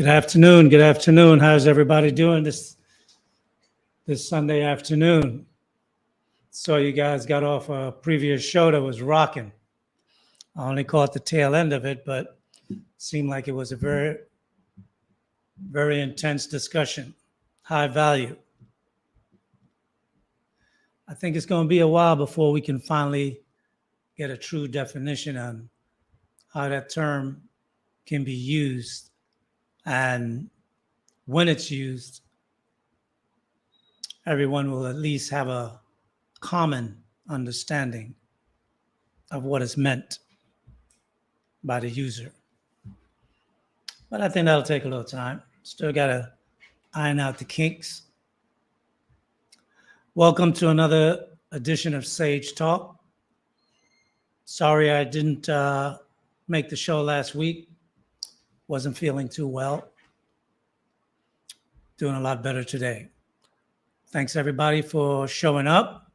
Good afternoon. Good afternoon. How's everybody doing this Sunday afternoon? So you guys got off a previous show that was rocking. I only caught the tail end of it, but it seemed like it was a very, very intense discussion, high value. I think it's going to be a while before we can finally get a true definition on how that term can be used and when it's used, everyone will at least have a common understanding of what is meant by the user. But I think that'll take a little time. Still got to iron out the kinks. Welcome to another edition of Sage Talk. Sorry I didn't make the show last week. Wasn't feeling too well. Doing a lot better today. Thanks everybody for showing up.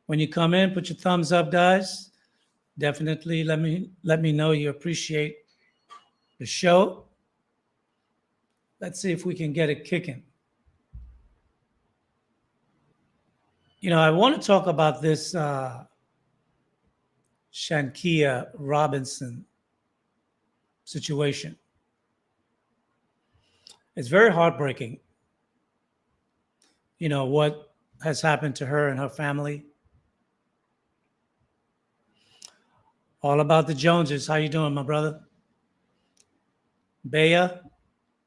When you come in, put your thumbs up, guys. Definitely let me know you appreciate the show. Let's see if we can get it kicking. You know, I want to talk about this Shanquella Robinson situation. It's very heartbreaking. You know, what has happened to her and her family. All about the Joneses. How you doing, my brother? Bea,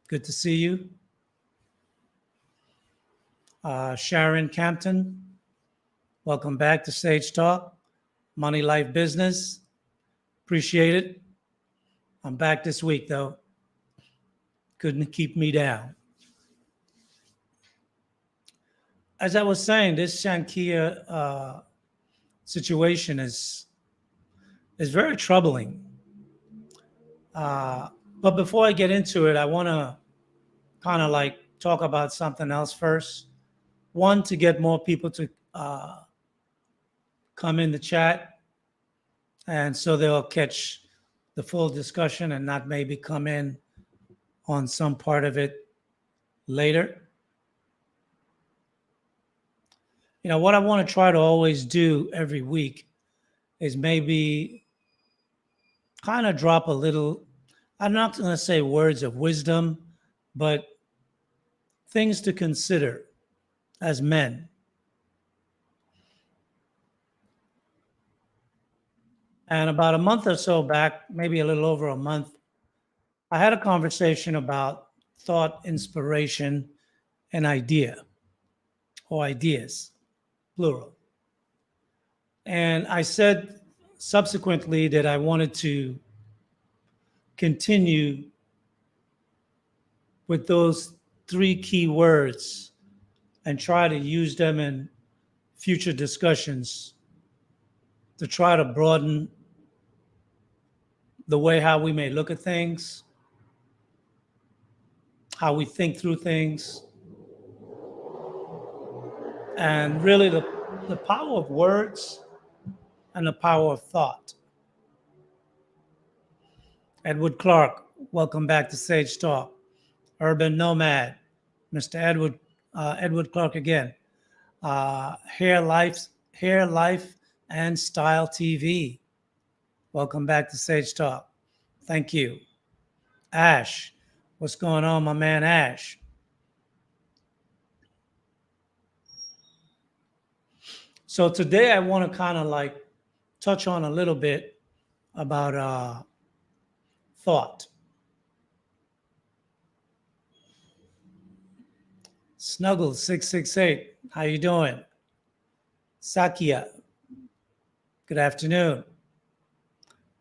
good to see you. Sharon Campton, welcome back to Sage Talk. Money, Life, Business. Appreciate it. I'm back this week, though. Couldn't keep me down. As I was saying, this Shanquella situation is very troubling. But before I get into it, I want to kind of like talk about something else first. One, to get more people to come in the chat, and so they'll catch the full discussion and not maybe come in on some part of it later. You know, what I want to try to always do every week is maybe kind of drop a little, I'm not going to say words of wisdom, but things to consider as men. And about a month or so back, maybe a little over a month, I had a conversation about thought, inspiration, and idea, or ideas, plural. And I said subsequently that I wanted to continue with those three key words and try to use them in future discussions to try to broaden the way how we may look at things, how we think through things, and really the power of words and the power of thought. Edward Clark, welcome back to Sage Talk. Urban Nomad, Mr. Edward Clark again. Hair Life and Style TV. Welcome back to Sage Talk. Thank you. Ash, what's going on, my man Ash? So today I want to kind of like touch on a little bit about thought. Snuggles 668, how you doing? Sakia, good afternoon.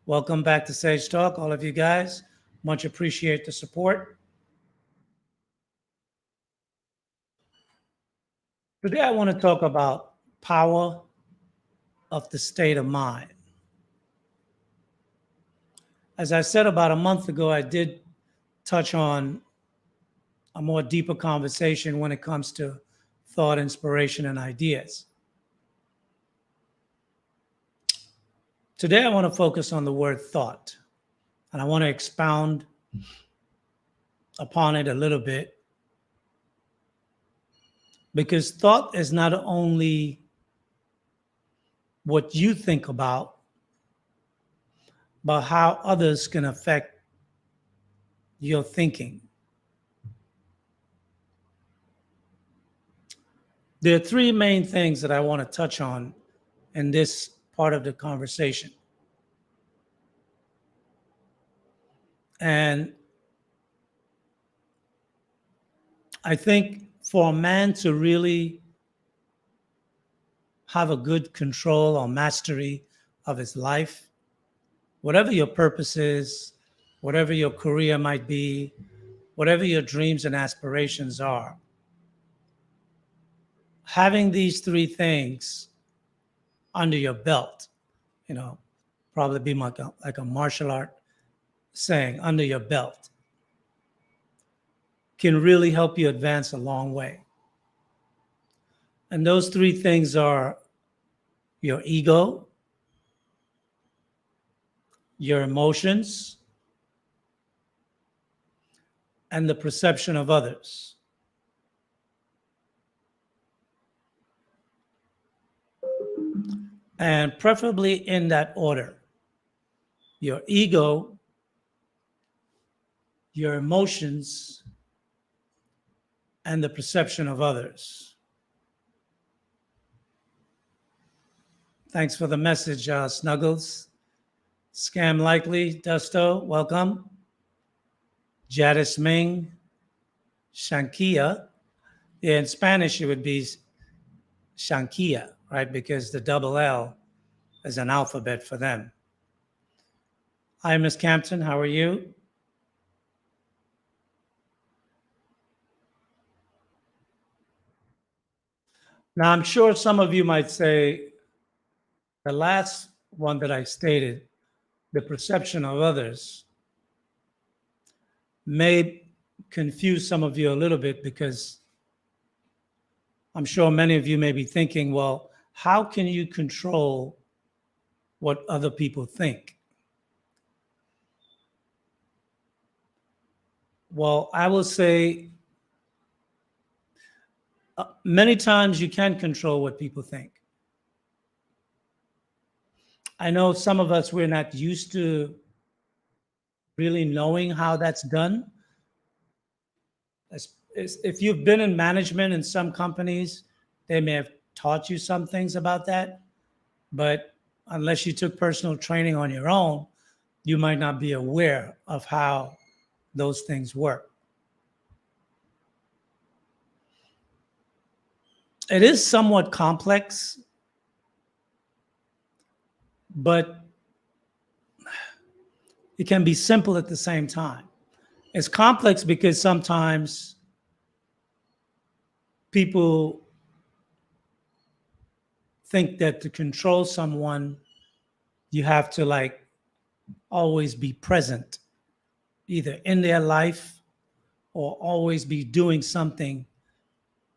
Welcome back to Sage Talk, all of you guys. Much appreciate the support. Today I want to talk about power of the state of mind. As I said about a month ago, I did touch on a more deeper conversation when it comes to thought, inspiration, and ideas. Today, I want to focus on the word thought, and I want to expound upon it a little bit, because thought is not only what you think about, but how others can affect your thinking. There are three main things that I want to touch on in this part of the conversation. And I think for a man to really have a good control or mastery of his life, whatever your purpose is, whatever your career might be, whatever your dreams and aspirations are, having these three things under your belt, you know, probably be like a martial art saying, under your belt, can really help you advance a long way. And those three things are your ego, your emotions, and the perception of others. And preferably in that order: your ego, your emotions, and the perception of others. Thanks for the message, Snuggles. Scam Likely, Dusto, welcome. Jadis Ming, Shanquella. Yeah, in Spanish it would be Shanquella, right? Because the double L is an alphabet for them. Hi, Miss Campton, how are you? Now, I'm sure some of you might say the last one that I stated, the perception of others, may confuse some of you a little bit, because I'm sure many of you may be thinking, well, how can you control what other people think? Well, I will say many times you can control what people think. I know some of us, we're not used to really knowing how that's done. If you've been in management in some companies, they may have taught you some things about that, but unless you took personal training on your own, you might not be aware of how those things work. It is somewhat complex, but it can be simple at the same time. It's complex because sometimes people think that to control someone, you have to like always be present, either in their life or always be doing something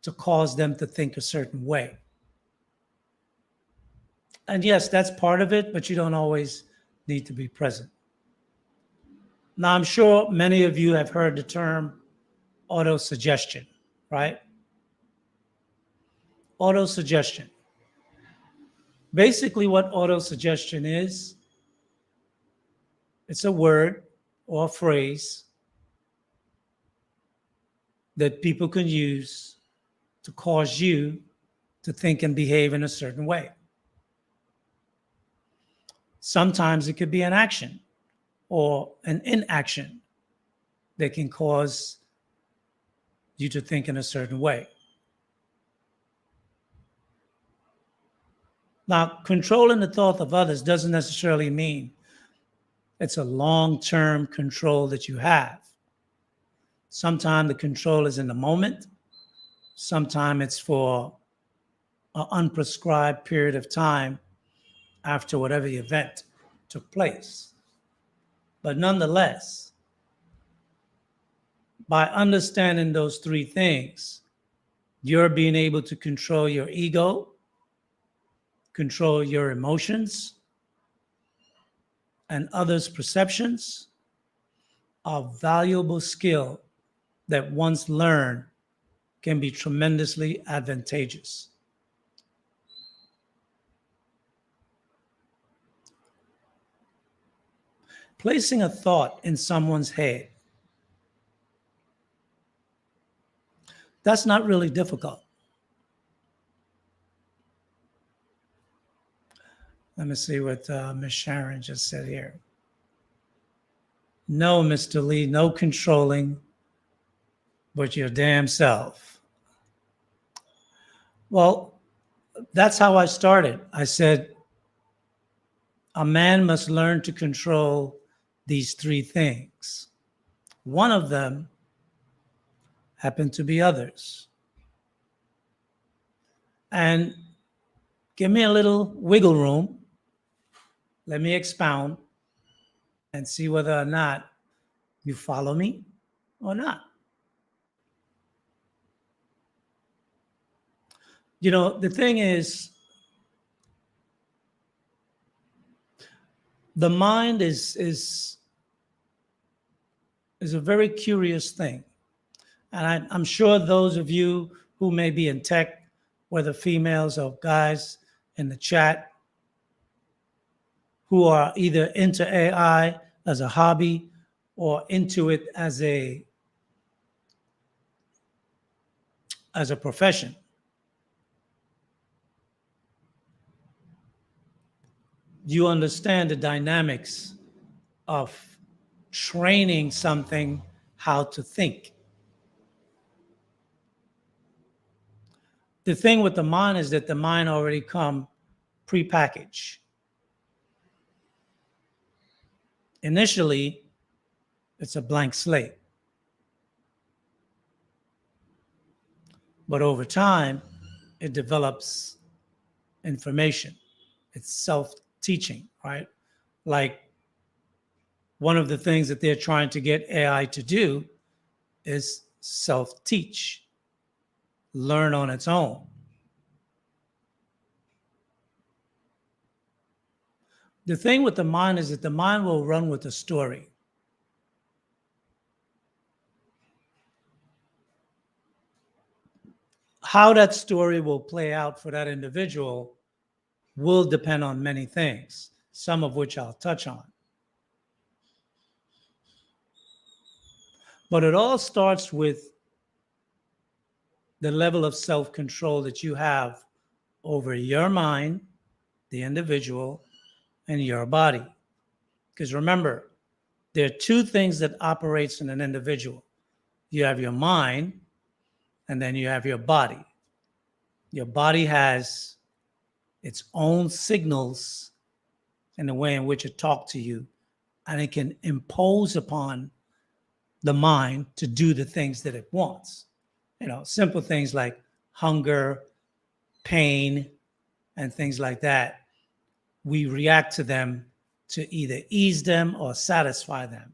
to cause them to think a certain way. And yes, that's part of it, but you don't always need to be present. Now, I'm sure many of you have heard the term auto-suggestion, right? Auto-suggestion. Basically, what auto-suggestion is, it's a word or a phrase that people can use to cause you to think and behave in a certain way. Sometimes it could be an action or an inaction that can cause you to think in a certain way. Now, controlling the thought of others doesn't necessarily mean it's a long-term control that you have. Sometimes the control is in the moment. Sometimes it's for an unprescribed period of time after whatever event took place. But nonetheless, by understanding those three things, you're being able to control your ego, control your emotions, and others' perceptions, a valuable skill that once learned can be tremendously advantageous. Placing a thought in someone's head, that's not really difficult. Let me see what Miss Sharon just said here. No, Mr. Lee, no controlling but your damn self. Well, that's how I started. I said, a man must learn to control these three things. One of them happened to be others. And give me a little wiggle room. Let me expound and see whether or not you follow me or not. You know, the thing is, the mind is a very curious thing. And I'm sure those of you who may be in tech, whether females or guys in the chat, who are either into AI as a hobby or into it as a profession. You understand the dynamics of training something how to think. The thing with the mind is that the mind already come prepackaged. Initially, it's a blank slate. But over time, it develops information. It's self-teaching, right? Like one of the things that they're trying to get AI to do is self-teach, learn on its own. The thing with the mind is that the mind will run with a story. How that story will play out for that individual will depend on many things, some of which I'll touch on. But it all starts with the level of self-control that you have over your mind, the individual, and your body. Because remember, there are two things that operates in an individual. You have your mind, and then you have your body. Your body has its own signals in the way in which it talks to you, and it can impose upon the mind to do the things that it wants. You know, simple things like hunger, pain, and things like that. We react to them to either ease them or satisfy them.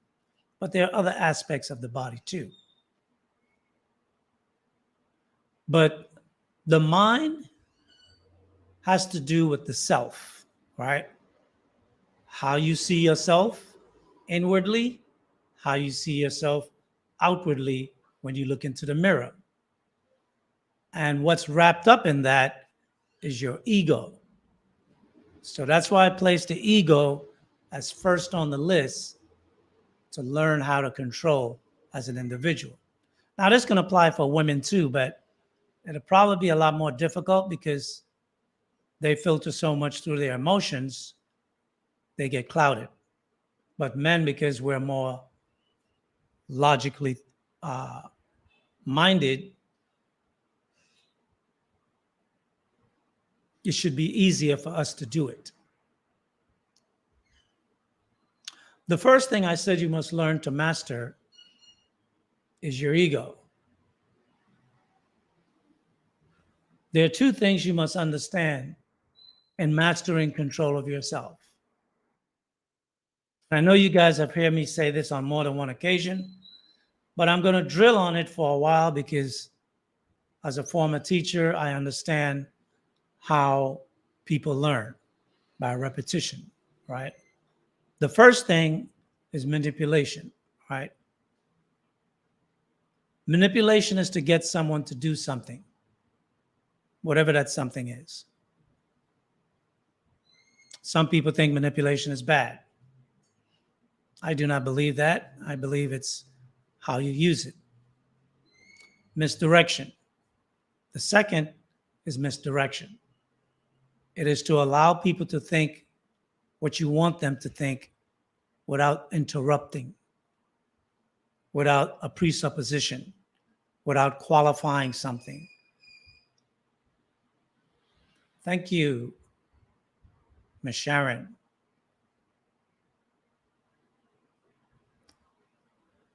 But there are other aspects of the body too. But the mind has to do with the self, right? How you see yourself inwardly, how you see yourself outwardly when you look into the mirror. And what's wrapped up in that is your ego. So that's why I placed the ego as first on the list to learn how to control as an individual. Now, this can apply for women too, but it'll probably be a lot more difficult because they filter so much through their emotions, they get clouded. But men, because we're more logically minded, it should be easier for us to do it. The first thing I said you must learn to master is your ego. There are two things you must understand in mastering control of yourself. I know you guys have heard me say this on more than one occasion, but I'm going to drill on it for a while because as a former teacher, I understand how people learn by repetition, right? The first thing is manipulation, right? Manipulation is to get someone to do something, whatever that something is. Some people think manipulation is bad. I do not believe that. I believe it's how you use it. Misdirection. The second is misdirection. It is to allow people to think what you want them to think without interrupting, without a presupposition, without qualifying something. Thank you, Ms. Sharon.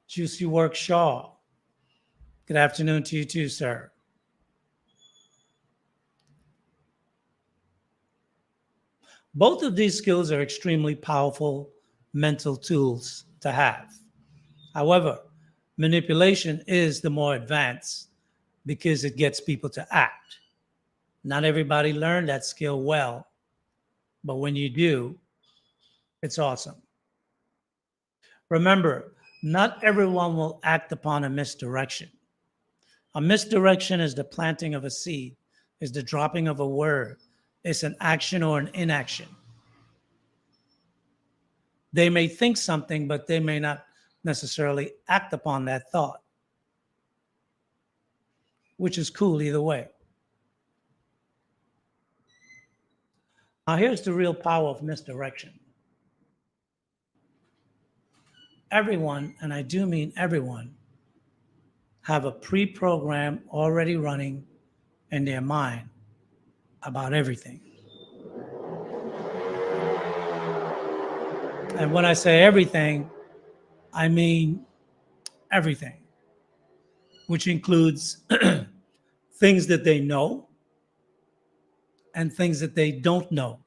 Juicy Work Shaw. Good afternoon to you too, sir. Both of these skills are extremely powerful mental tools to have. However, manipulation is the more advanced because it gets people to act. Not everybody learned that skill well, but when you do, it's awesome. Remember, not everyone will act upon a misdirection. A misdirection is the planting of a seed, is the dropping of a word, it's an action or an inaction. They may think something, but they may not necessarily act upon that thought, which is cool either way. Now, here's the real power of misdirection. Everyone, and I do mean everyone, have a pre-program already running in their mind about everything. And when I say everything, I mean everything, which includes things that they know and things that they don't know,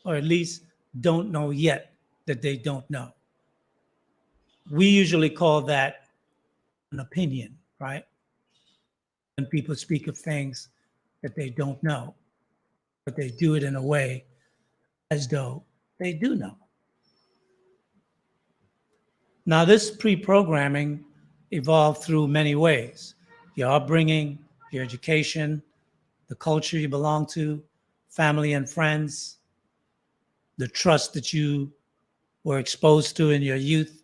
or at least don't know yet that they don't know. We usually call that an opinion, right? When people speak of things that they don't know, but they do it in a way as though they do know. Now, this pre-programming evolved through many ways. Your upbringing, your education, the culture you belong to, family and friends, the trust that you were exposed to in your youth,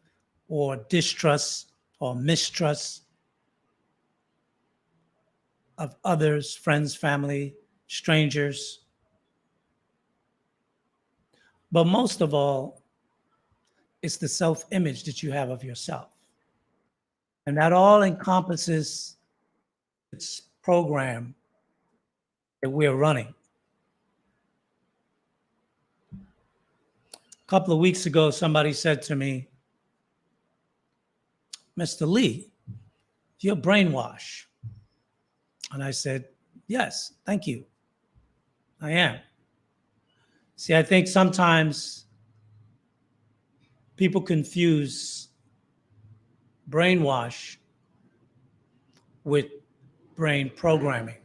or distrust or mistrust of others, friends, family, strangers. But most of all, it's the self-image that you have of yourself. And that all encompasses its program that we're running. A couple of weeks ago, somebody said to me, Mr. Lee, you're brainwashed. And I said, yes, thank you. I am. See, I think sometimes people confuse brainwash with brain programming.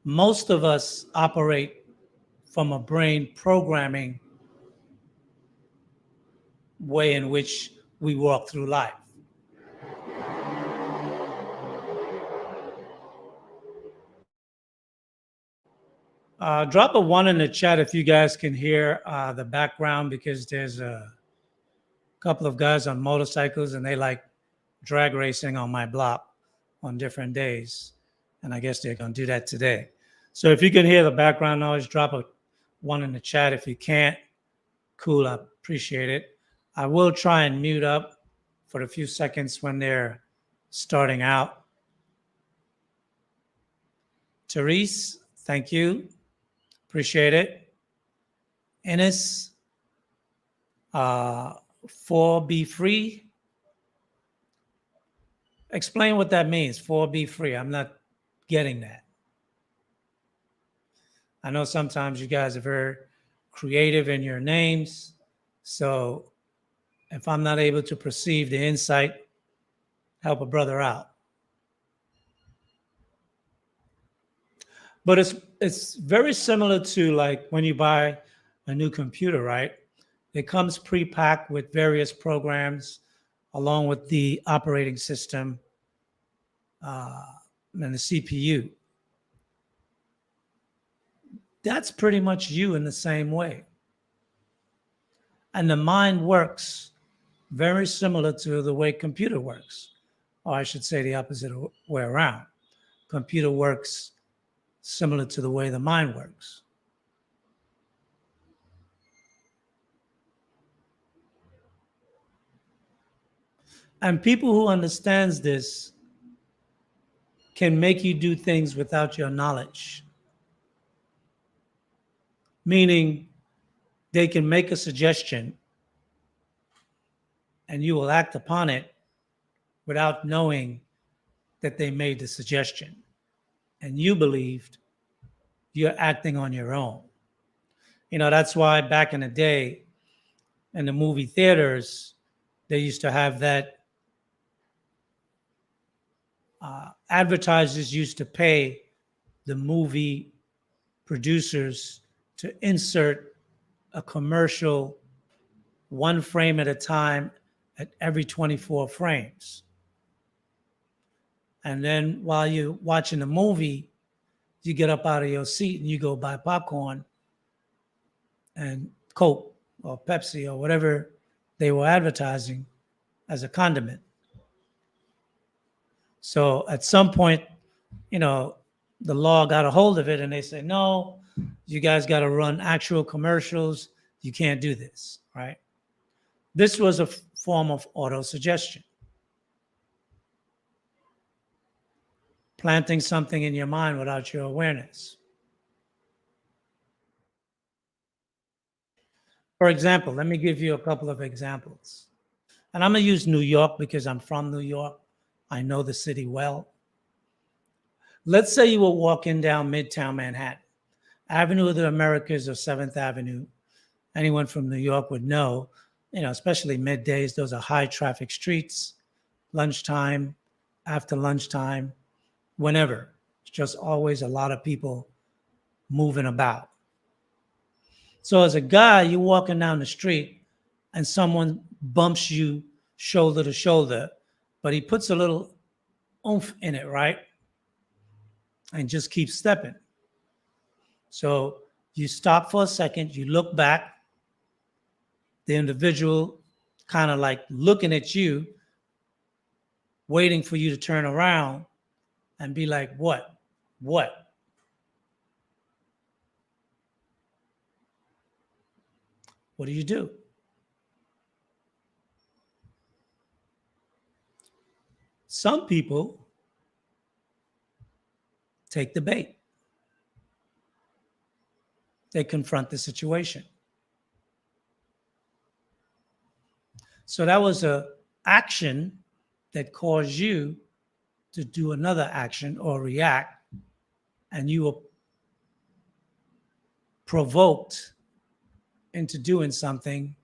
Most of us operate from a brain programming way in which we walk through life. Drop a 1 in the chat if you guys can hear the background, because there's a couple of guys on motorcycles and they like drag racing on my block on different days. And I guess they're going to do that today. So if you can hear the background noise, drop a 1 in the chat. If you can't, cool, I appreciate it. I will try and mute up for a few seconds when they're starting out. Therese, thank you. Appreciate it. Ennis, 4B free. Explain what that means, 4B free. I'm not getting that. I know sometimes you guys are very creative in your names. So if I'm not able to perceive the insight, help a brother out. But it's very similar to like when you buy a new computer, right? It comes pre-packed with various programs along with the operating system and the CPU. That's pretty much you in the same way. And the mind works very similar to the way computer works, or I should say the opposite way around. Computer works similar to the way the mind works. And people who understands this can make you do things without your knowledge. Meaning they can make a suggestion and you will act upon it without knowing that they made the suggestion. And you believed you're acting on your own. That's why back in the day in the movie theaters, they used to have that advertisers used to pay the movie producers to insert a commercial one frame at a time at every 24 frames. And then while you're watching the movie, you get up out of your seat and you go buy popcorn and Coke or Pepsi or whatever they were advertising as a condiment. So at some point, the law got a hold of it and they say, no, you guys got to run actual commercials. You can't do this, right? This was a form of auto-suggestion. Planting something in your mind without your awareness. For example, let me give you a couple of examples. And I'm going to use New York because I'm from New York. I know the city well. Let's say you were walking down Midtown Manhattan, Avenue of the Americas or 7th Avenue. Anyone from New York would know, especially middays, those are high traffic streets, lunchtime, after lunchtime, whenever. It's just always a lot of people moving about. So as a guy, you're walking down the street and someone bumps you shoulder to shoulder, but he puts a little oomph in it, right? And just keeps stepping. So you stop for a second, you look back, the individual kind of like looking at you, waiting for you to turn around and be like, what? What do you do? Some people take the bait. They confront the situation. So that was an action that caused you to do another action or react, and you were provoked into doing something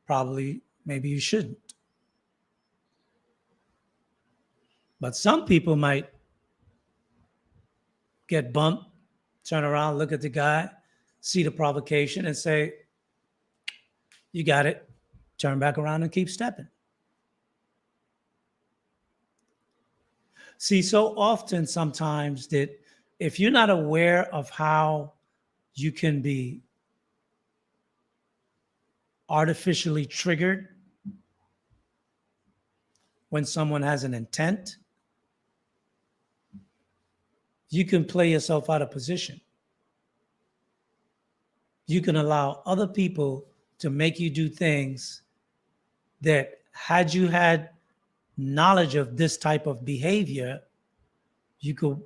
probably maybe you shouldn't. But some people might get bumped, turn around, look at the guy, see the provocation and say, you got it, turn back around and keep stepping. See, so often sometimes that if you're not aware of how you can be artificially triggered when someone has an intent, you can play yourself out of position. You can allow other people to make you do things that had you had knowledge of this type of behavior, you could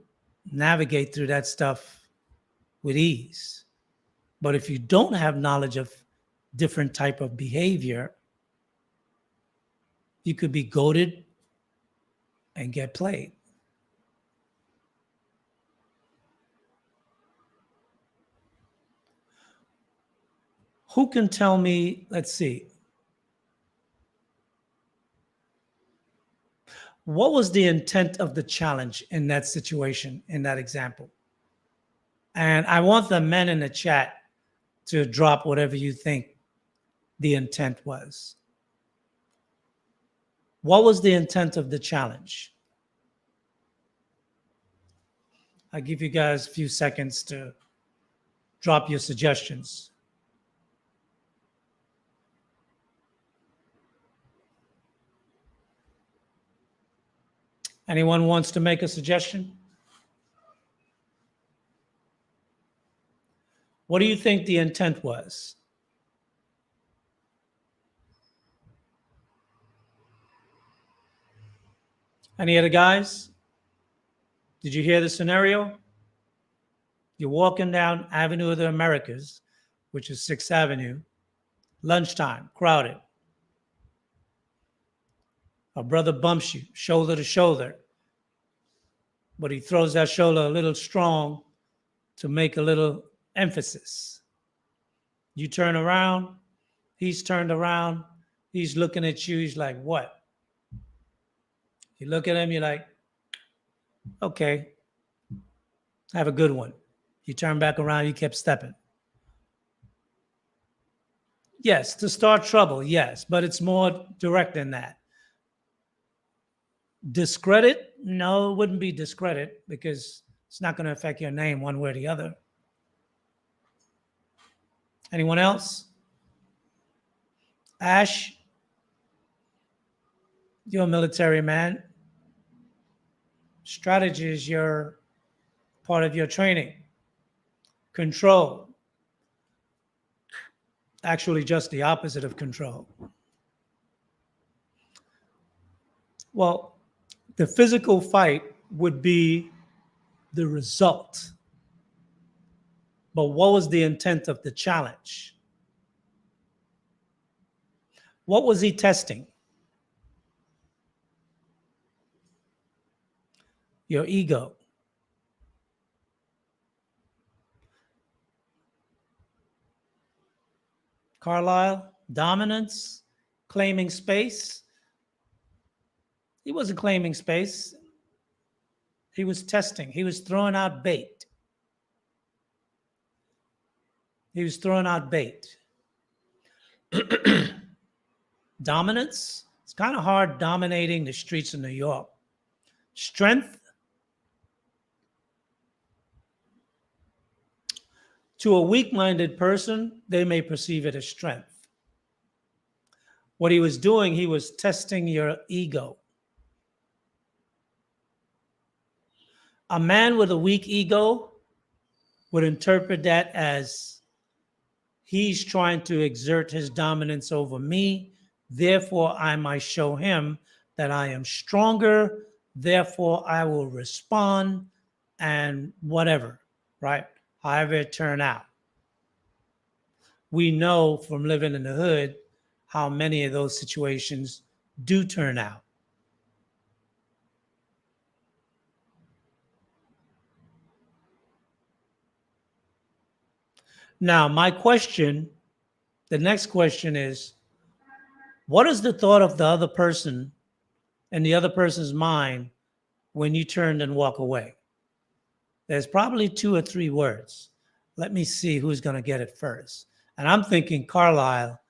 navigate through that stuff with ease. But if you don't have knowledge of different type of behavior, you could be goaded and get played. Who can tell me, let's see, what was the intent of the challenge in that situation, in that example? And I want the men in the chat to drop whatever you think the intent was. What was the intent of the challenge? I give you guys a few seconds to drop your suggestions. Anyone wants to make a suggestion? What do you think the intent was? Any other guys? Did you hear the scenario? You're walking down Avenue of the Americas, which is 6th Avenue, lunchtime, crowded. A brother bumps you shoulder to shoulder, but he throws that shoulder a little strong to make a little emphasis. You turn around, he's turned around, he's looking at you, he's like, what? You look at him, you're like, okay, have a good one. You turn back around, you kept stepping. Yes, to start trouble, yes, but it's more direct than that. Discredit? No, it wouldn't be discredit because it's not going to affect your name one way or the other. Anyone else? Ash, you're a military man. Strategy is your part of your training. Control. Actually, just the opposite of control. Well, the physical fight would be the result. But what was the intent of the challenge? What was he testing? Your ego. Carlisle, dominance, claiming space. He wasn't claiming space. He was testing. He was throwing out bait. He was throwing out bait. Dominance. It's kind of hard dominating the streets of New York. Strength. To a weak-minded person, they may perceive it as strength. What he was doing, he was testing your ego. A man with a weak ego would interpret that as he's trying to exert his dominance over me, therefore I might show him that I am stronger, therefore I will respond and whatever, right? However it turned out. We know from living in the hood how many of those situations do turn out. Now, the next question is, what is the thought of the other person and the other person's mind when you turned and walk away? There's probably 2 or 3 words. Let me see who's going to get it first. And I'm thinking, Carlisle,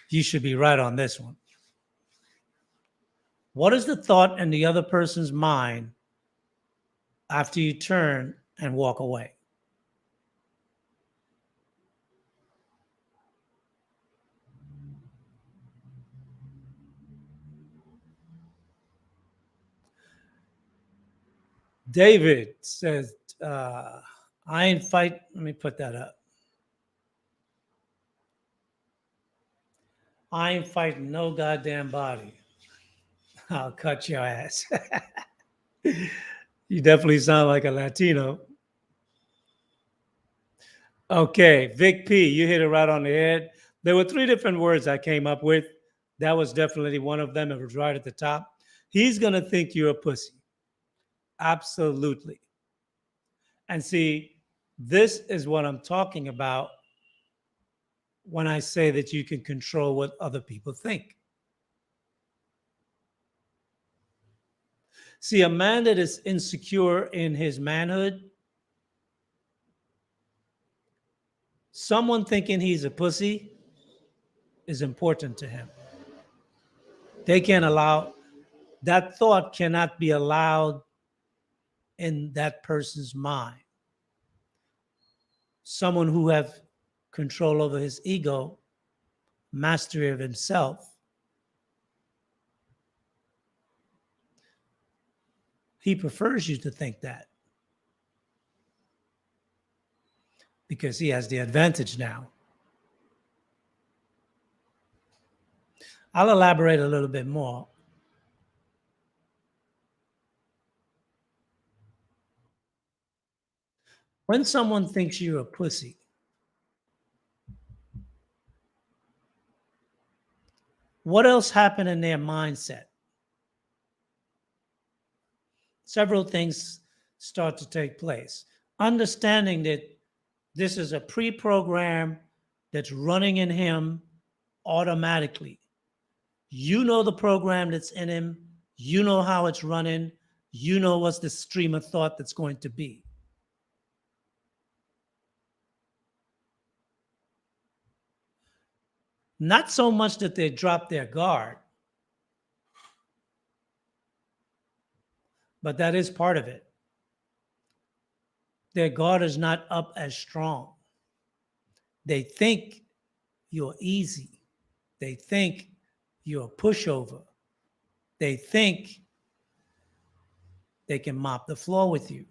you should be right on this one. What is the thought in the other person's mind after you turn and walk away? David says, I ain't fight. Let me put that up. I ain't fighting no goddamn body. I'll cut your ass. You definitely sound like a Latino. Okay, Vic P, you hit it right on the head. There were 3 different words I came up with. That was definitely one of them. It was right at the top. He's going to think you're a pussy. Absolutely. And see, this is what I'm talking about when I say that you can control what other people think. See, a man that is insecure in his manhood, someone thinking he's a pussy is important to him. They can't allow that thought cannot be allowed in that person's mind. Someone who have control over his ego, mastery of himself, he prefers you to think that because he has the advantage now. I'll elaborate a little bit more. When someone thinks you're a pussy, what else happened in their mindset? Several things start to take place. Understanding that this is a pre-program that's running in him automatically. You know the program that's in him. You know how it's running. You know what's the stream of thought that's going to be. Not so much that they drop their guard, but that is part of it. Their guard is not up as strong. They think you're easy. They think you're a pushover. They think they can mop the floor with you.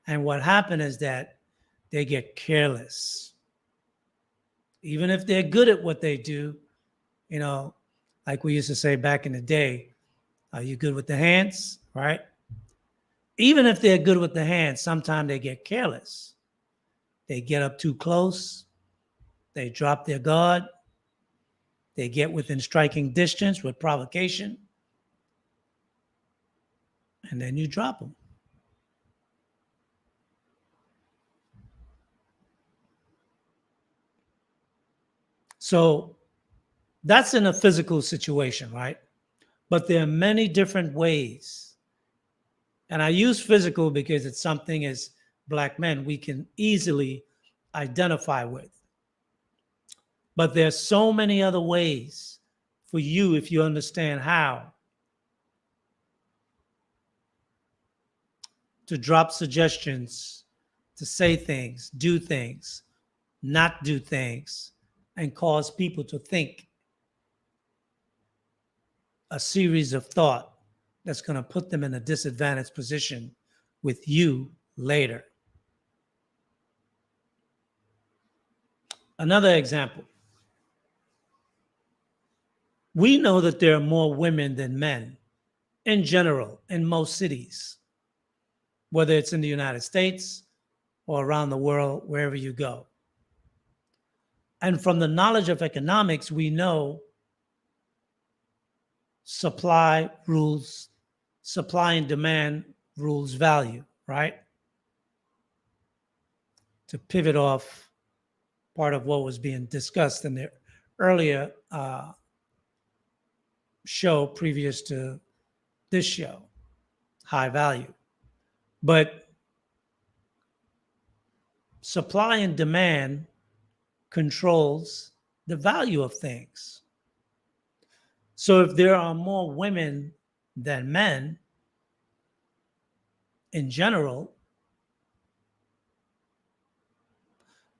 And what happened is that they get careless. Even if they're good at what they do, you know, like we used to say back in the day, are you good with the hands, right? Even if they're good with the hands, sometimes they get careless. They get up too close. They drop their guard. They get within striking distance with provocation. And then you drop them. So that's in a physical situation, right? But there are many different ways. And I use physical because it's something as Black men we can easily identify with. But there's so many other ways for you if you understand how to drop suggestions, to say things, do things, not do things, and cause people to think a series of thought that's going to put them in a disadvantaged position with you later. Another example. We know that there are more women than men in general in most cities, whether it's in the United States or around the world, wherever you go. And from the knowledge of economics, we know supply and demand rules value, right? To pivot off part of what was being discussed in the earlier show previous to this show, high value. But supply and demand controls the value of things. So if there are more women than men in general,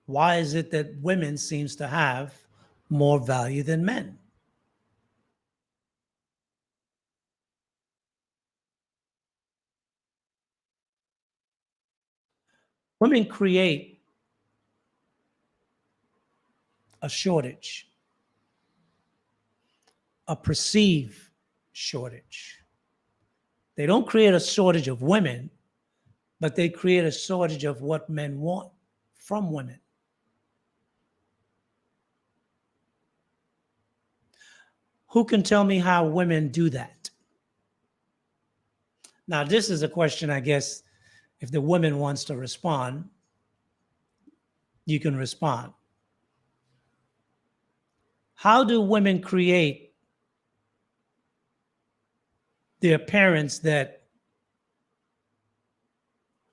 why is it that women seems to have more value than men? Women create a shortage, a perceived shortage. They don't create a shortage of women, but they create a shortage of what men want from women. Who can tell me how women do that? Now, this is a question, I guess, if the woman wants to respond, you can respond. How do women create the appearance that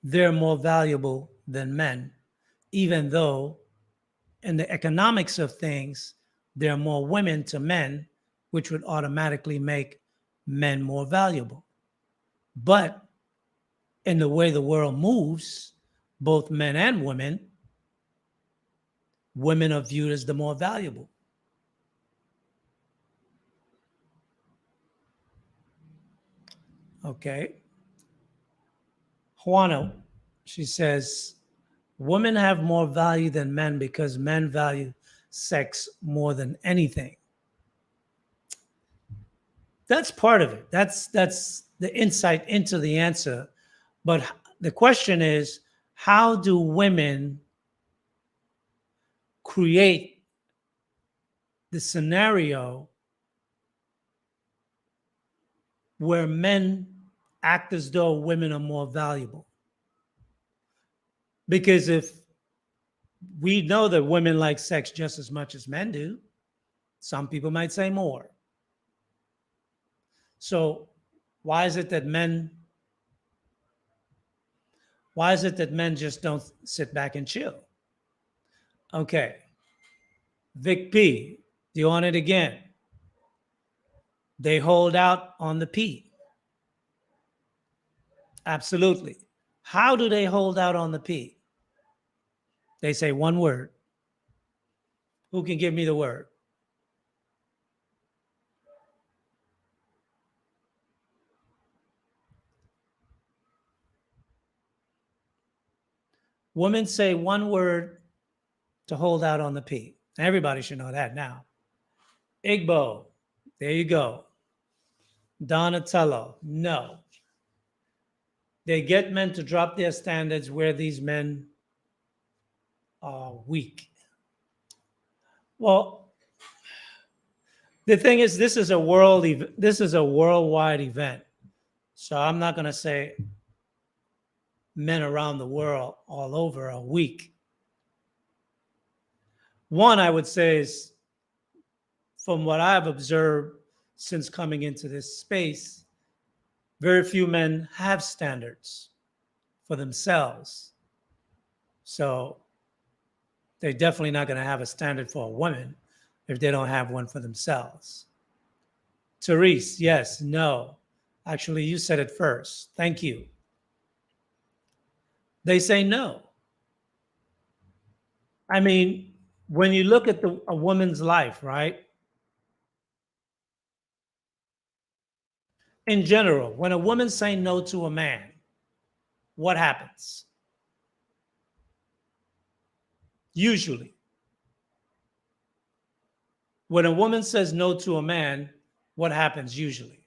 they're more valuable than men, even though in the economics of things, there are more women to men, which would automatically make men more valuable. But in the way the world moves, both men and women are viewed as the more valuable. Okay. Juana, she says, women have more value than men because men value sex more than anything. That's part of it. That's the insight into the answer. But the question is, how do women create the scenario where men act as though women are more valuable? Because if we know that women like sex just as much as men do, some people might say more. So why is it that men just don't sit back and chill? Okay. Vic P, do you want it again? They hold out on the P. Absolutely. How do they hold out on the P? They say one word. Who can give me the word? Women say one word to hold out on the P. Everybody should know that now. Igbo. There you go. Donatello. No. They get men to drop their standards where these men are weak. Well, the thing is, this is a worldwide event. So I'm not going to say men around the world all over are weak. One, I would say, is from what I've observed since coming into this space, very few men have standards for themselves. So they're definitely not going to have a standard for a woman if they don't have one for themselves. Therese, yes, no. Actually, you said it first. Thank you. They say no. I mean, when you look at a woman's life, right? In general, when a woman say no to a man, what happens? Usually, when a woman says no to a man, what happens usually?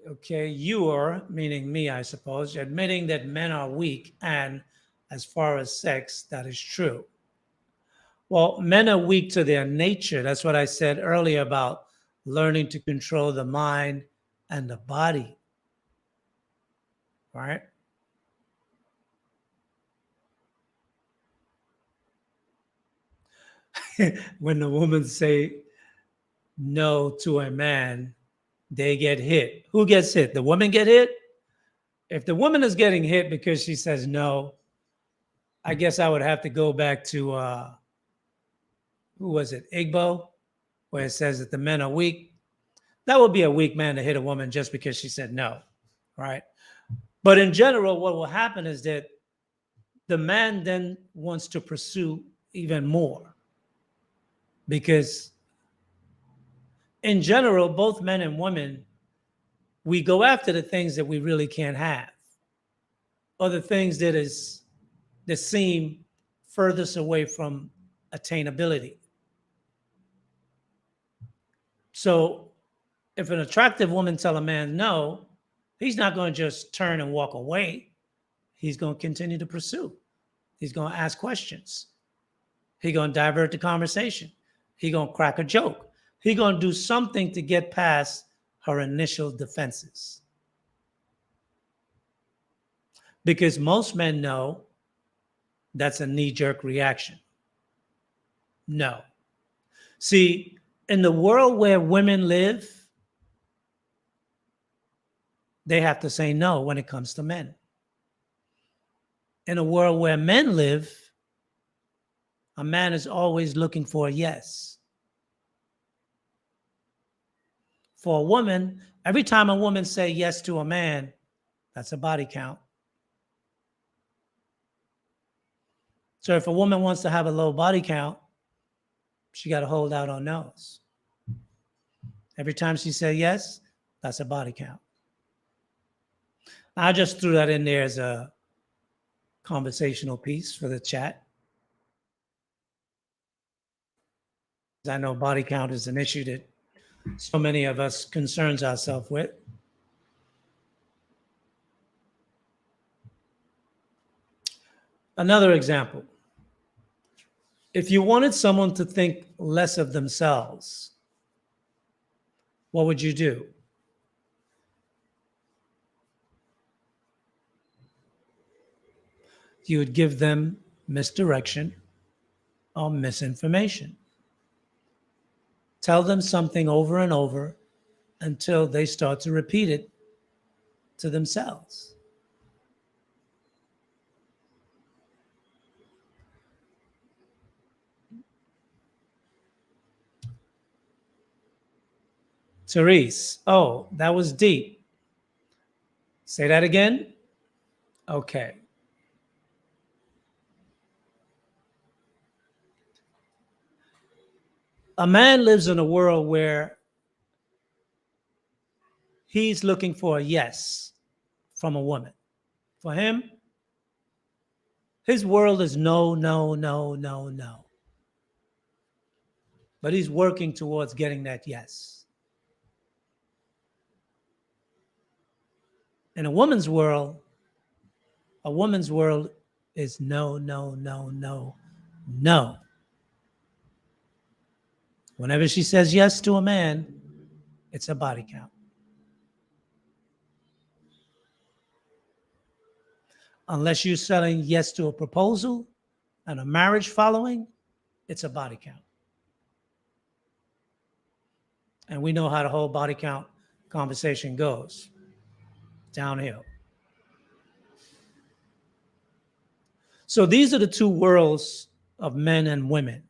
Okay, you are, meaning me, I suppose, admitting that men are weak, and as far as sex, that is true. Well, men are weak to their nature. That's what I said earlier about learning to control the mind and the body, right? When the woman say no to a man, they get hit. Who gets hit? The woman get hit? If the woman is getting hit because she says no, I guess I would have to go back to who was it? Igbo, where it says that the men are weak. That would be a weak man to hit a woman just because she said no, right? But in general, what will happen is that the man then wants to pursue even more because in general, both men and women, we go after the things that we really can't have or the things that seem furthest away from attainability. So if an attractive woman tell a man no, he's not going to just turn and walk away. He's going to continue to pursue. He's going to ask questions. He's going to divert the conversation. He's going to crack a joke. He's going to do something to get past her initial defenses. Because most men know that's a knee-jerk reaction. No. See, In the world where women live, they have to say no when it comes to men. In a world where men live, a man is always looking for a yes. For a woman, every time a woman say yes to a man, that's a body count. So if a woman wants to have a low body count, she got to hold out on no's. Every time she says yes, that's a body count. I just threw that in there as a conversational piece for the chat. I know body count is an issue that so many of us concerns ourselves with. Another example. If you wanted someone to think less of themselves, what would you do? You would give them misdirection or misinformation. Tell them something over and over until they start to repeat it to themselves. Therese, oh, that was deep. Say that again? Okay. A man lives in a world where he's looking for a yes from a woman. For him, his world is no, no, no, no, no. But he's working towards getting that yes. In a woman's world is no, no, no, no, no. Whenever she says yes to a man, it's a body count. Unless you're saying yes to a proposal and a marriage following, it's a body count. And we know how the whole body count conversation goes. Downhill. So these are the two worlds of men and women.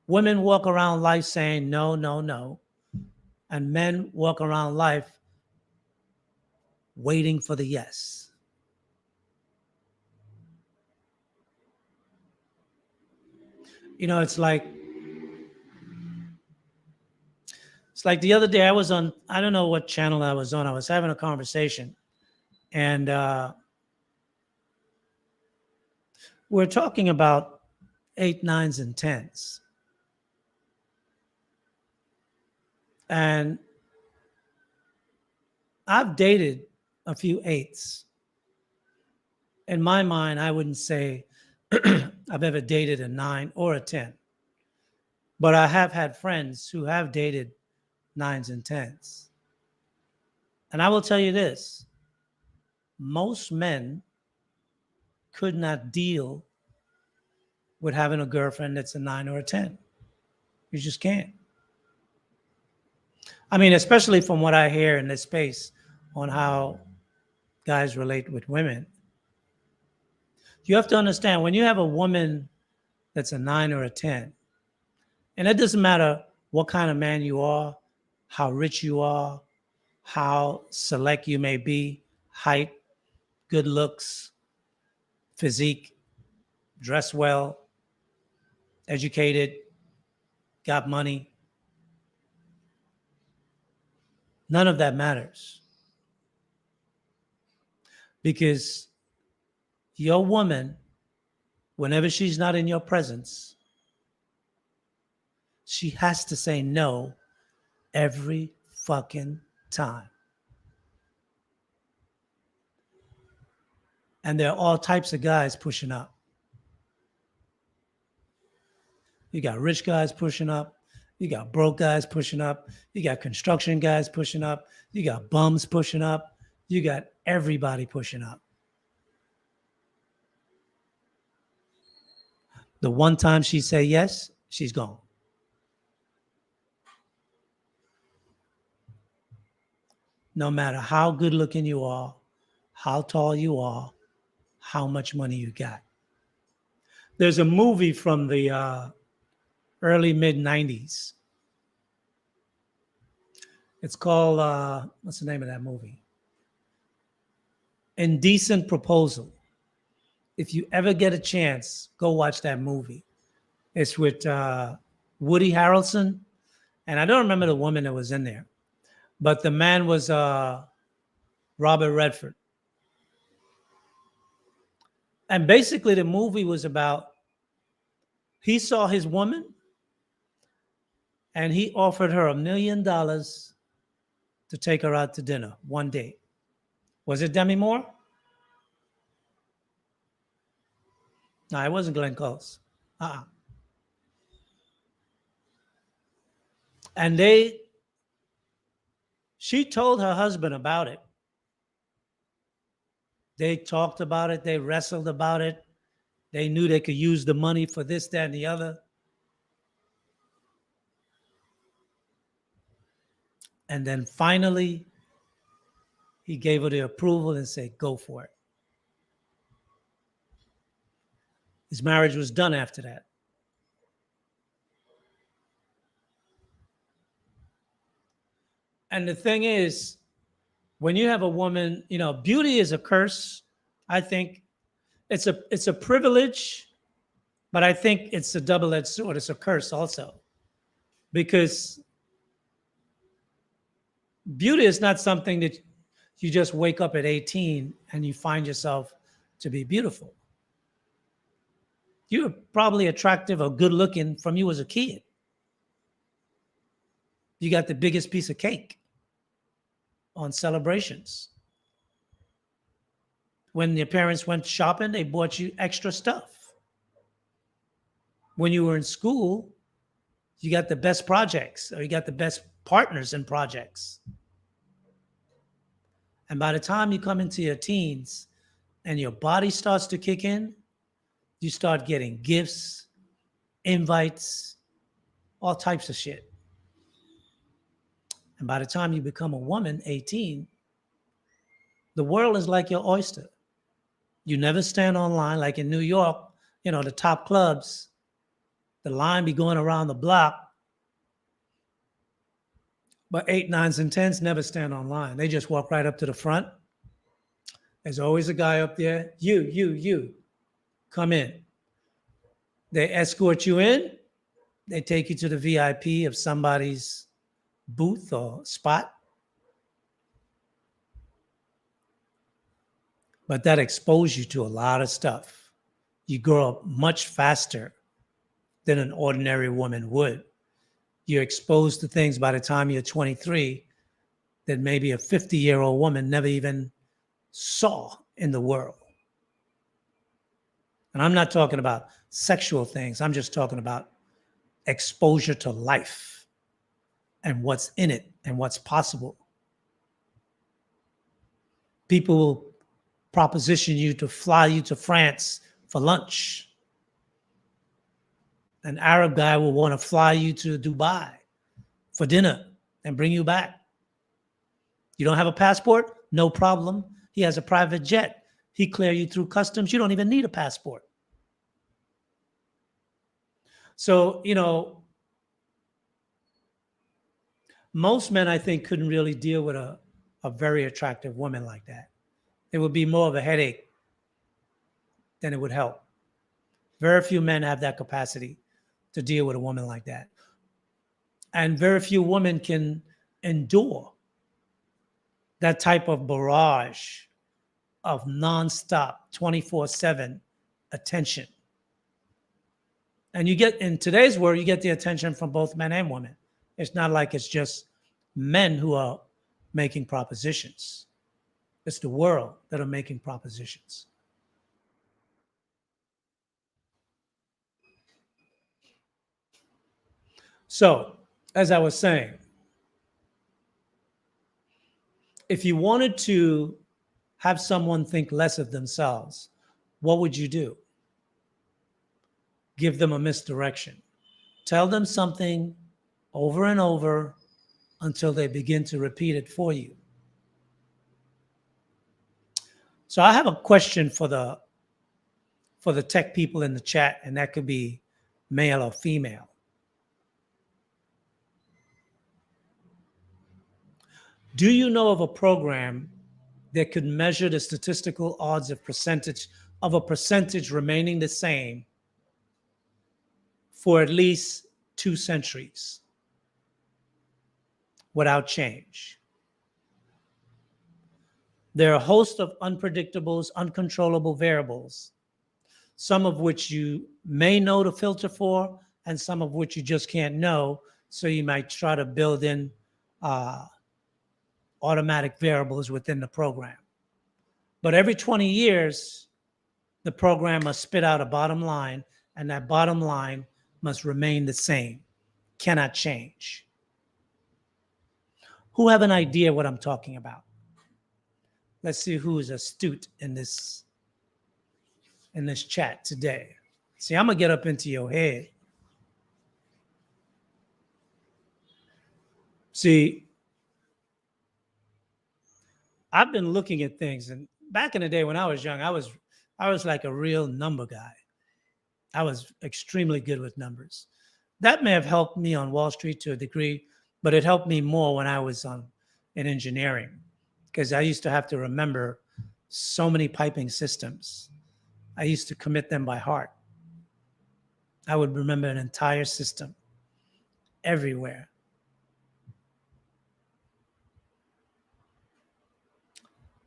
Women walk around life saying no, no, no. And men walk around life waiting for the yes. You know, it's like the other day I was on, I don't know what channel I was on. I was having a conversation and we're talking about 8, 9s, and 10s. And I've dated a few 8s. In my mind, I wouldn't say I've ever dated a 9 or a 10. But I have had friends who have dated 9s and 10s. And I will tell you this, most men could not deal with having a girlfriend that's a 9 or a 10. You just can't. I mean, especially from what I hear in this space on how guys relate with women. You have to understand when you have a woman that's a 9 or a 10, and it doesn't matter what kind of man you are, how rich you are, how select you may be, height, good looks, physique, dress well, educated, got money. None of that matters. Because your woman, whenever she's not in your presence, she has to say no every fucking time. And there are all types of guys pushing up. You got rich guys pushing up. You got broke guys pushing up. You got construction guys pushing up. You got bums pushing up. You got everybody pushing up. The one time she say yes, she's gone. no matter how good looking you are, how tall you are, how much money you got. There's a movie from the early mid 90s. It's called, what's the name of that movie? Indecent Proposal. If you ever get a chance, go watch that movie. It's with Woody Harrelson. And I don't remember the woman that was in there, but the man was Robert Redford. And basically, the movie was about he saw his woman and he offered her $1 million to take her out to dinner one day. Was it Demi Moore? No, it wasn't Glenn Close. Uh-uh. And she told her husband about it. They talked about it. They wrestled about it. They knew they could use the money for this, that, and the other. And then finally, he gave her the approval and said, go for it. His marriage was done after that. And the thing is, when you have a woman, beauty is a curse. I think it's a privilege, but I think it's a double-edged sword. It's a curse also. Because beauty is not something that you just wake up at 18 and you find yourself to be beautiful. You were probably attractive or good looking from you as a kid. You got the biggest piece of cake on celebrations. When your parents went shopping, they bought you extra stuff. When you were in school, you got the best projects or you got the best partners in projects. And by the time you come into your teens and your body starts to kick in, you start getting gifts, invites, all types of shit. And by the time you become a woman, 18, the world is like your oyster. You never stand online. Like in New York, the top clubs, the line be going around the block. But 8, 9s, and 10s never stand online. They just walk right up to the front. There's always a guy up there. You, come in. They escort you in. They take you to the VIP of somebody's booth or spot. But that exposes you to a lot of stuff. You grow up much faster than an ordinary woman would. You're exposed to things by the time you're 23 that maybe a 50-year-old woman never even saw in the world. And I'm not talking about sexual things. I'm just talking about exposure to life and what's in it and what's possible. People will proposition you to fly you to France for lunch. An Arab guy will want to fly you to Dubai for dinner and bring you back. You don't have a passport? No problem. He has a private jet. He clear you through customs. You don't even need a passport. So, most men, I think, couldn't really deal with a very attractive woman like that. It would be more of a headache than it would help. Very few men have that capacity to deal with a woman like that. And very few women can endure that type of barrage of nonstop 24/7 attention. And you get, in today's world, you get the attention from both men and women. It's not like it's just men who are making propositions. It's the world that are making propositions. So, as I was saying, if you wanted to have someone think less of themselves, what would you do? Give them a misdirection. Tell them something over and over until they begin to repeat it for you. So I have a question for the tech people in the chat, and that could be male or female. Do you know of a program that could measure the statistical odds of a percentage remaining the same for at least 2 centuries without change? There are a host of unpredictables, uncontrollable variables, some of which you may know to filter for, and some of which you just can't know. So you might try to build in automatic variables within the program. But every 20 years, the program must spit out a bottom line, and that bottom line must remain the same, cannot change. Who have an idea what I'm talking about? Let's see who is astute in this chat today. See, I'm gonna get up into your head. See, I've been looking at things, and back in the day when I was young, I was like a real number guy. I was extremely good with numbers. That may have helped me on Wall Street to a degree, but it helped me more when I was in engineering, because I used to have to remember so many piping systems. I used to commit them by heart. I would remember an entire system everywhere.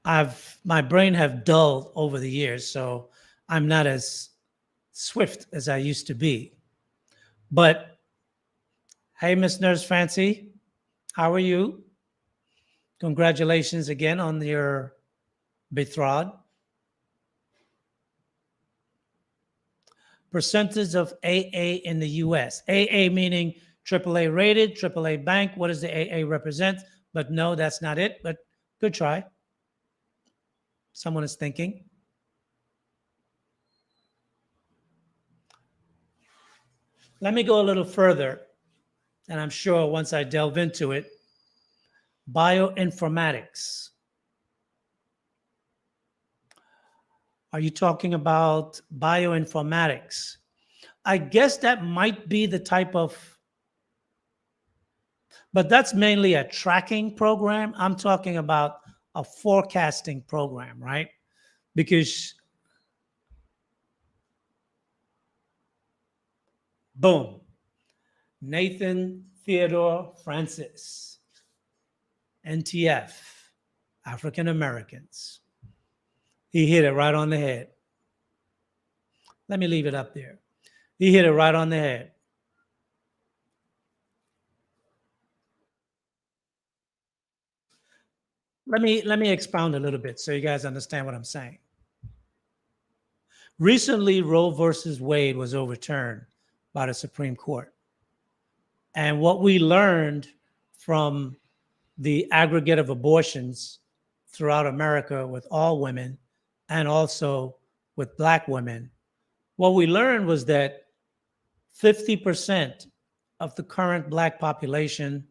My brain have dulled over the years, so I'm not as swift as I used to be. But hey, Miss Nurse Fancy, how are you? Congratulations again on your betrothed. Percentage of AA in the US. AA meaning AAA rated, AAA bank. What does the AA represent? But no, that's not it. But good try. Someone is thinking. Let me go a little further, and I'm sure once I delve into it, bioinformatics. Are you talking about bioinformatics? I guess that might be the type of, but that's mainly a tracking program. I'm talking about a forecasting program, right? Because boom, Nathan Theodore Francis, NTF, African Americans. He hit it right on the head. Let me leave it up there. He hit it right on the head. Let me expound a little bit so you guys understand what I'm saying. Recently, Roe versus Wade was overturned by the Supreme Court. And what we learned from the aggregate of abortions throughout America with all women and also with Black women, what we learned was that 50% of the current Black population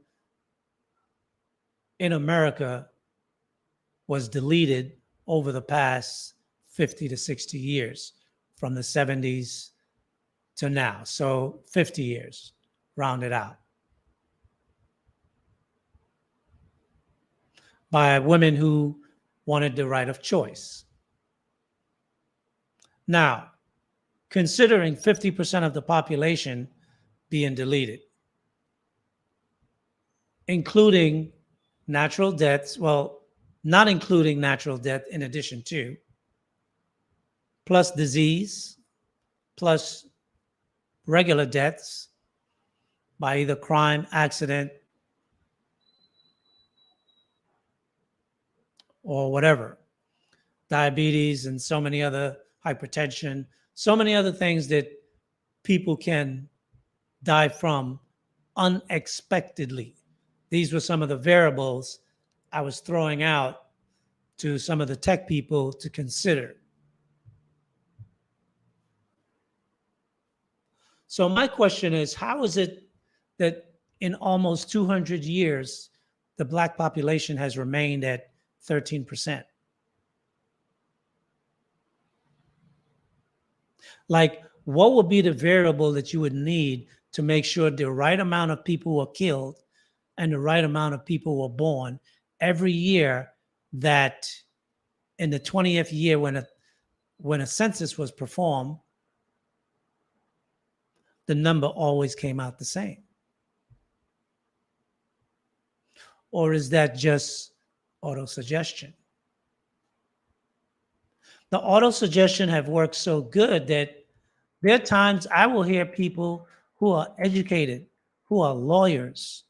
in America was deleted over the past 50 to 60 years, from the 70s to now. So 50 years, rounded out, by women who wanted the right of choice. Now, considering 50% of the population being deleted, including natural deaths, well, not including natural death in addition to, plus disease, plus regular deaths by either crime, accident, or whatever, diabetes and so many other, hypertension, so many other things that people can die from unexpectedly. These were some of the variables I was throwing out to some of the tech people to consider. So my question is, how is it that in almost 200 years, the Black population has remained at 13%? Like, what would be the variable that you would need to make sure the right amount of people were killed and the right amount of people were born every year, that in the 20th year when a census was performed, the number always came out the same? Or is that just auto-suggestion? The auto-suggestion have worked so good that there are times I will hear people who are educated, who are lawyers,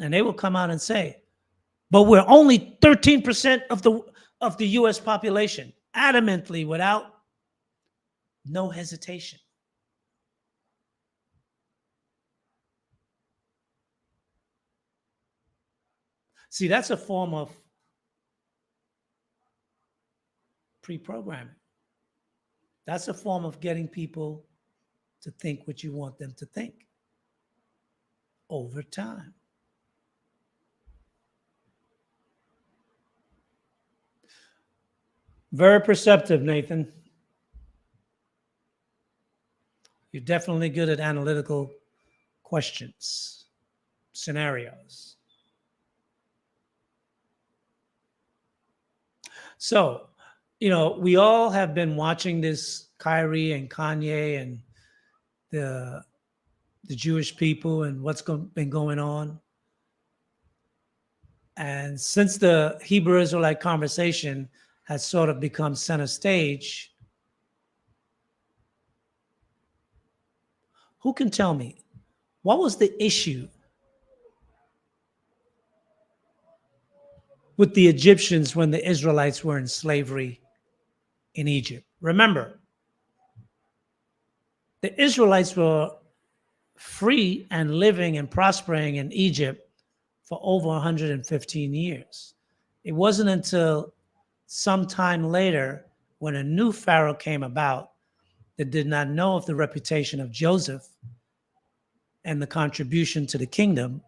and they will come out and say, but we're only 13% of the US population, adamantly, without no hesitation. See, that's a form of pre-programming. That's a form of getting people to think what you want them to think over time. Very perceptive, Nathan. You're definitely good at analytical questions, scenarios. So, we all have been watching this Kyrie and Kanye and the Jewish people and what's been going on. And since the Hebrew Israelite conversation has sort of become center stage, who can tell me what was the issue with the Egyptians when the Israelites were in slavery in Egypt? Remember, the Israelites were free and living and prospering in Egypt for over 115 years. It wasn't until some time later, when a new Pharaoh came about that did not know of the reputation of Joseph and the contribution to the kingdom,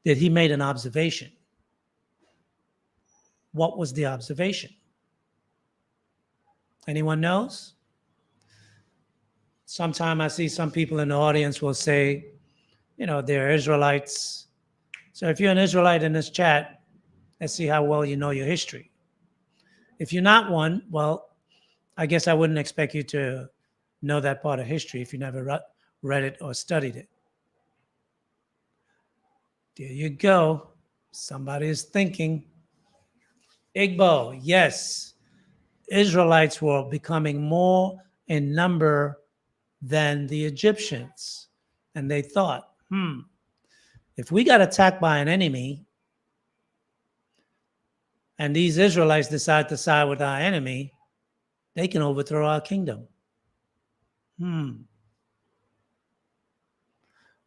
that he made an observation. What was the observation? Anyone knows? Sometime I see some people in the audience will say, they're Israelites. So if you're an Israelite in this chat, let's see how well you know your history. If you're not one, well, I guess I wouldn't expect you to know that part of history if you never read it or studied it. There you go. Somebody is thinking. Igbo, yes. Israelites were becoming more in number than the Egyptians. And they thought, if we got attacked by an enemy and these Israelites decide to side with our enemy, they can overthrow our kingdom.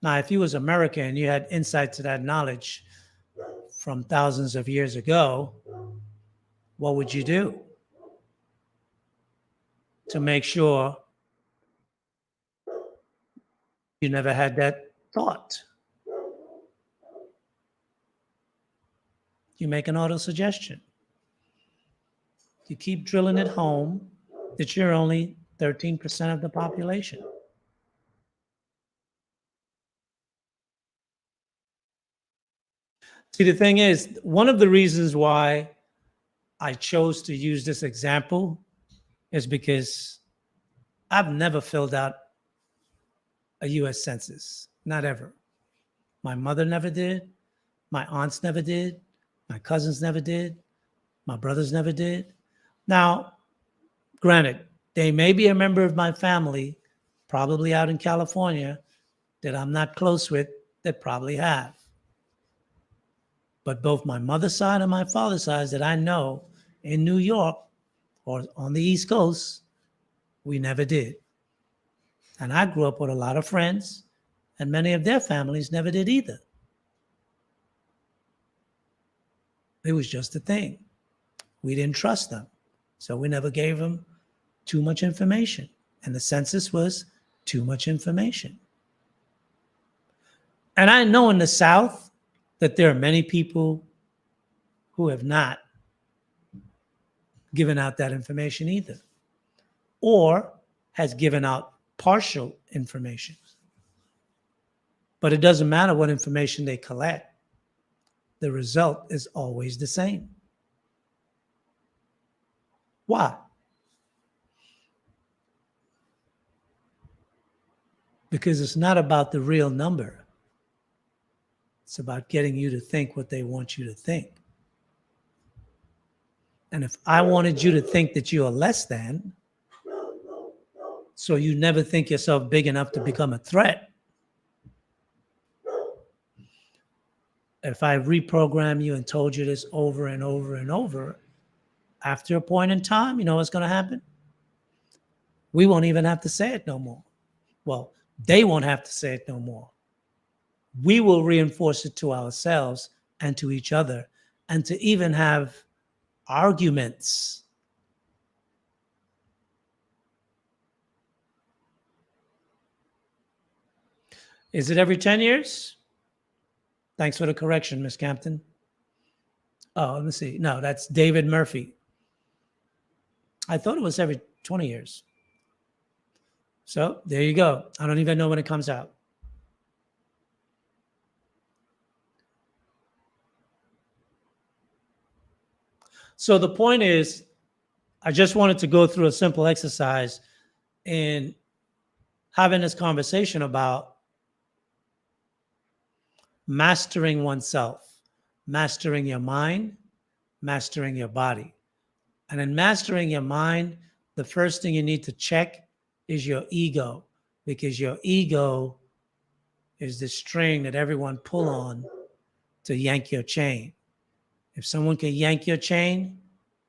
Now, if you was American and you had insight to that knowledge from thousands of years ago, what would you do to make sure you never had that thought? You make an auto suggestion. You keep drilling it home that you're only 13% of the population. See, the thing is, one of the reasons why I chose to use this example is because I've never filled out a US census, not ever. My mother never did. My aunts never did. My cousins never did. My brothers never did. Now, granted, they may be a member of my family, probably out in California, that I'm not close with, that probably have. But both my mother's side and my father's side that I know in New York or on the East Coast, we never did. And I grew up with a lot of friends, and many of their families never did either. It was just a thing. We didn't trust them. So we never gave them too much information. And the census was too much information. And I know in the South that there are many people who have not given out that information either, or has given out partial information. But it doesn't matter what information they collect, the result is always the same. Why? Because it's not about the real number. It's about getting you to think what they want you to think. And if I wanted you to think that you are less than, so you never think yourself big enough to become a threat, if I reprogram you and told you this over and over and over, after a point in time, you know what's going to happen? We won't even have to say it no more. Well, they won't have to say it no more. We will reinforce it to ourselves and to each other, and to even have arguments. Is it every 10 years? Thanks for the correction, Miss Campton. Oh, let me see. No, that's David Murphy. I thought it was every 20 years. So there you go. I don't even know when it comes out. So the point is, I just wanted to go through a simple exercise in having this conversation about mastering oneself, mastering your mind, mastering your body. And in mastering your mind, the first thing you need to check is your ego, because your ego is the string that everyone pull on to yank your chain. If someone can yank your chain,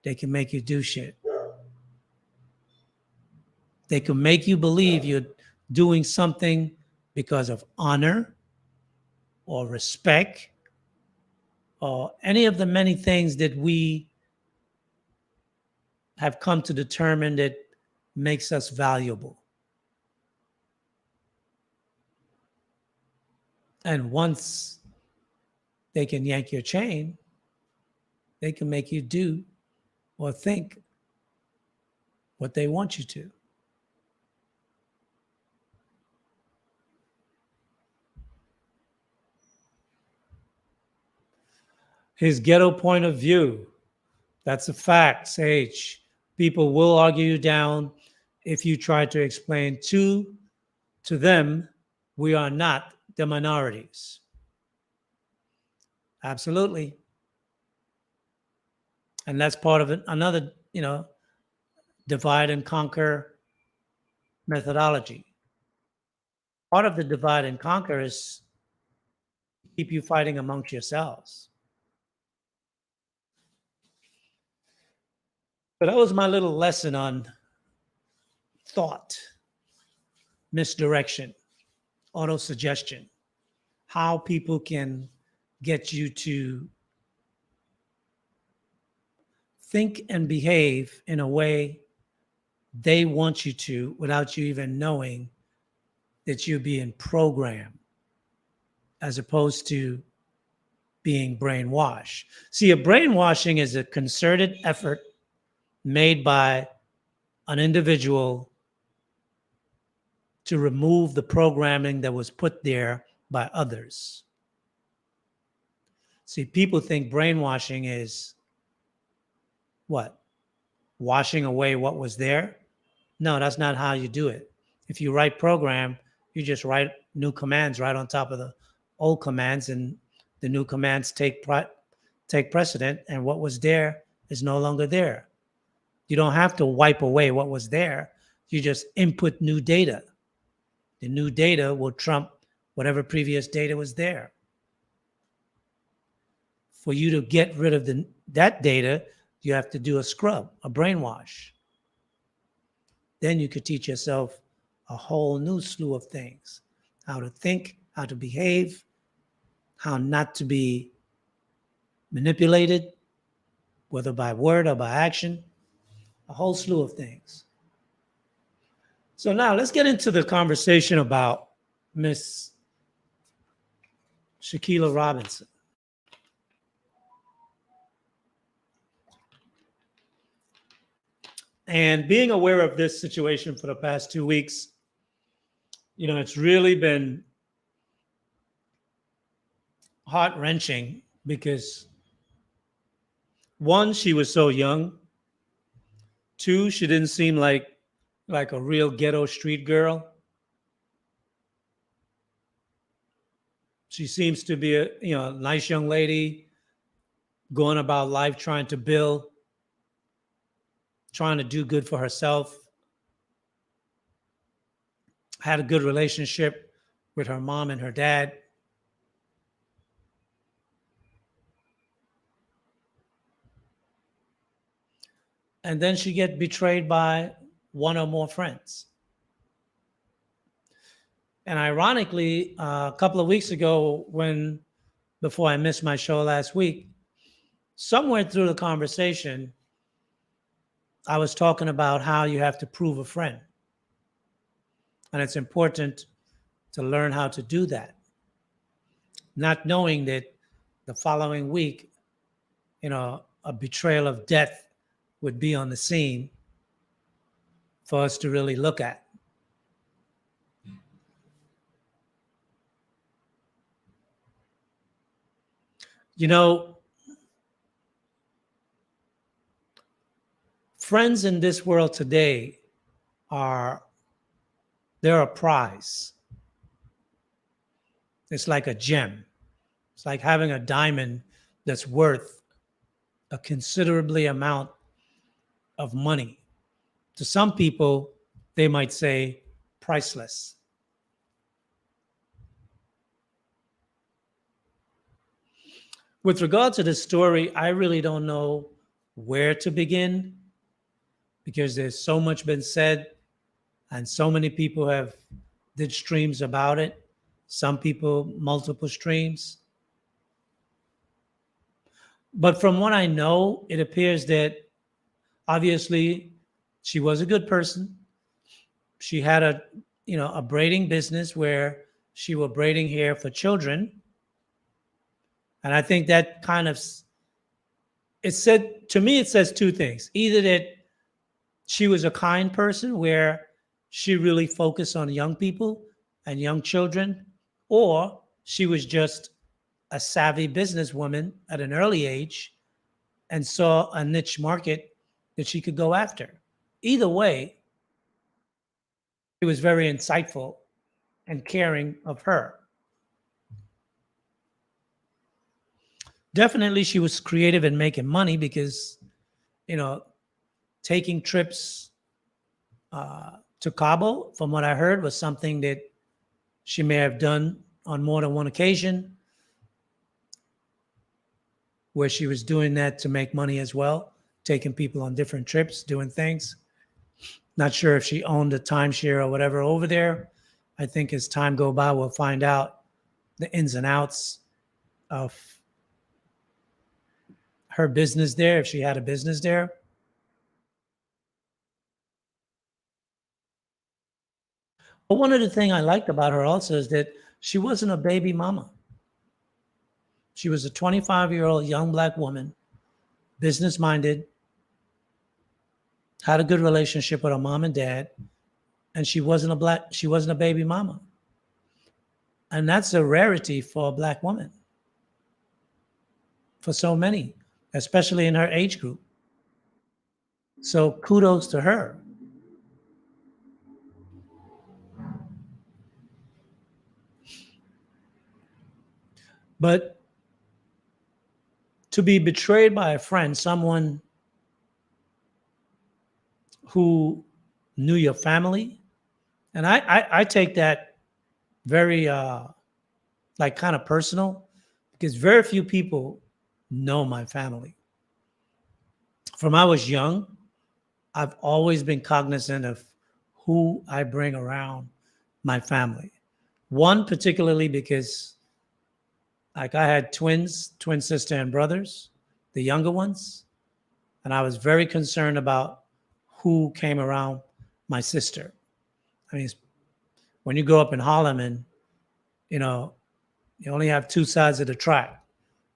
they can make you do shit. They can make you believe you're doing something because of honor or respect or any of the many things that we have come to determine that makes us valuable. And once they can yank your chain, they can make you do or think what they want you to. His ghetto point of view, that's a fact, Sage. People will argue you down if you try to explain to them, we are not the minorities. Absolutely. And that's part of another, divide and conquer methodology. Part of the divide and conquer is keep you fighting amongst yourselves. So that was my little lesson on thought, misdirection, auto-suggestion, how people can get you to think and behave in a way they want you to without you even knowing that you're being programmed, as opposed to being brainwashed. See, a brainwashing is a concerted effort made by an individual to remove the programming that was put there by others. See, people think brainwashing is what? Washing away what was there? No, that's not how you do it. If you write program, you just write new commands right on top of the old commands, and the new commands take precedent, and what was there is no longer there. You don't have to wipe away what was there. You just input new data. The new data will trump whatever previous data was there. For you to get rid of that data, you have to do a scrub, a brainwash. Then you could teach yourself a whole new slew of things: how to think, how to behave, how not to be manipulated, whether by word or by action, a whole slew of things. So now let's get into the conversation about Miss Shanquella Robinson. And being aware of this situation for the past 2 weeks, it's really been heart wrenching because one, she was so young. Two, she didn't seem like a real ghetto street girl. She seems to be a nice young lady going about life trying to build, trying to do good for herself. Had a good relationship with her mom and her dad. And then she get betrayed by one or more friends. And ironically, a couple of weeks ago, before I missed my show last week, somewhere through the conversation, I was talking about how you have to prove a friend. And it's important to learn how to do that, not knowing that the following week, a betrayal of death would be on the scene for us to really look at. You know, friends in this world today they're a prize. It's like a gem. It's like having a diamond that's worth a considerably amount of money. To some people, they might say priceless. With regard to this story, I really don't know where to begin because there's so much been said and so many people have did streams about it. Some people, multiple streams. But from what I know, it appears that obviously she was a good person. She had a braiding business where she was braiding hair for children. And I think that it says two things. Either that she was a kind person where she really focused on young people and young children, or she was just a savvy businesswoman at an early age and saw a niche market that she could go after. Either way, it was very insightful and caring of her. Definitely, she was creative in making money because, you know, taking trips to Cabo, from what I heard, was something that she may have done on more than one occasion, where she was doing that to make money as well, taking people on different trips, doing things. Not sure if she owned a timeshare or whatever over there. I think as time go by, we'll find out the ins and outs of her business there, if she had a business there. But one of the things I liked about her also is that she wasn't a baby mama. She was a 25-year-old young black woman, business minded, had a good relationship with her mom and dad, and she wasn't a baby mama. And that's a rarity for a black woman, for so many, especially in her age group. So kudos to her. But to be betrayed by a friend, someone who knew your family, and I take that very like kind of personal, because very few people know my family. From I was young, I've always been cognizant of who I bring around my family. One, particularly because like I had twin sister and brothers, the younger ones, and I was very concerned about who came around my sister. I mean, when you grow up in Harlem and, you know, you only have two sides of the track.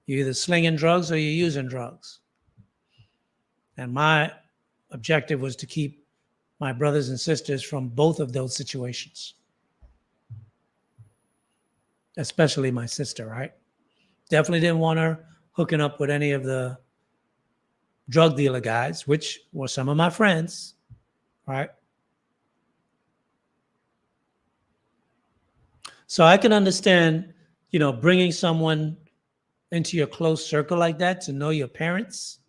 You're either slinging drugs or you're using drugs. And my objective was to keep my brothers and sisters from both of those situations, especially my sister, right? Definitely didn't want her hooking up with any of the drug dealer guys, which were some of my friends, right? So I can understand, bringing someone into your close circle like that to know your parents,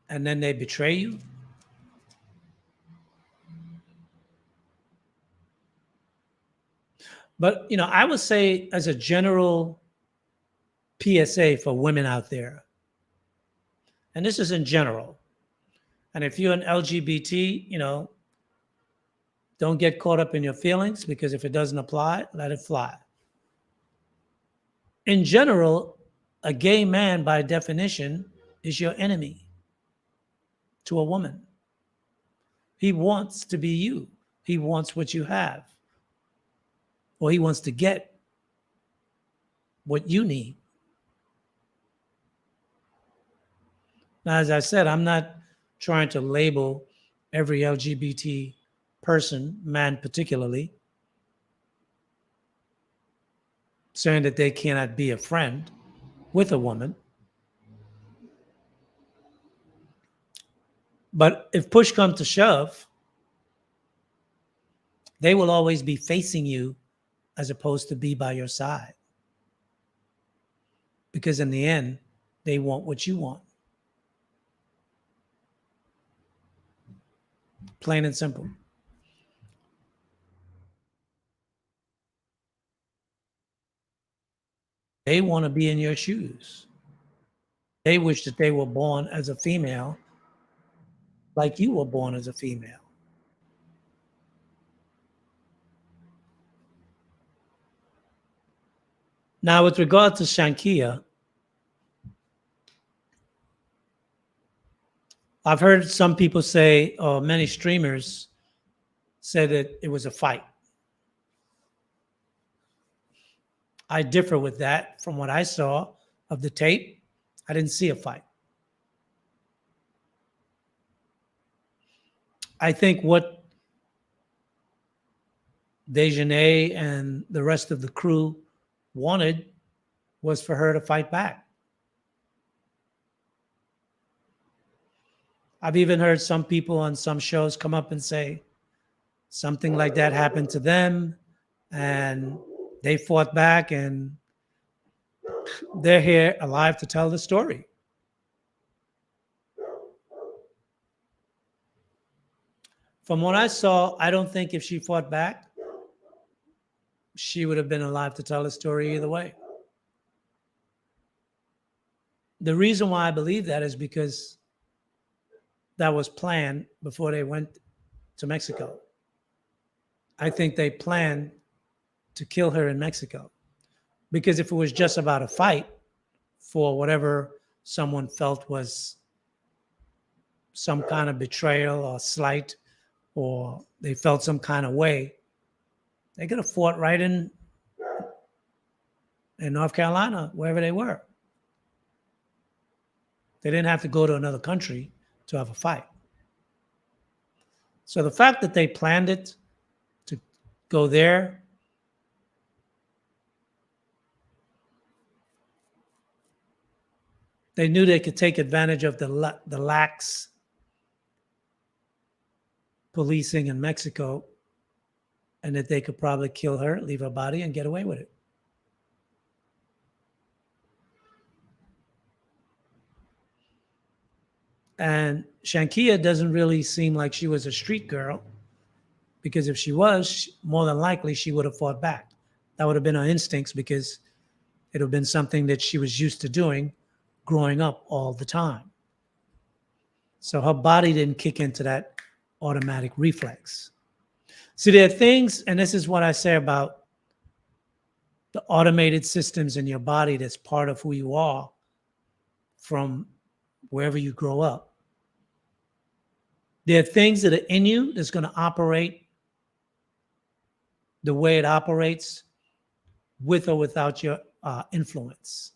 and then they betray you. But, I would say as a general PSA for women out there, and this is in general, and if you're an LGBT, don't get caught up in your feelings, because if it doesn't apply, let it fly. In general, a gay man, by definition, is your enemy to a woman. He wants to be you. He wants what you have. Or he wants to get what you need. Now, as I said, I'm not trying to label every LGBT person, man particularly, saying that they cannot be a friend with a woman. But if push comes to shove, they will always be facing you as opposed to be by your side. Because in the end, they want what you want. Plain and simple. They want to be in your shoes. They wish that they were born as a female like you were born as a female. Now, with regard to Shanquella, I've heard some people say, or many streamers said that it was a fight. I differ with that. From what I saw of the tape, I didn't see a fight. I think what Dejanay and the rest of the crew wanted was for her to fight back. I've even heard some people on some shows come up and say something like that happened to them and they fought back, and they're here alive to tell the story. From what I saw, I don't think if she fought back, she would have been alive to tell the story either way. The reason why I believe that is because that was planned before they went to Mexico. I think they planned to kill her in Mexico. Because if it was just about a fight for whatever someone felt was some kind of betrayal or slight, or they felt some kind of way, they could have fought right in North Carolina, wherever they were. They didn't have to go to another country to have a fight. So the fact that they planned it to go there, they knew they could take advantage of the lax policing in Mexico, and that they could probably kill her, leave her body, and get away with it. And Shanquella doesn't really seem like she was a street girl, because if she was, more than likely she would have fought back. That would have been her instincts, because it would have been something that she was used to doing growing up all the time. So her body didn't kick into that automatic reflex. See, there are things, and this is what I say about the automated systems in your body that's part of who you are from wherever you grow up. There are things that are in you that's going to operate the way it operates with or without your influence.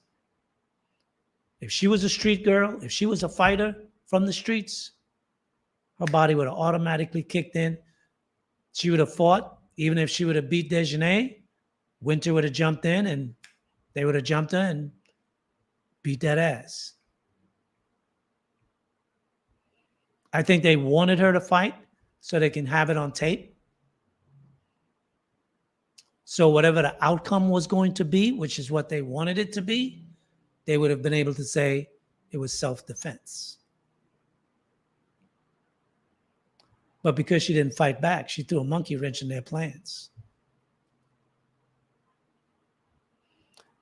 If she was a street girl, if she was a fighter from the streets, her body would have automatically kicked in. She would have fought. Even if she would have beat Dejanay, Winter would have jumped in and they would have jumped her and beat that ass. I think they wanted her to fight so they can have it on tape. So whatever the outcome was going to be, which is what they wanted it to be, they would have been able to say it was self-defense. But because she didn't fight back, she threw a monkey wrench in their plans.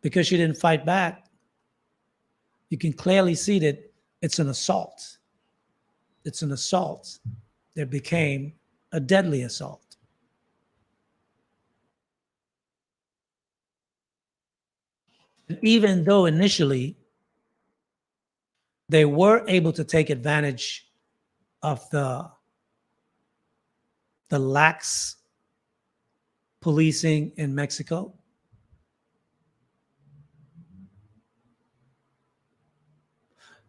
Because she didn't fight back, you can clearly see that it's an assault. It's an assault that became a deadly assault. And even though initially they were able to take advantage of the lax policing in Mexico,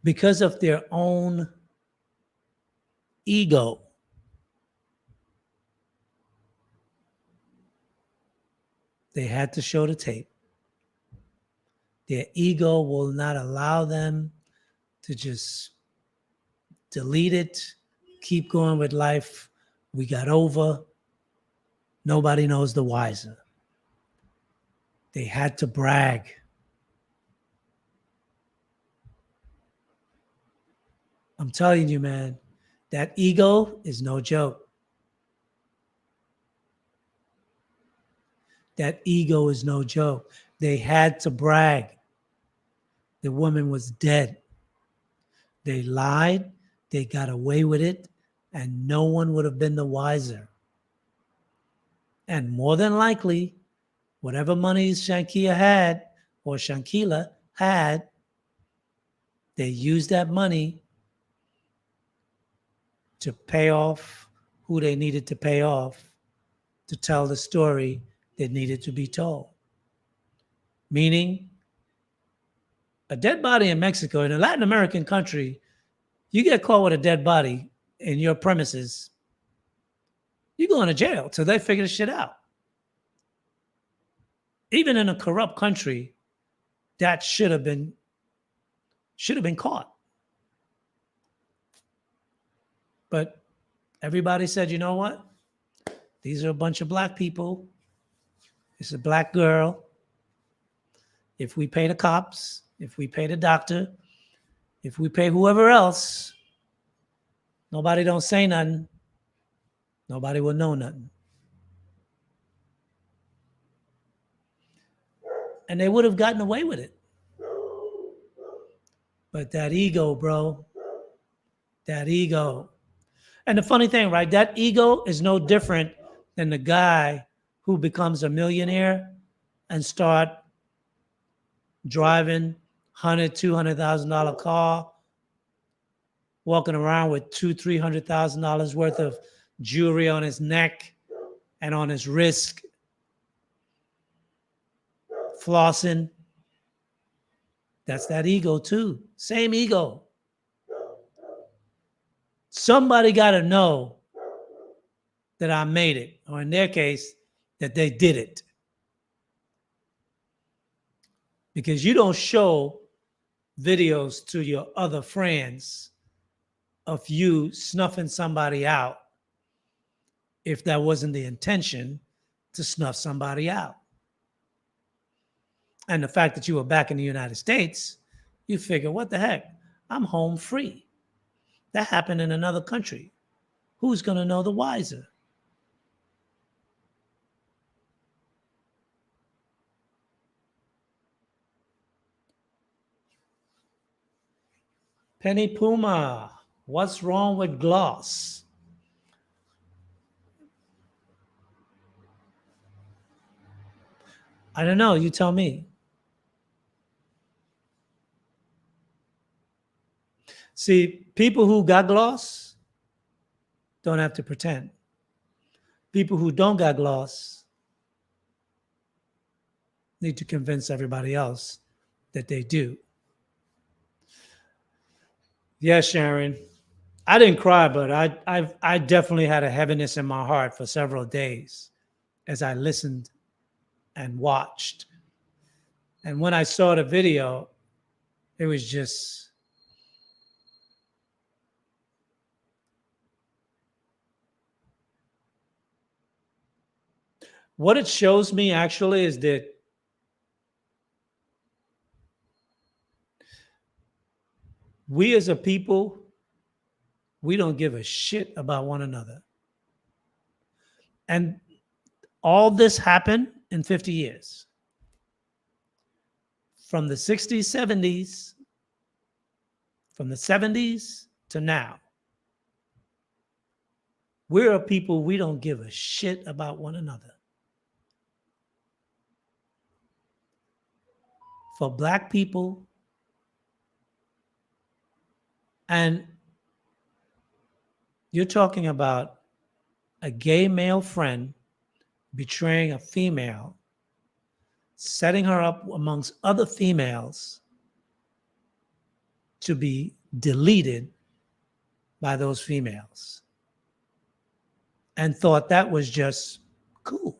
because of their own ego, they had to show the tape. Their ego will not allow them to just delete it, keep going with life. We got over. Nobody knows the wiser. They had to brag. I'm telling you, man, that ego is no joke. That ego is no joke. They had to brag. The woman was dead. They lied. They got away with it. And no one would have been the wiser. And more than likely, whatever money Shanquella had, they used that money to pay off who they needed to pay off to tell the story that needed to be told. Meaning, a dead body in Mexico, in a Latin American country, you get caught with a dead body in your premises, you're going to jail till they figure this shit out. Even in a corrupt country, that should have been caught. But everybody said, you know what? These are a bunch of black people. It's a black girl. If we pay the cops, if we pay the doctor, if we pay whoever else, nobody don't say nothing. Nobody will know nothing. And they would have gotten away with it. But that ego, bro, that ego. And the funny thing, right? That ego is no different than the guy who becomes a millionaire and start driving $100,000, $200,000 car, walking around with $200,000, $300,000 worth of jewelry on his neck and on his wrist, flossing. That's that ego too. Same ego. Somebody got to know that I made it, or in their case, that they did it. Because you don't show videos to your other friends of you snuffing somebody out if that wasn't the intention to snuff somebody out. And the fact that you were back in the United States, you figure, what the heck? I'm home free. That happened in another country. Who's going to know the wiser? Penny Puma, what's wrong with gloss? I don't know. You tell me. See, people who got gloss don't have to pretend. People who don't got gloss need to convince everybody else that they do. Yes, Sharon. I didn't cry, but I definitely had a heaviness in my heart for several days as I listened and watched. And when I saw the video, it was just what it shows me actually is that we as a people, we don't give a shit about one another. And all this happened in 50 years. From the 60s, 70s, from the 70s to now. We're a people, we don't give a shit about one another. For Black people, and you're talking about a gay male friend betraying a female, setting her up amongst other females to be deleted by those females, and thought that was just cool.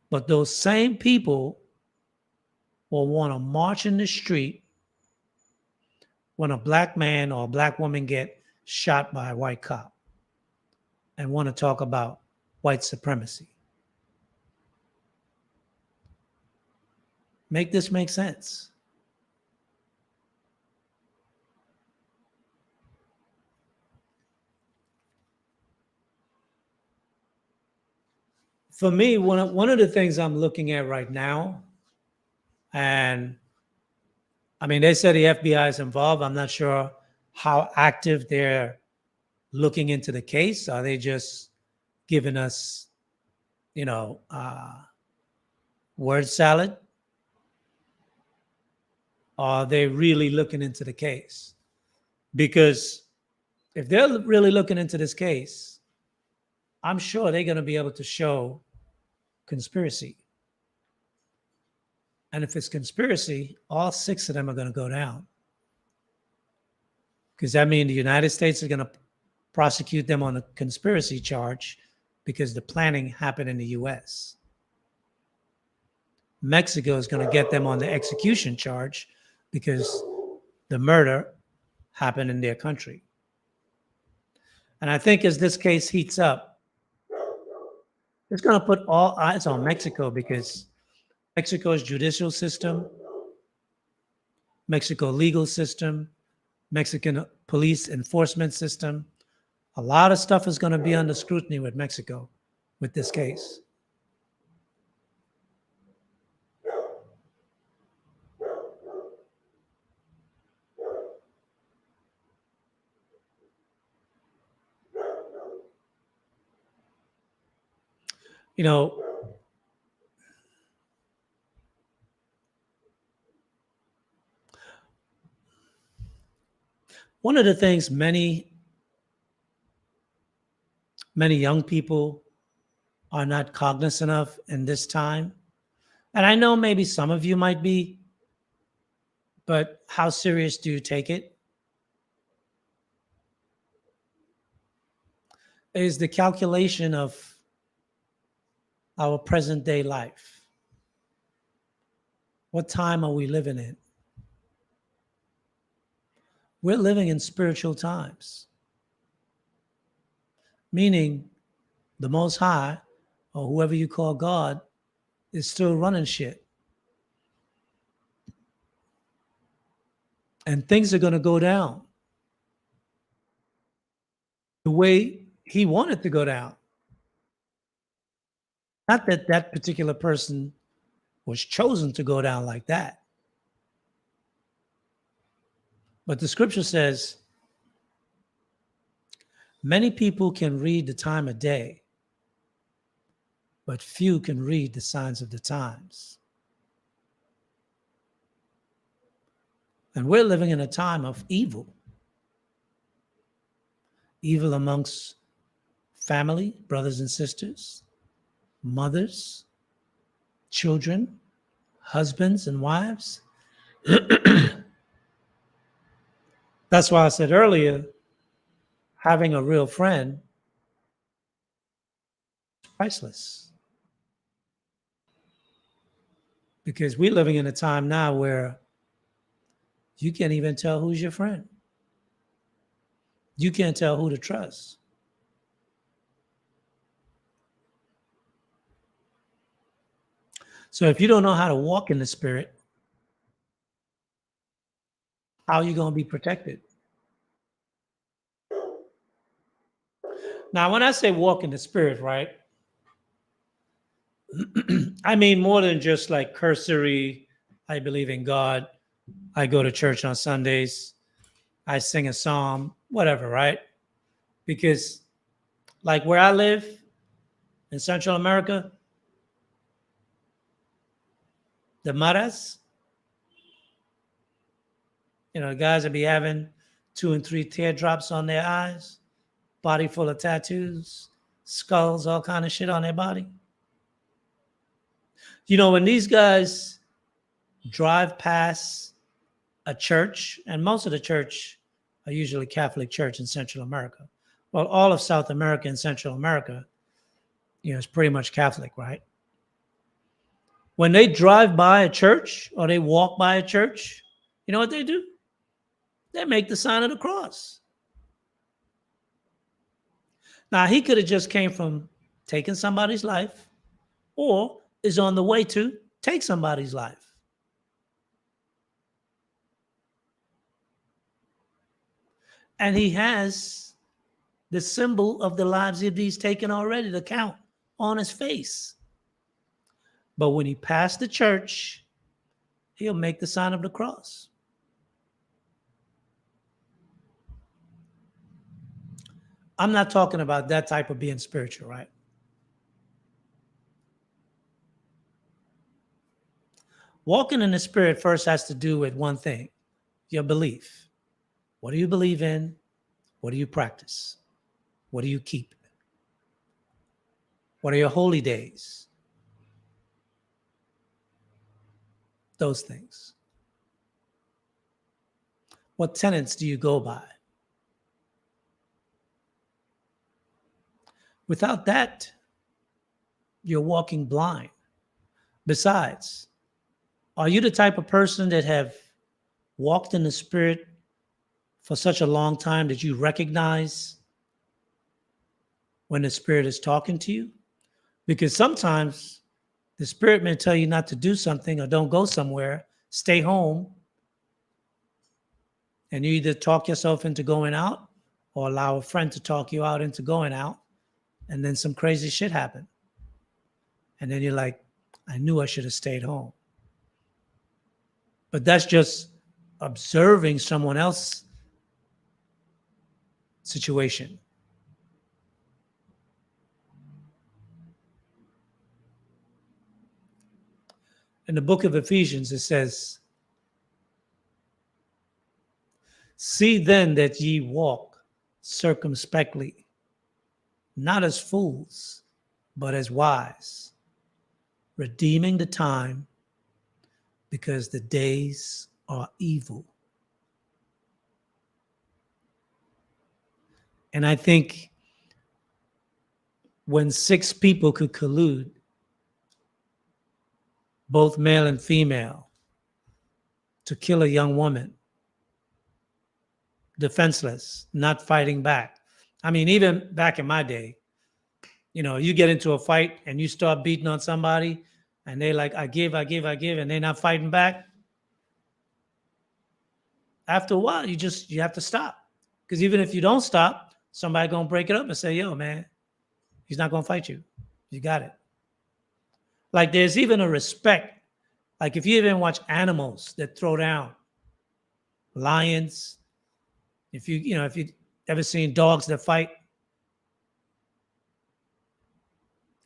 But those same people will want to march in the street when a Black man or a Black woman get shot by a white cop and want to talk about white supremacy. Make this make sense. For me, one of the things I'm looking at right now, and I mean, they said the FBI is involved. I'm not sure how active they're looking into the case. Are they just giving us, you know, word salad? Or are they really looking into the case? Because if they're really looking into this case, I'm sure they're going to be able to show conspiracy. And if it's conspiracy, all 6 of them are going to go down. Because that means the United States is going to prosecute them on a conspiracy charge because the planning happened in the US. Mexico is going to get them on the execution charge because the murder happened in their country. And I think as this case heats up, it's going to put all eyes on Mexico because Mexico's judicial system, Mexico legal system, Mexican police enforcement system, a lot of stuff is going to be under scrutiny with Mexico with this case. You know, one of the things many young people are not cognizant of in this time, and I know maybe some of you might be, but how serious do you take it? Is the calculation of our present day life. What time are we living in? We're living in spiritual times, meaning the Most High, or whoever you call God, is still running shit. And things are going to go down the way he wanted to go down. Not that that particular person was chosen to go down like that. But the scripture says, many people can read the time of day, but few can read the signs of the times. And we're living in a time of evil. Evil amongst family, brothers and sisters, mothers, children, husbands and wives, That's why I said earlier, having a real friend is priceless. Because we're living in a time now where you can't even tell who's your friend. You can't tell who to trust. So if you don't know how to walk in the spirit, how are you going to be protected? Now, when I say walk in the spirit, right, I mean more than just like cursory, I believe in God, I go to church on Sundays, I sing a psalm, whatever, right? Because like where I live in Central America, the maras, the guys that be having 2 and 3 teardrops on their eyes, body full of tattoos, skulls, all kind of shit on their body. When these guys drive past a church, and most of the church are usually Catholic church in Central America. Well, all of South America and Central America, is pretty much Catholic, right? When they drive by a church or they walk by a church, you know what they do? They make the sign of the cross. Now, he could have just came from taking somebody's life or is on the way to take somebody's life. And he has the symbol of the lives that he's taken already, the count on his face. But when he passed the church, he'll make the sign of the cross. I'm not talking about that type of being spiritual, right? Walking in the spirit first has to do with one thing, your belief. What do you believe in? What do you practice? What do you keep? What are your holy days? Those things. What tenets do you go by? Without that, you're walking blind. Besides, are you the type of person that have walked in the spirit for such a long time that you recognize when the spirit is talking to you? Because sometimes the spirit may tell you not to do something or don't go somewhere, stay home, and you either talk yourself into going out or allow a friend to talk you out into going out, and then some crazy shit happened. And then you're like, I knew I should have stayed home. But that's just observing someone else's situation. In the book of Ephesians, it says, see then that ye walk circumspectly, not as fools, but as wise, redeeming the time, because the days are evil. And I think when 6 people could collude, both male and female, to kill a young woman, defenseless, not fighting back. I mean, even back in my day, you get into a fight and you start beating on somebody and they like, I give, and they're not fighting back. After a while, you have to stop. Because even if you don't stop, somebody gonna break it up and say, yo, man, he's not gonna fight you. You got it. Like there's even a respect. Like if you even watch animals that throw down, lions, if you ever seen dogs that fight,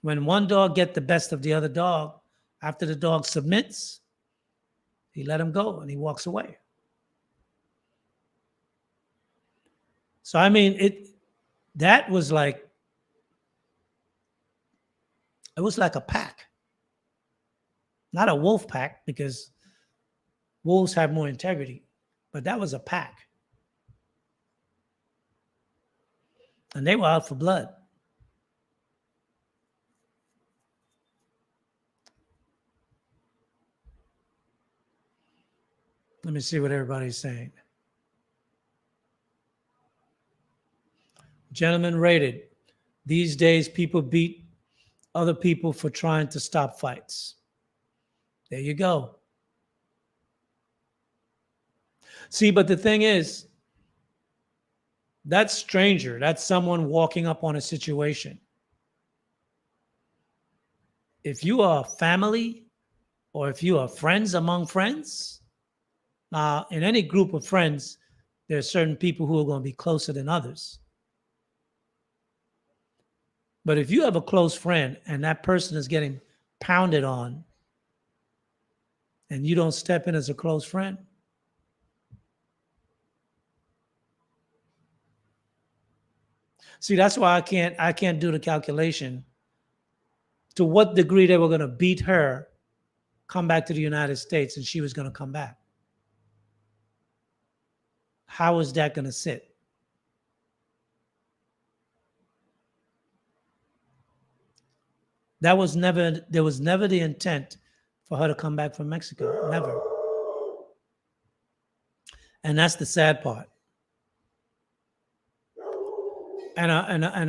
when one dog get the best of the other dog, after the dog submits, he let him go and he walks away. So I mean, it was like a pack, not a wolf pack, because Wolves have more integrity, but that was a pack. And they were out for blood. Let me see what everybody's saying. Gentlemen rated. These days, people beat other people for trying to stop fights. There you go. See, but the thing is, that's stranger. That's someone walking up on a situation. If you are family or if you are friends among friends, in any group of friends, there are certain people who are going to be closer than others. But if you have a close friend and that person is getting pounded on and you don't step in as a close friend, see, that's why I can't do the calculation to what degree they were going to beat her, come back to the United States, and she was going to come back. How is that going to sit? There was never the intent for her to come back from Mexico. Never. And that's the sad part. And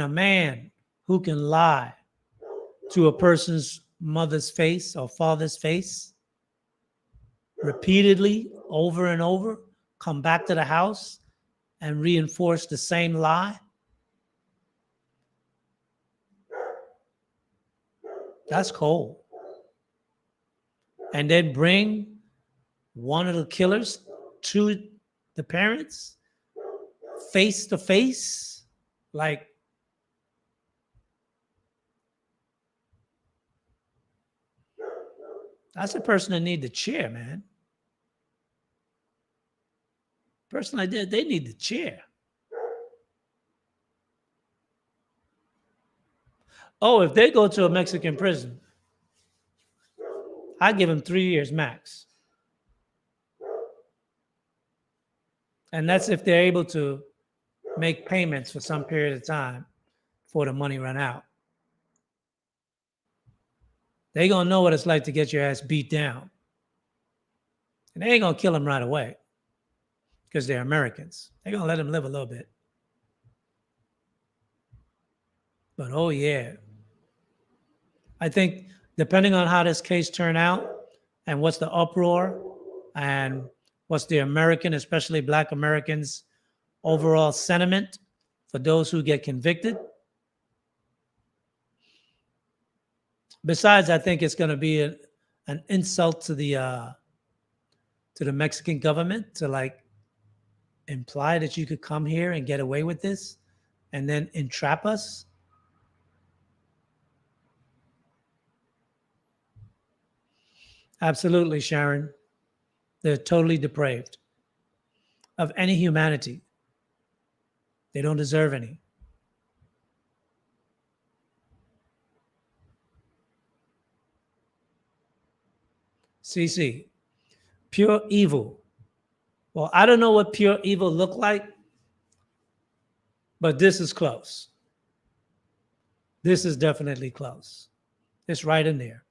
a man who can lie to a person's mother's face or father's face repeatedly over and over, come back to the house and reinforce the same lie. That's cold. And then bring one of the killers to the parents face to face, like, that's a person that need the chair, man. Person like that, they need the chair. Oh, if they go to a Mexican prison, I give them 3 years max. And that's if they're able to make payments for some period of time before the money run out. They gonna know what it's like to get your ass beat down. And they ain't gonna kill them right away because they're Americans. They're gonna let them live a little bit. But oh yeah, I think depending on how this case turn out and what's the uproar and what's the American, especially Black Americans, overall sentiment for those who get convicted. Besides, I think it's going to be an insult to the Mexican government to like imply that you could come here and get away with this and then entrap us. Absolutely, Sharon. They're totally depraved of any humanity. They don't deserve any. CC, pure evil. Well, I don't know what pure evil look like, but this is close. This is definitely close. It's right in there.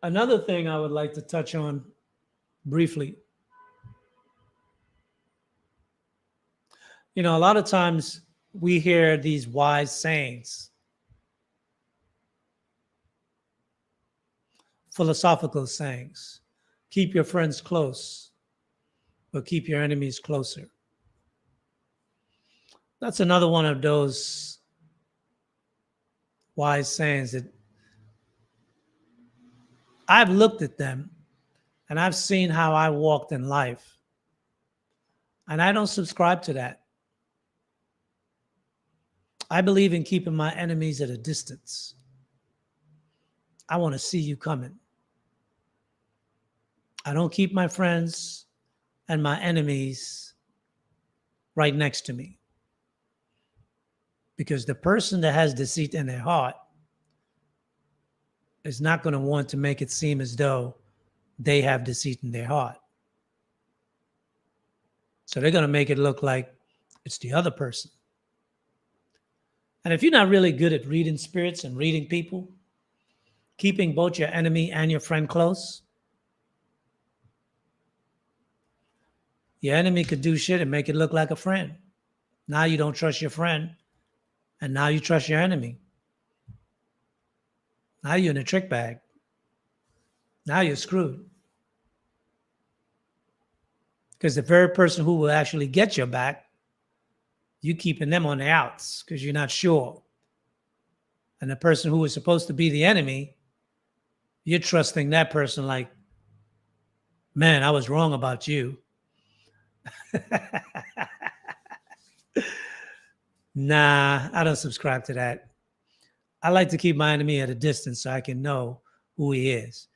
Another thing I would like to touch on briefly. You know, a lot of times we hear these wise sayings, philosophical sayings. Keep your friends close, but keep your enemies closer. That's another one of those wise sayings that I've looked at them and I've seen how I walked in life. And I don't subscribe to that. I believe in keeping my enemies at a distance. I want to see you coming. I don't keep my friends and my enemies right next to me. Because the person that has deceit in their heart is not going to want to make it seem as though they have deceit in their heart. So they're going to make it look like it's the other person. And if you're not really good at reading spirits and reading people, keeping both your enemy and your friend close, your enemy could do shit and make it look like a friend. Now you don't trust your friend, and now you trust your enemy. Now you're in a trick bag. Now you're screwed. Because the very person who will actually get your back, you keeping them on the outs because you're not sure. And the person who is supposed to be the enemy, you're trusting that person like, man, I was wrong about you. Nah, I don't subscribe to that. I like to keep my enemy at a distance so I can know who he is.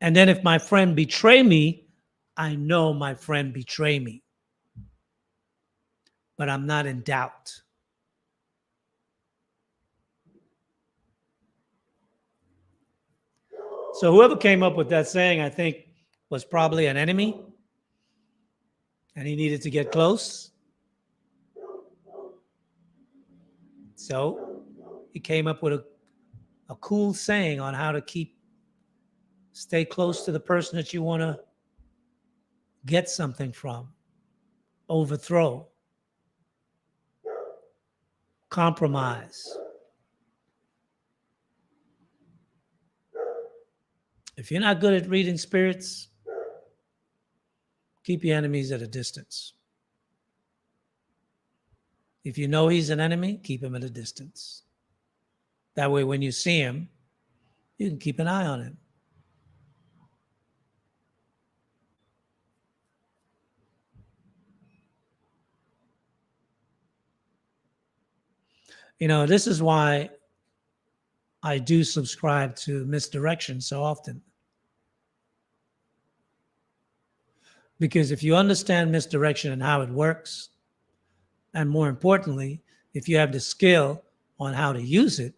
And then if my friend betray me, I know my friend betray me. But I'm not in doubt. So whoever came up with that saying, I think, was probably an enemy. And he needed to get close. So he came up with a cool saying on how to stay close to the person that you want to get something from, overthrow, compromise. If you're not good at reading spirits, keep your enemies at a distance. If you know he's an enemy, keep him at a distance. That way, when you see him, you can keep an eye on him. You know, this is why I do subscribe to misdirection so often. Because if you understand misdirection and how it works, and more importantly, if you have the skill on how to use it,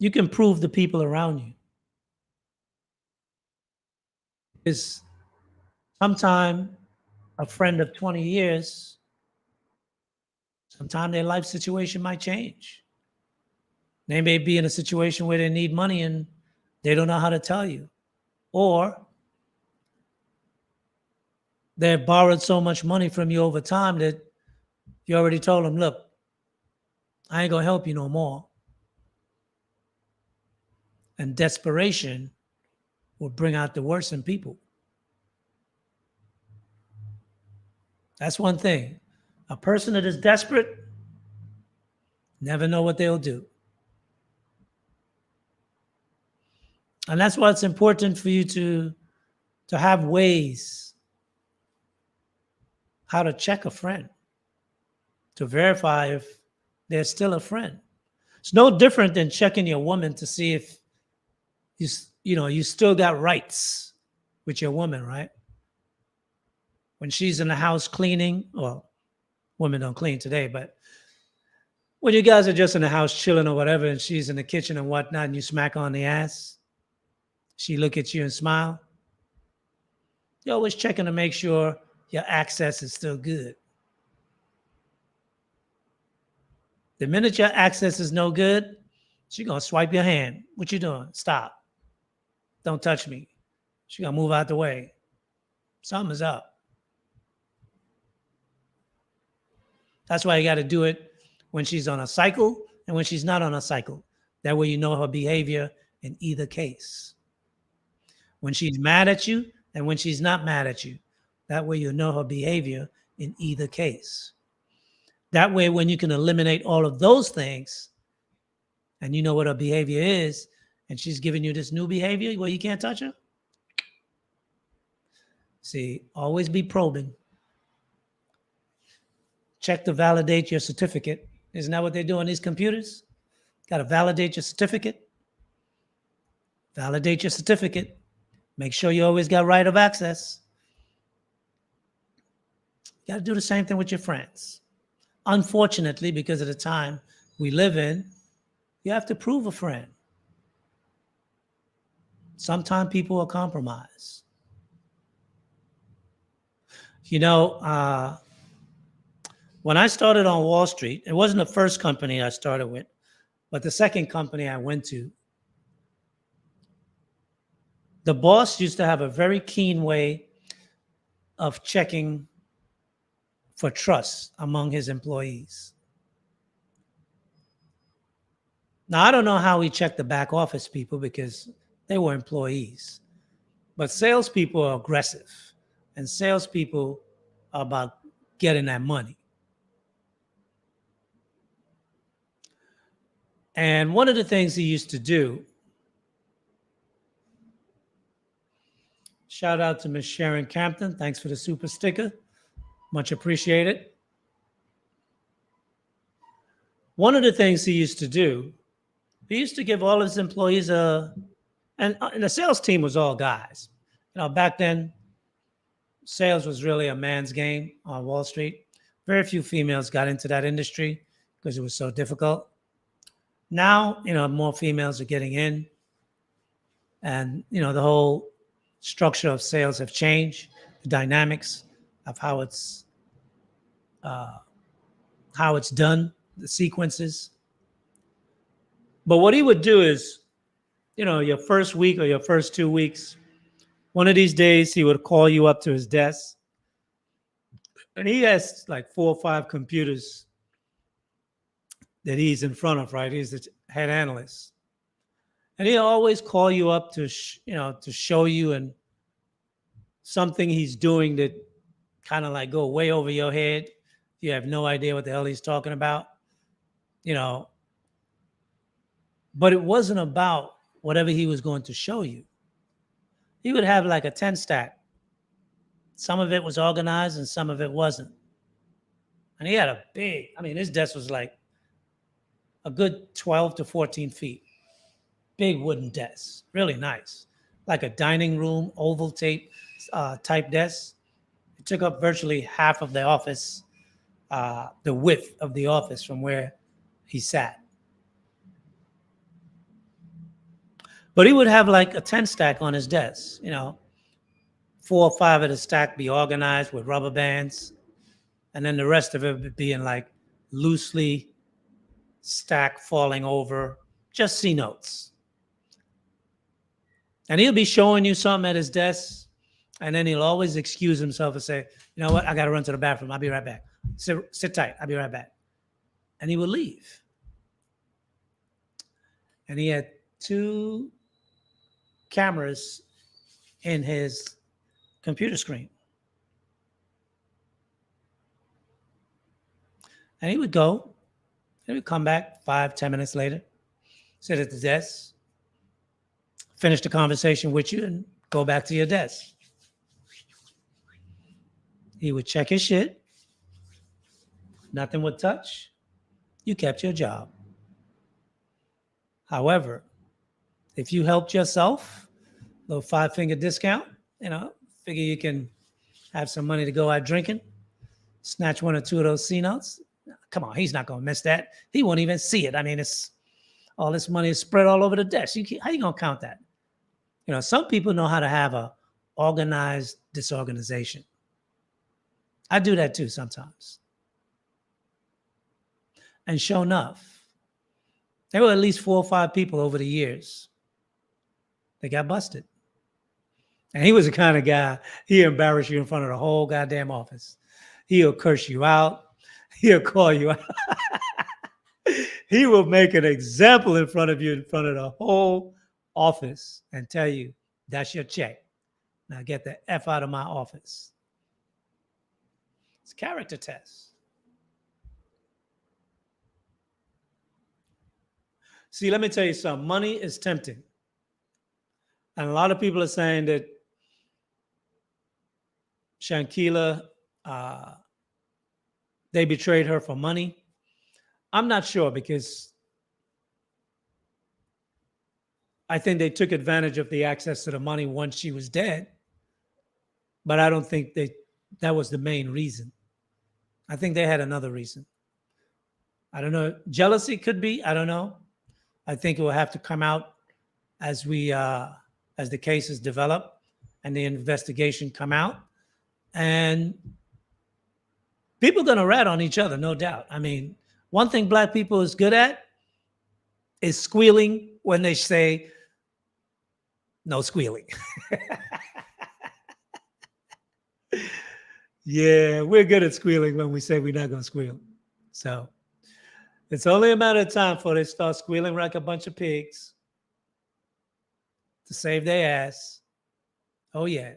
you can prove the people around you. Because sometime a friend of 20 years, sometime their life situation might change. They may be in a situation where they need money and they don't know how to tell you. Or they've borrowed so much money from you over time that you already told them, look, I ain't going to help you no more. And desperation will bring out the worst in people. That's one thing. A person that is desperate never know what they'll do. And that's why it's important for you to have ways how to check a friend, to verify if they're still a friend. It's no different than checking your woman to see if you still got rights with your woman, right? When she's in the house cleaning, well, women don't clean today, but when you guys are just in the house chilling or whatever, and she's in the kitchen and whatnot, and you smack her on the ass, she look at you and smile. You're always checking to make sure your access is still good. The minute your access is no good, she's going to swipe your hand. What you doing? Stop. Don't touch me. She's going to move out the way. Something's up. That's why you got to do it when she's on a cycle and when she's not on a cycle. That way you know her behavior in either case. When she's mad at you and when she's not mad at you. That way you know her behavior in either case. That way when you can eliminate all of those things and you know what her behavior is and she's giving you this new behavior where you can't touch her. See, always be probing. Check to validate your certificate. Isn't that what they do on these computers? Got to validate your certificate. Validate your certificate. Make sure you always got right of access. You got to do the same thing with your friends. unfortunately, because of the time we live in, you have to prove a friend. Sometimes people will compromise. You know, when I started on Wall Street, it wasn't the first company I started with, but the second company I went to, the boss used to have a very keen way of checking for trust among his employees. Now, I don't know how he checked the back office people because they were employees, but salespeople are aggressive, and salespeople are about getting that money. And one of the things he used to do, shout out to Miss Sharon Campton. Thanks for the super sticker. Much appreciated. One of the things he used to do, he used to give all his employees and the sales team was all guys. You know, back then, sales was really a man's game on Wall Street. Very few females got into that industry because it was so difficult. Now, you know, more females are getting in, and you know, the whole structure of sales have changed. The dynamics of how it's done, the sequences. But what he would do is, you know, your first week or your first 2 weeks, one of these days he would call you up to his desk, and he has like 4 or 5 computers that he's in front of, right? He's the head analyst. And he'll always call you up to, to show you and something he's doing that kind of like go way over your head. You have no idea what the hell he's talking about, you know. But it wasn't about whatever he was going to show you. He would have like a 10 stack. Some of it was organized and some of it wasn't. And he had a big, I mean, his desk was like a good 12 to 14 feet. Big wooden desk, really nice. Like a dining room, oval type desk. It took up virtually half of the office, the width of the office from where he sat. But he would have like a 10 stack on his desk, you know, 4 or 5 of the stack be organized with rubber bands. And then the rest of it would be in like loosely stacked, falling over, just C notes. And he'll be showing you something at his desk. And then he'll always excuse himself and say, you know what, I got to run to the bathroom. I'll be right back. Sit tight. I'll be right back. And he would leave. And he had 2 cameras in his computer screen. And he would go, and he would come back 5-10 minutes later, sit at the desk, finish the conversation with you, and go back to your desk. He would check his shit. Nothing would touch. You kept your job. However, if you helped yourself, a little 5-finger discount, you know, figure you can have some money to go out drinking, snatch 1 or 2 of those C notes. Come on, he's not going to miss that. He won't even see it. I mean, it's all this money is spread all over the desk. How you going to count that? You know, some people know how to have a organized disorganization. I do that too sometimes. And sure enough, there were at least 4 or 5 people over the years that got busted. And he was the kind of guy, he'll embarrass you in front of the whole goddamn office. He'll curse you out. He'll call you out. He will make an example in front of you, in front of the whole office, and tell you, that's your check. Now get the F out of my office. It's a character test. See, let me tell you something. Money is tempting. And a lot of people are saying that Shanquella, they betrayed her for money. I'm not sure, because I think they took advantage of the access to the money once she was dead. But I don't think that was the main reason. I think they had another reason. I don't know. Jealousy could be. I don't know. I think it will have to come out as as the cases develop and the investigation come out. And people are going to rat on each other, no doubt. I mean, one thing black people is good at is squealing when they say no squealing. Yeah, we're good at squealing when we say we're not going to squeal. So it's only a matter of time before they start squealing like a bunch of pigs to save their ass. Oh, yeah.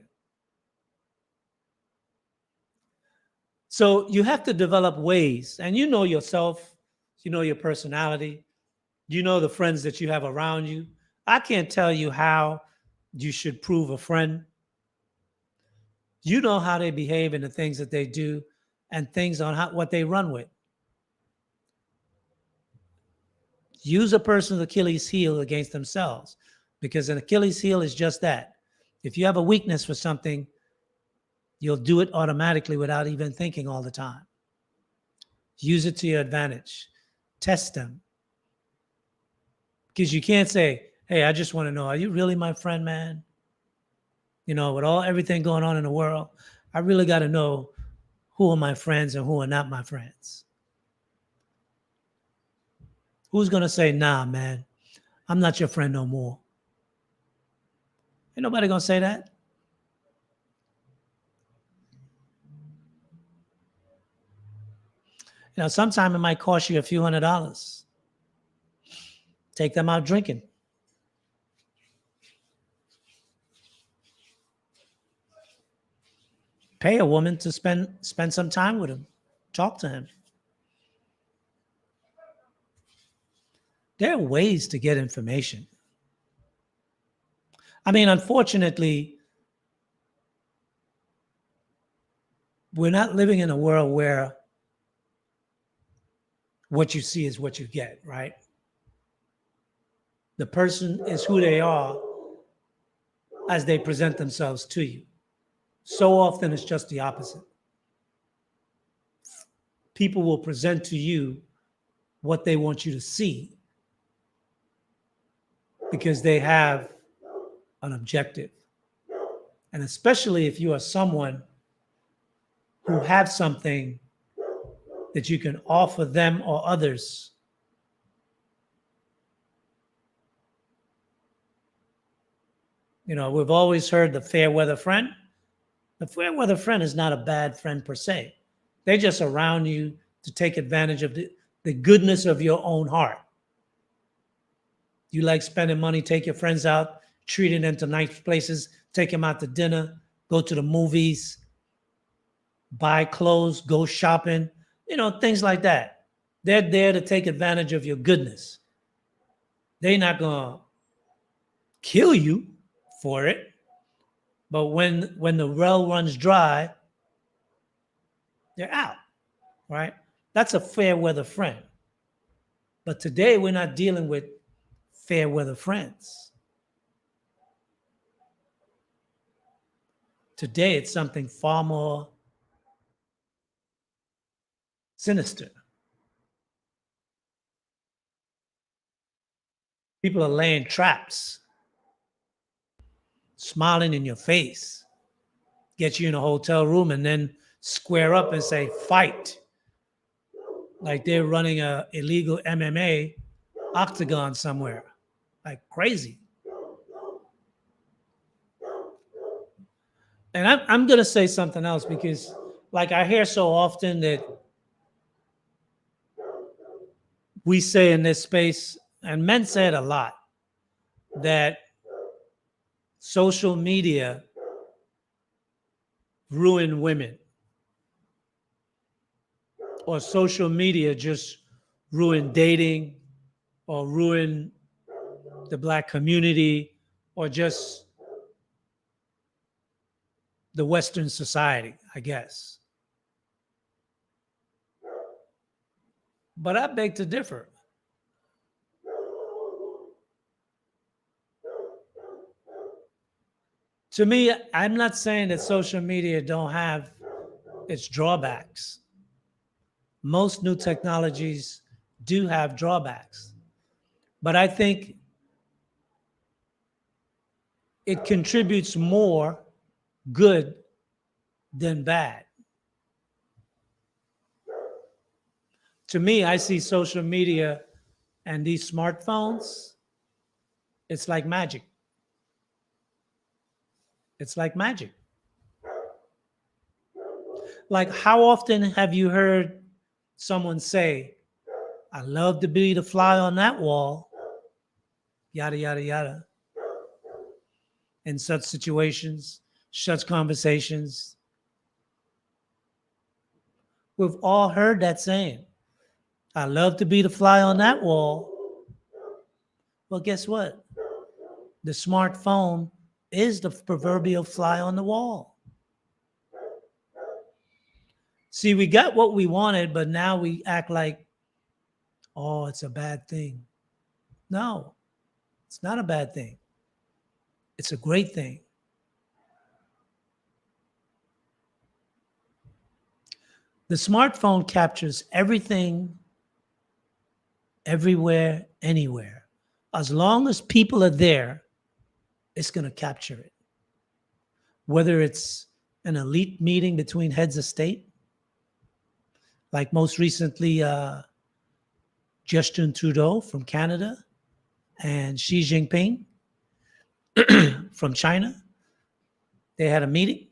So you have to develop ways, and you know yourself, you know your personality, you know the friends that you have around you. I can't tell you how you should prove a friend. You know how they behave and the things that they do and things on what they run with. Use a person's Achilles heel against themselves because an Achilles heel is just that. If you have a weakness for something, you'll do it automatically without even thinking all the time. Use it to your advantage. Test them. Because you can't say, hey, I just want to know, are you really my friend, man? You know, with everything going on in the world, I really got to know who are my friends and who are not my friends. Who's going to say, nah, man, I'm not your friend no more? Ain't nobody going to say that. You know, sometimes it might cost you a few $100s. Take them out drinking. Pay a woman to spend some time with him. Talk to him. There are ways to get information. I mean, unfortunately, we're not living in a world where what you see is what you get, right? The person is who they are as they present themselves to you. So often it's just the opposite. People will present to you what they want you to see because they have an objective. And especially if you are someone who have something that you can offer them or others, you know, we've always heard the fair weather friend. The fair weather friend is not a bad friend per se. They're just around you to take advantage of the goodness of your own heart. You like spending money, take your friends out, treating them to nice places, take them out to dinner, go to the movies, buy clothes, go shopping, you know, things like that. They're there to take advantage of your goodness. They're not going to kill you for it. But when the well runs dry, they're out, right? That's a fair weather friend. But today we're not dealing with fair weather friends. Today it's something far more sinister. People are laying traps, smiling in your face, get you in a hotel room and then square up and say, fight. Like they're running a illegal MMA octagon somewhere. Like crazy. And I'm going to say something else because, like, I hear so often that we say in this space, and men say it a lot, that social media ruin women, or social media just ruin dating, or ruin the Black community, or just the Western society, I guess. But I beg to differ. To me, I'm not saying that social media don't have its drawbacks. Most new technologies do have drawbacks. But I think it contributes more good than bad. To me, I see social media and these smartphones, it's like magic. It's like magic. Like, how often have you heard someone say, I love to be the fly on that wall, yada, yada, yada, in such situations, such conversations? We've all heard that saying, I love to be the fly on that wall. Well, guess what? The smartphone is the proverbial fly on the wall. See, we got what we wanted, but now we act like, oh, it's a bad thing. No, it's not a bad thing. It's a great thing. The smartphone captures everything, everywhere, anywhere. As long as people are there, it's going to capture it. Whether it's an elite meeting between heads of state, like most recently, Justin Trudeau from Canada and Xi Jinping from China, they had a meeting.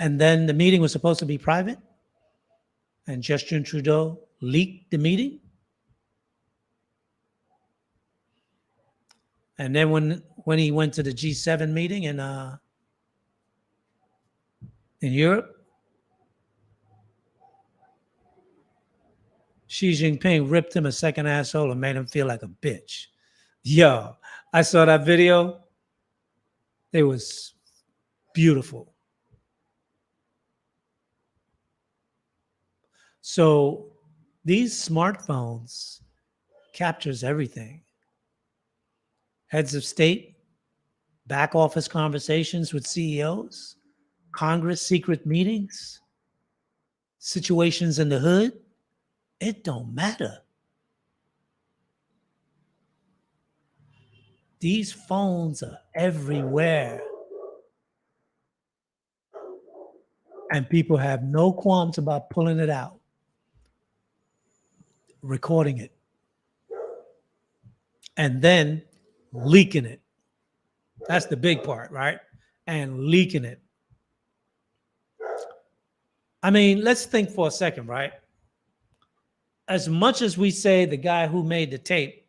And then the meeting was supposed to be private. And Justin Trudeau leaked the meeting. And then when he went to the G7 meeting in Europe, Xi Jinping ripped him a second asshole and made him feel like a bitch. Yo, I saw that video. It was beautiful. So these smartphones captures everything. Heads of state, back office conversations with CEOs, Congress secret meetings, situations in the hood. It don't matter. These phones are everywhere. And people have no qualms about pulling it out, recording it, and then leaking it. That's the big part, right? And leaking it. I mean, let's think for a second, right? As much as we say the guy who made the tape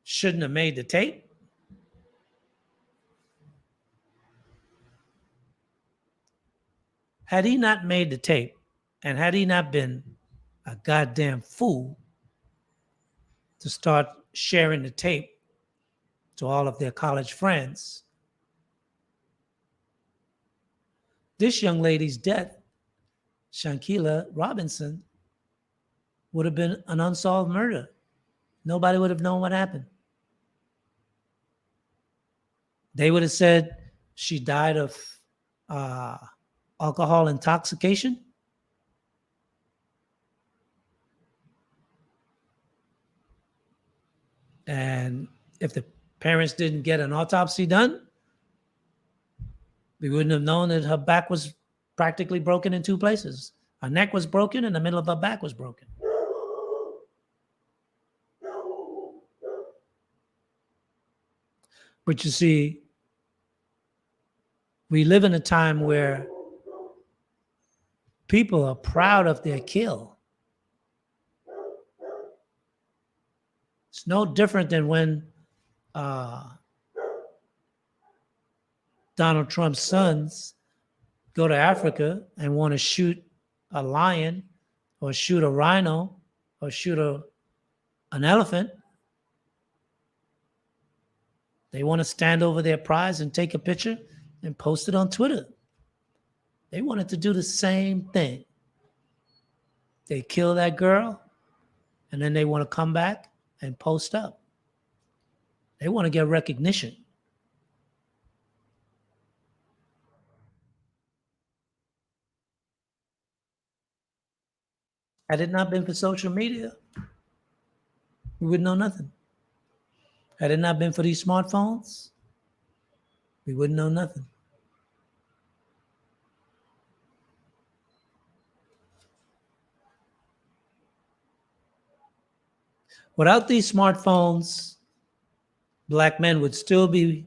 shouldn't have made the tape, had he not made the tape and had he not been a goddamn fool to start sharing the tape to all of their college friends, this young lady's death, Shanquella Robinson, would have been an unsolved murder. Nobody would have known what happened. They would have said she died of alcohol intoxication. And if the parents didn't get an autopsy done, we wouldn't have known that her back was practically broken in two places. Her neck was broken and the middle of her back was broken. But you see, we live in a time where people are proud of their kill. It's no different than when Donald Trump's sons go to Africa and want to shoot a lion or shoot a rhino or shoot an elephant. They want to stand over their prize and take a picture and post it on Twitter. They wanted to do the same thing. They kill that girl, and then they want to come back and post up. They want to get recognition. Had it not been for social media, we would know nothing. Had it not been for these smartphones, we wouldn't know nothing. Without these smartphones, black men would still be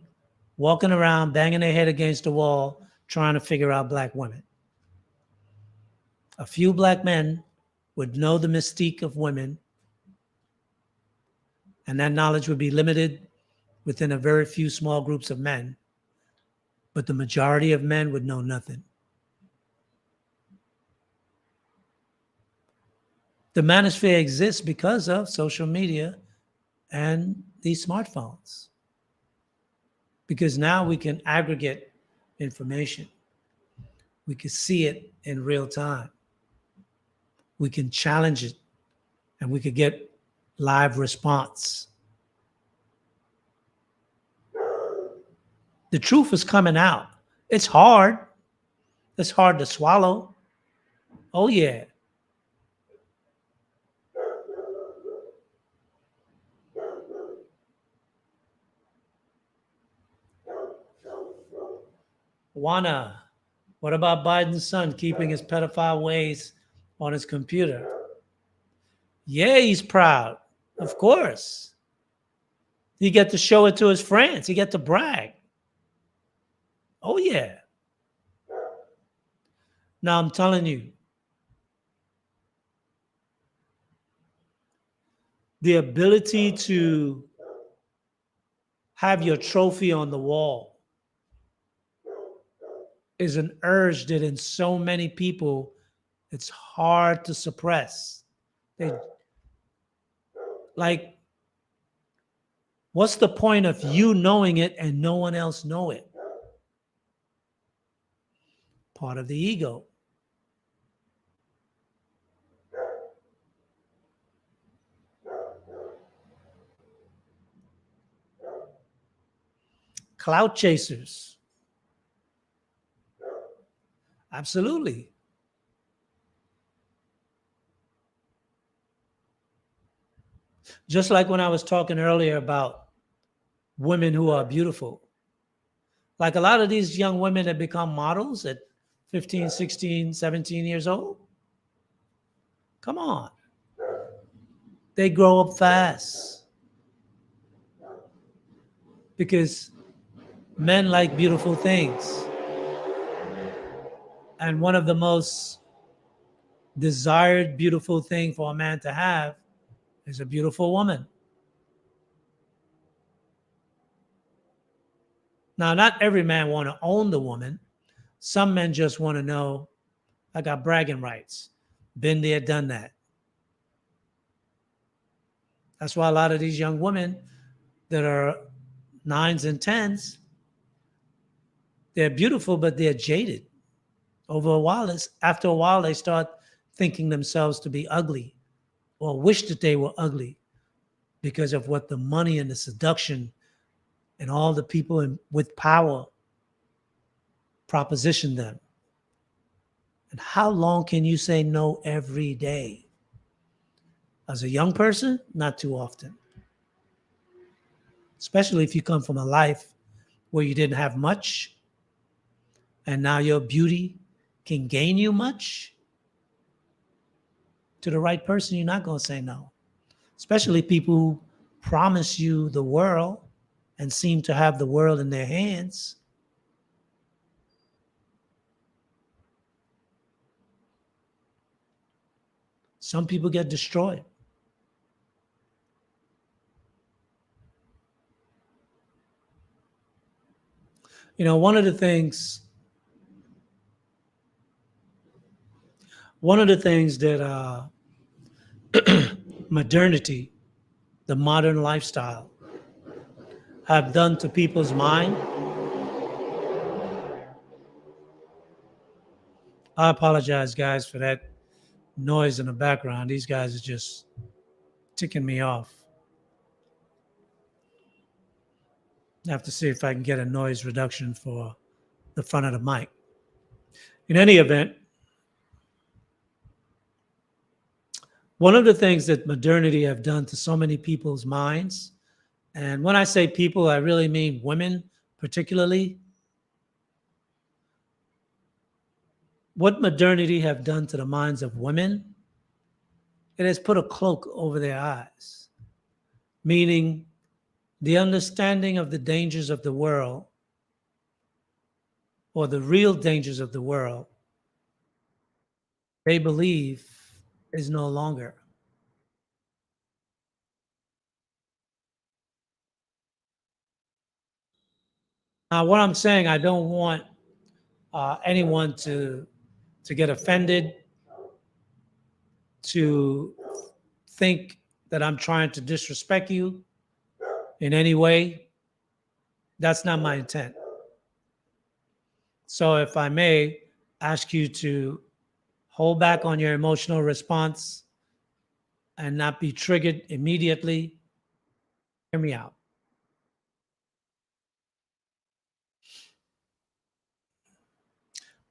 walking around, banging their head against the wall, trying to figure out black women. A few black men would know the mystique of women, and that knowledge would be limited within a very few small groups of men, but the majority of men would know nothing. The manosphere exists because of social media and these smartphones. Because now we can aggregate information. We can see it in real time. We can challenge it and we could get live response. The truth is coming out. It's hard. It's hard to swallow. Oh, yeah. Juana, what about Biden's son keeping his pedophile ways on his computer? Yeah, he's proud. Of course. He get to show it to his friends. He get to brag. Oh, yeah. Now, I'm telling you, the ability to have your trophy on the wall is an urge that in so many people, it's hard to suppress. They, like, what's the point of you knowing it and no one else know it? Part of the ego. Clout chasers. Absolutely. Just like when I was talking earlier about women who are beautiful. Like a lot of these young women that become models at 15, 16, 17 years old. Come on. They grow up fast. Because men like beautiful things. And one of the most desired beautiful thing for a man to have is a beautiful woman. Now, not every man want to own the woman. Some men just want to know, I got bragging rights. Been there, done that. That's why a lot of these young women that are 9s and 10s, they're beautiful, but they're jaded. After a while, they start thinking themselves to be ugly or wish that they were ugly because of what the money and the seduction and all the people with power proposition them. And how long can you say no every day? As a young person, not too often. Especially if you come from a life where you didn't have much and now your beauty can gain you much. To the right person, you're not going to say no. Especially people who promise you the world and seem to have the world in their hands. Some people get destroyed. You know, one of the things that modernity, the modern lifestyle, have done to people's mind. I apologize, guys, for that noise in the background. These guys are just ticking me off. I have to see if I can get a noise reduction for the front of the mic. In any event, One of the things that modernity have done to so many people's minds, and when I say people, I really mean women particularly, what modernity have done to the minds of women, it has put a cloak over their eyes, meaning the understanding of the dangers of the world or the real dangers of the world, they believe is no longer. Now, what I'm saying, I don't want anyone to get offended, to think that I'm trying to disrespect you in any way. That's not my intent. So, if I may ask you to hold back on your emotional response and not be triggered immediately, hear me out.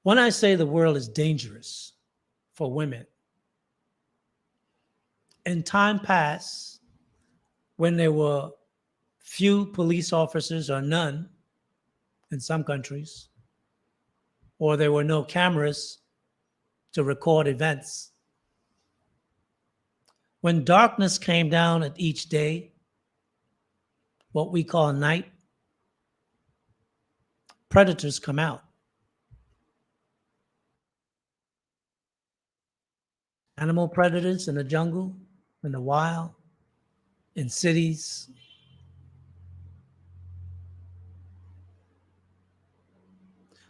When I say the world is dangerous for women, in time past, when there were few police officers or none in some countries, or there were no cameras to record events, when darkness came down at each day, what we call night, predators come out. Animal predators in the jungle, in the wild, in cities.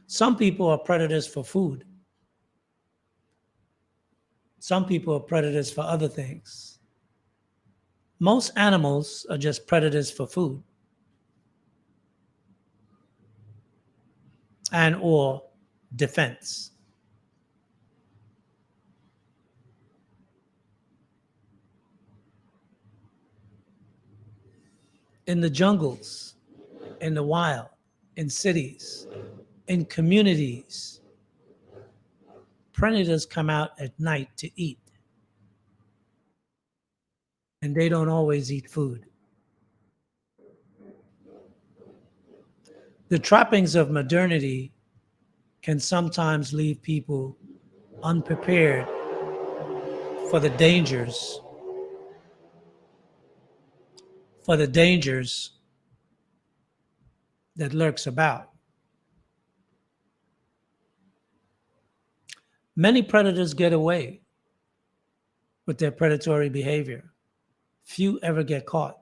Some people are predators for food. Some people are predators for other things. Most animals are just predators for food and or defense. In the jungles, in the wild, in cities, in communities, predators come out at night to eat, and they don't always eat food. The trappings of modernity can sometimes leave people unprepared for the dangers, for the dangers that lurks about. Many predators get away with their predatory behavior. Few ever get caught.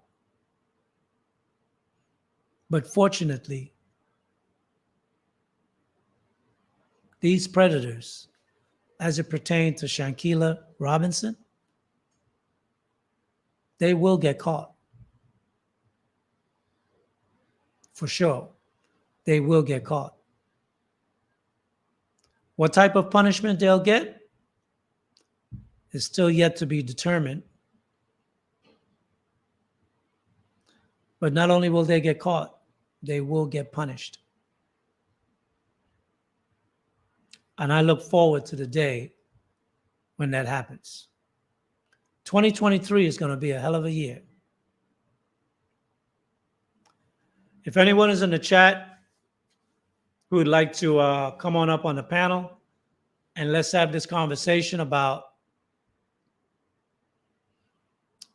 But fortunately, these predators, as it pertains to Shanquella Robinson, they will get caught. For sure, they will get caught. What type of punishment they'll get is still yet to be determined. But not only will they get caught, they will get punished. And I look forward to the day when that happens. 2023 is going to be a hell of a year. If anyone is in the chat who would like to come on up on the panel and let's have this conversation about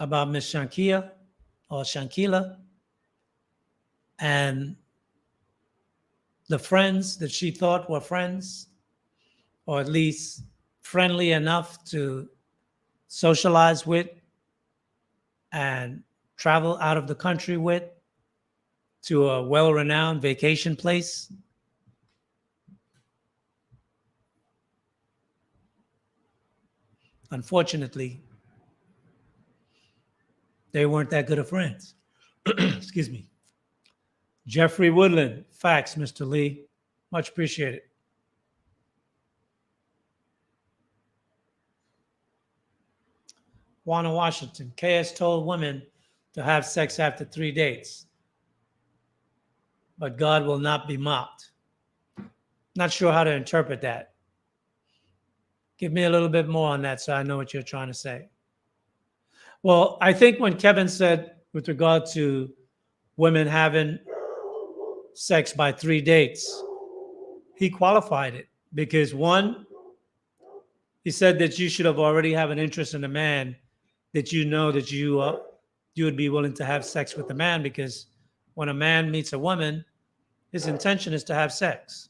Miss Shanquella or Shanquella and the friends that she thought were friends, or at least friendly enough to socialize with and travel out of the country with to a well-renowned vacation place. Unfortunately, they weren't that good of friends. Excuse me. Jeffrey Woodland, facts, Mr. Lee. Much appreciated. Juana Washington, KS told women to have sex after 3 dates, but God will not be mocked. Not sure how to interpret that. Give me a little bit more on that so I know what you're trying to say. Well, I think when Kevin said with regard to women having sex by 3 dates, he qualified it because one, he said that you should have already have an interest in a man that you know that you would be willing to have sex with the man because when a man meets a woman, his intention is to have sex.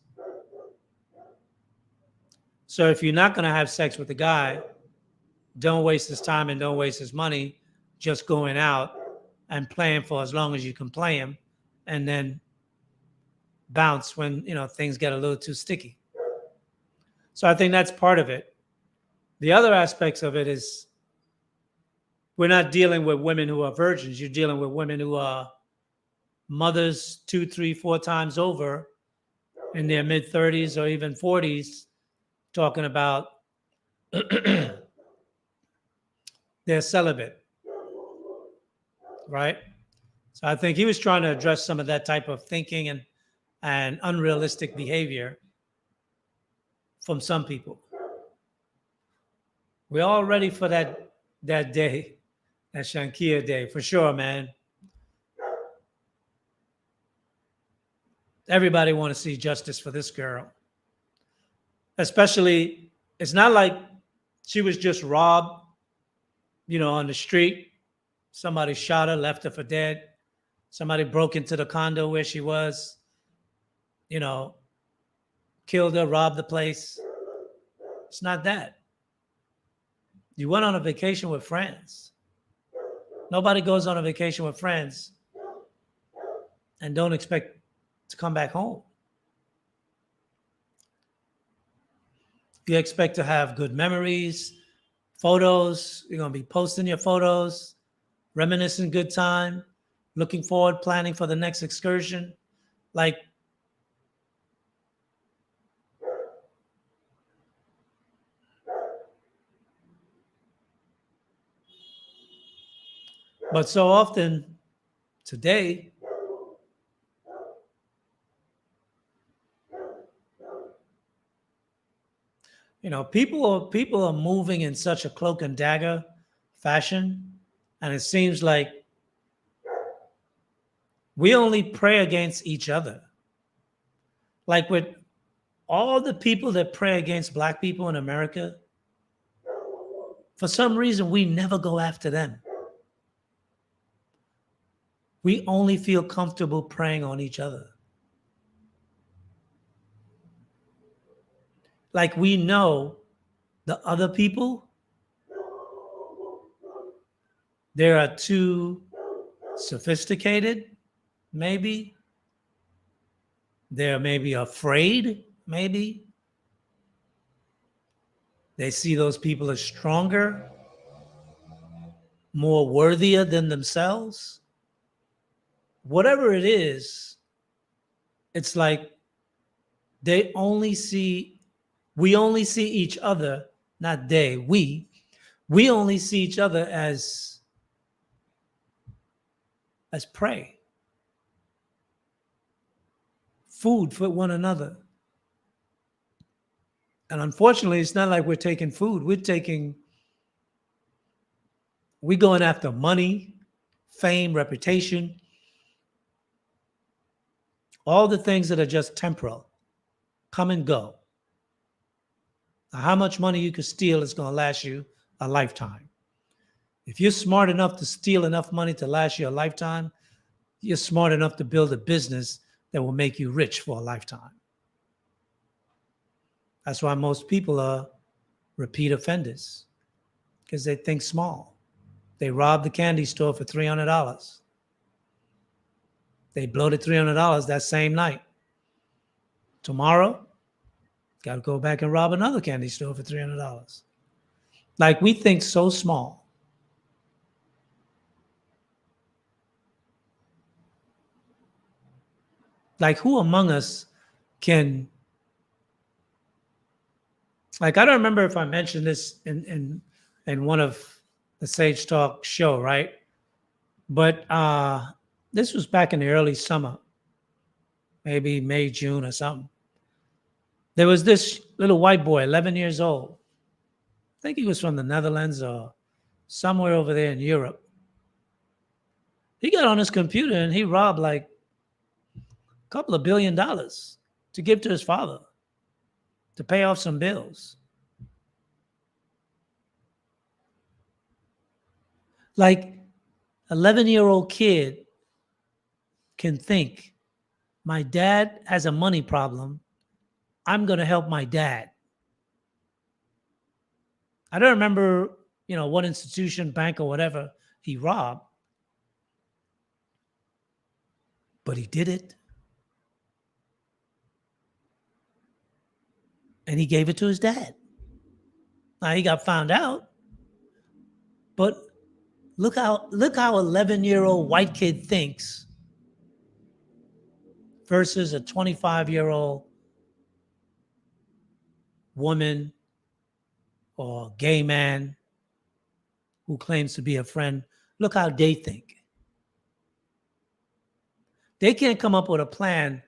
So if you're not going to have sex with the guy, don't waste his time and don't waste his money just going out and playing for as long as you can play him and then bounce when, things get a little too sticky. So I think that's part of it. The other aspects of it is we're not dealing with women who are virgins. You're dealing with women who are mothers 2, 3, 4 times over in their mid 30s or even 40s, talking about they're celibate, right? So I think he was trying to address some of that type of thinking and unrealistic behavior from some people. We're all ready for that day, that Shanquella day, for sure, man. Everybody want to see justice for this girl. Especially, it's not like she was just robbed, on the street. Somebody shot her, left her for dead. Somebody broke into the condo where she was, killed her, robbed the place. It's not that. You went on a vacation with friends. Nobody goes on a vacation with friends and don't expect to come back home. You expect to have good memories, photos. You're going to be posting your photos, reminiscing good time, looking forward, planning for the next excursion. Like, but so often today, people are moving in such a cloak and dagger fashion, and it seems like we only pray against each other. Like with all the people that pray against black people in America, for some reason we never go after them. We only feel comfortable praying on each other. Like we know the other people, they are too sophisticated, maybe. They're maybe afraid, maybe. They see those people as stronger, more worthier than themselves. Whatever it is, it's like we only see each other, not they, we only see each other as prey, food for one another. And unfortunately, it's not like we're taking food. We're going after money, fame, reputation, all the things that are just temporal, come and go. Now, how much money you can steal is going to last you a lifetime. If you're smart enough to steal enough money to last you a lifetime, you're smart enough to build a business that will make you rich for a lifetime. That's why most people are repeat offenders, because they think small. They robbed the candy store for $300. They bloated $300 that same night. Tomorrow, got to go back and rob another candy store for $300. Like, we think so small. Like, who among us can, like, I don't remember if I mentioned this in one of the Sage Talk show, right? But this was back in the early summer, maybe May, June or something. There was this little white boy, 11 years old. I think he was from the Netherlands or somewhere over there in Europe. He got on his computer and he robbed like a couple of $1 billion to give to his father to pay off some bills. Like 11-year-old kid can think, my dad has a money problem. I'm going to help my dad. I don't remember, what institution, bank or whatever he robbed, but he did it. And he gave it to his dad. Now he got found out, but look how 11-year-old white kid thinks versus a 25-year-old woman or gay man who claims to be a friend. Look how they think. They can't come up with a plan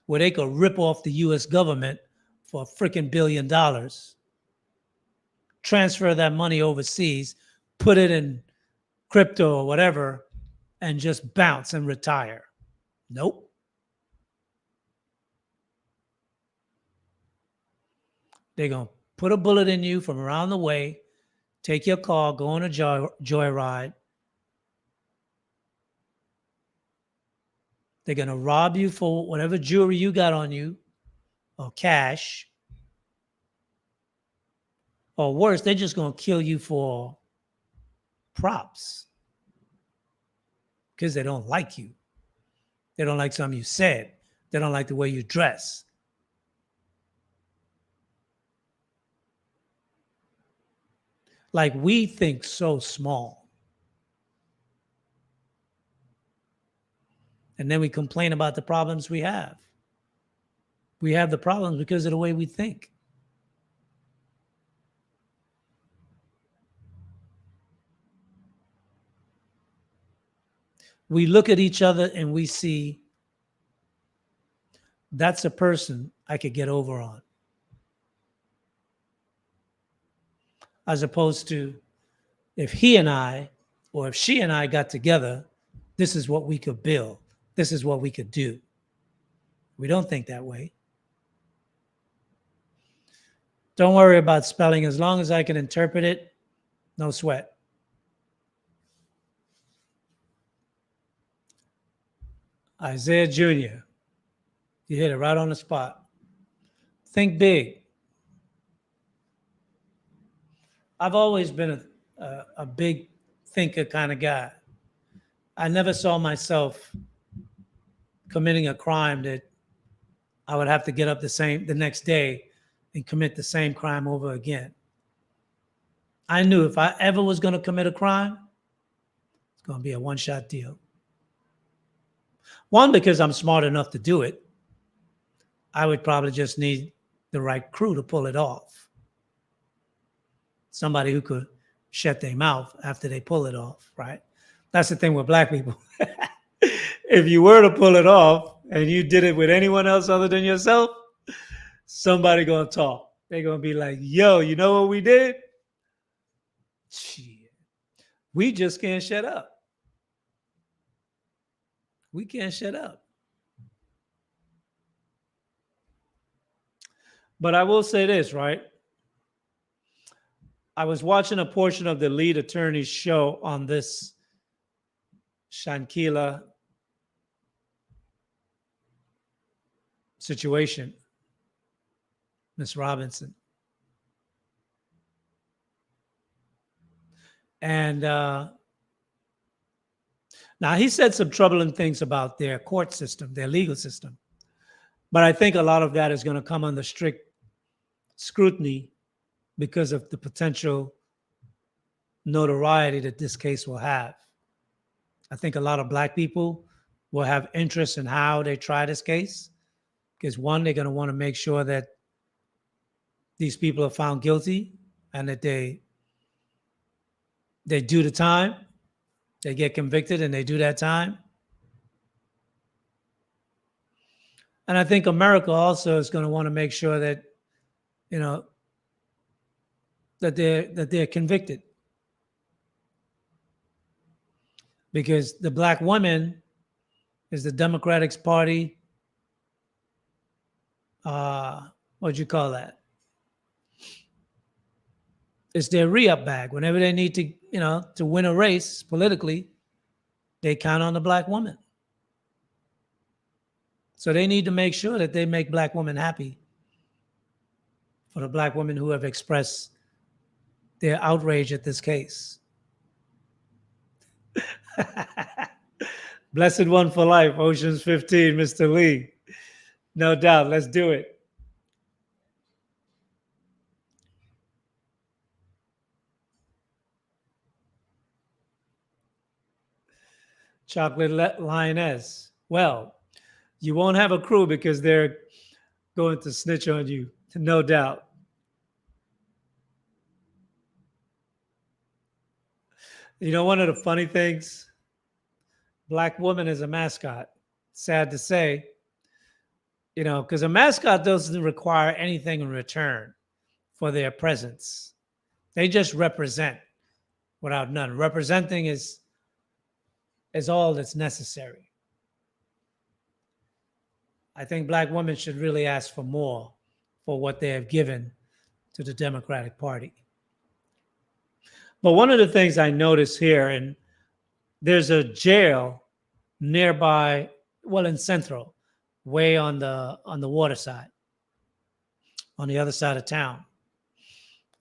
where they could rip off the U.S. government for a freaking $1 billion, transfer that money overseas, put it in crypto or whatever, and just bounce and retire. Nope. They're going to put a bullet in you from around the way, take your car, go on a joyride. They're going to rob you for whatever jewelry you got on you or cash. Or worse, they're just going to kill you for props because they don't like you. They don't like something you said. They don't like the way you dress. Like, we think so small. And then we complain about the problems we have. We have the problems because of the way we think. We look at each other and we see that's a person I could get over on. As opposed to if he and I, or if she and I got together, this is what we could build. This is what we could do. We don't think that way. Don't worry about spelling. As long as I can interpret it, no sweat. Isaiah Jr., you hit it right on the spot. Think big. I've always been a big thinker kind of guy. I never saw myself committing a crime that I would have to get up the next day and commit the same crime over again. I knew if I ever was going to commit a crime, it's going to be a one-shot deal. One, because I'm smart enough to do it. I would probably just need the right crew to pull it off. Somebody who could shut their mouth after they pull it off, right? That's the thing with black people. If you were to pull it off and you did it with anyone else other than yourself, somebody going to talk. They're going to be like, yo, you know what we did? Shit. We just can't shut up. We can't shut up. But I will say this, right? I was watching a portion of the lead attorney's show on this Shanquella situation, Miss Robinson. And now he said some troubling things about their court system, their legal system. But I think a lot of that is going to come under strict scrutiny because of the potential notoriety that this case will have. I think a lot of black people will have interest in how they try this case because, one, they're going to want to make sure that these people are found guilty and that they do the time, they get convicted and they do that time. And I think America also is going to want to make sure that, that they're convicted. because the black woman is the Democratic Party. What'd you call that? It's their re-up bag. Whenever they need to, to win a race politically, they count on the black woman. So they need to make sure that they make black women happy. For the black women who have expressed their outrage at this case. Blessed one for life, Oceans 15, Mr. Lee. No doubt. Let's do it. Chocolate Lioness. Well, you won't have a crew because they're going to snitch on you, no doubt. You know, one of the funny things, black woman is a mascot. Sad to say, because a mascot doesn't require anything in return for their presence. They just represent without none. Representing is all that's necessary. I think black women should really ask for more for what they have given to the Democratic Party. But one of the things I noticed here, and there's a jail nearby, well, in Central, way on the water side, on the other side of town.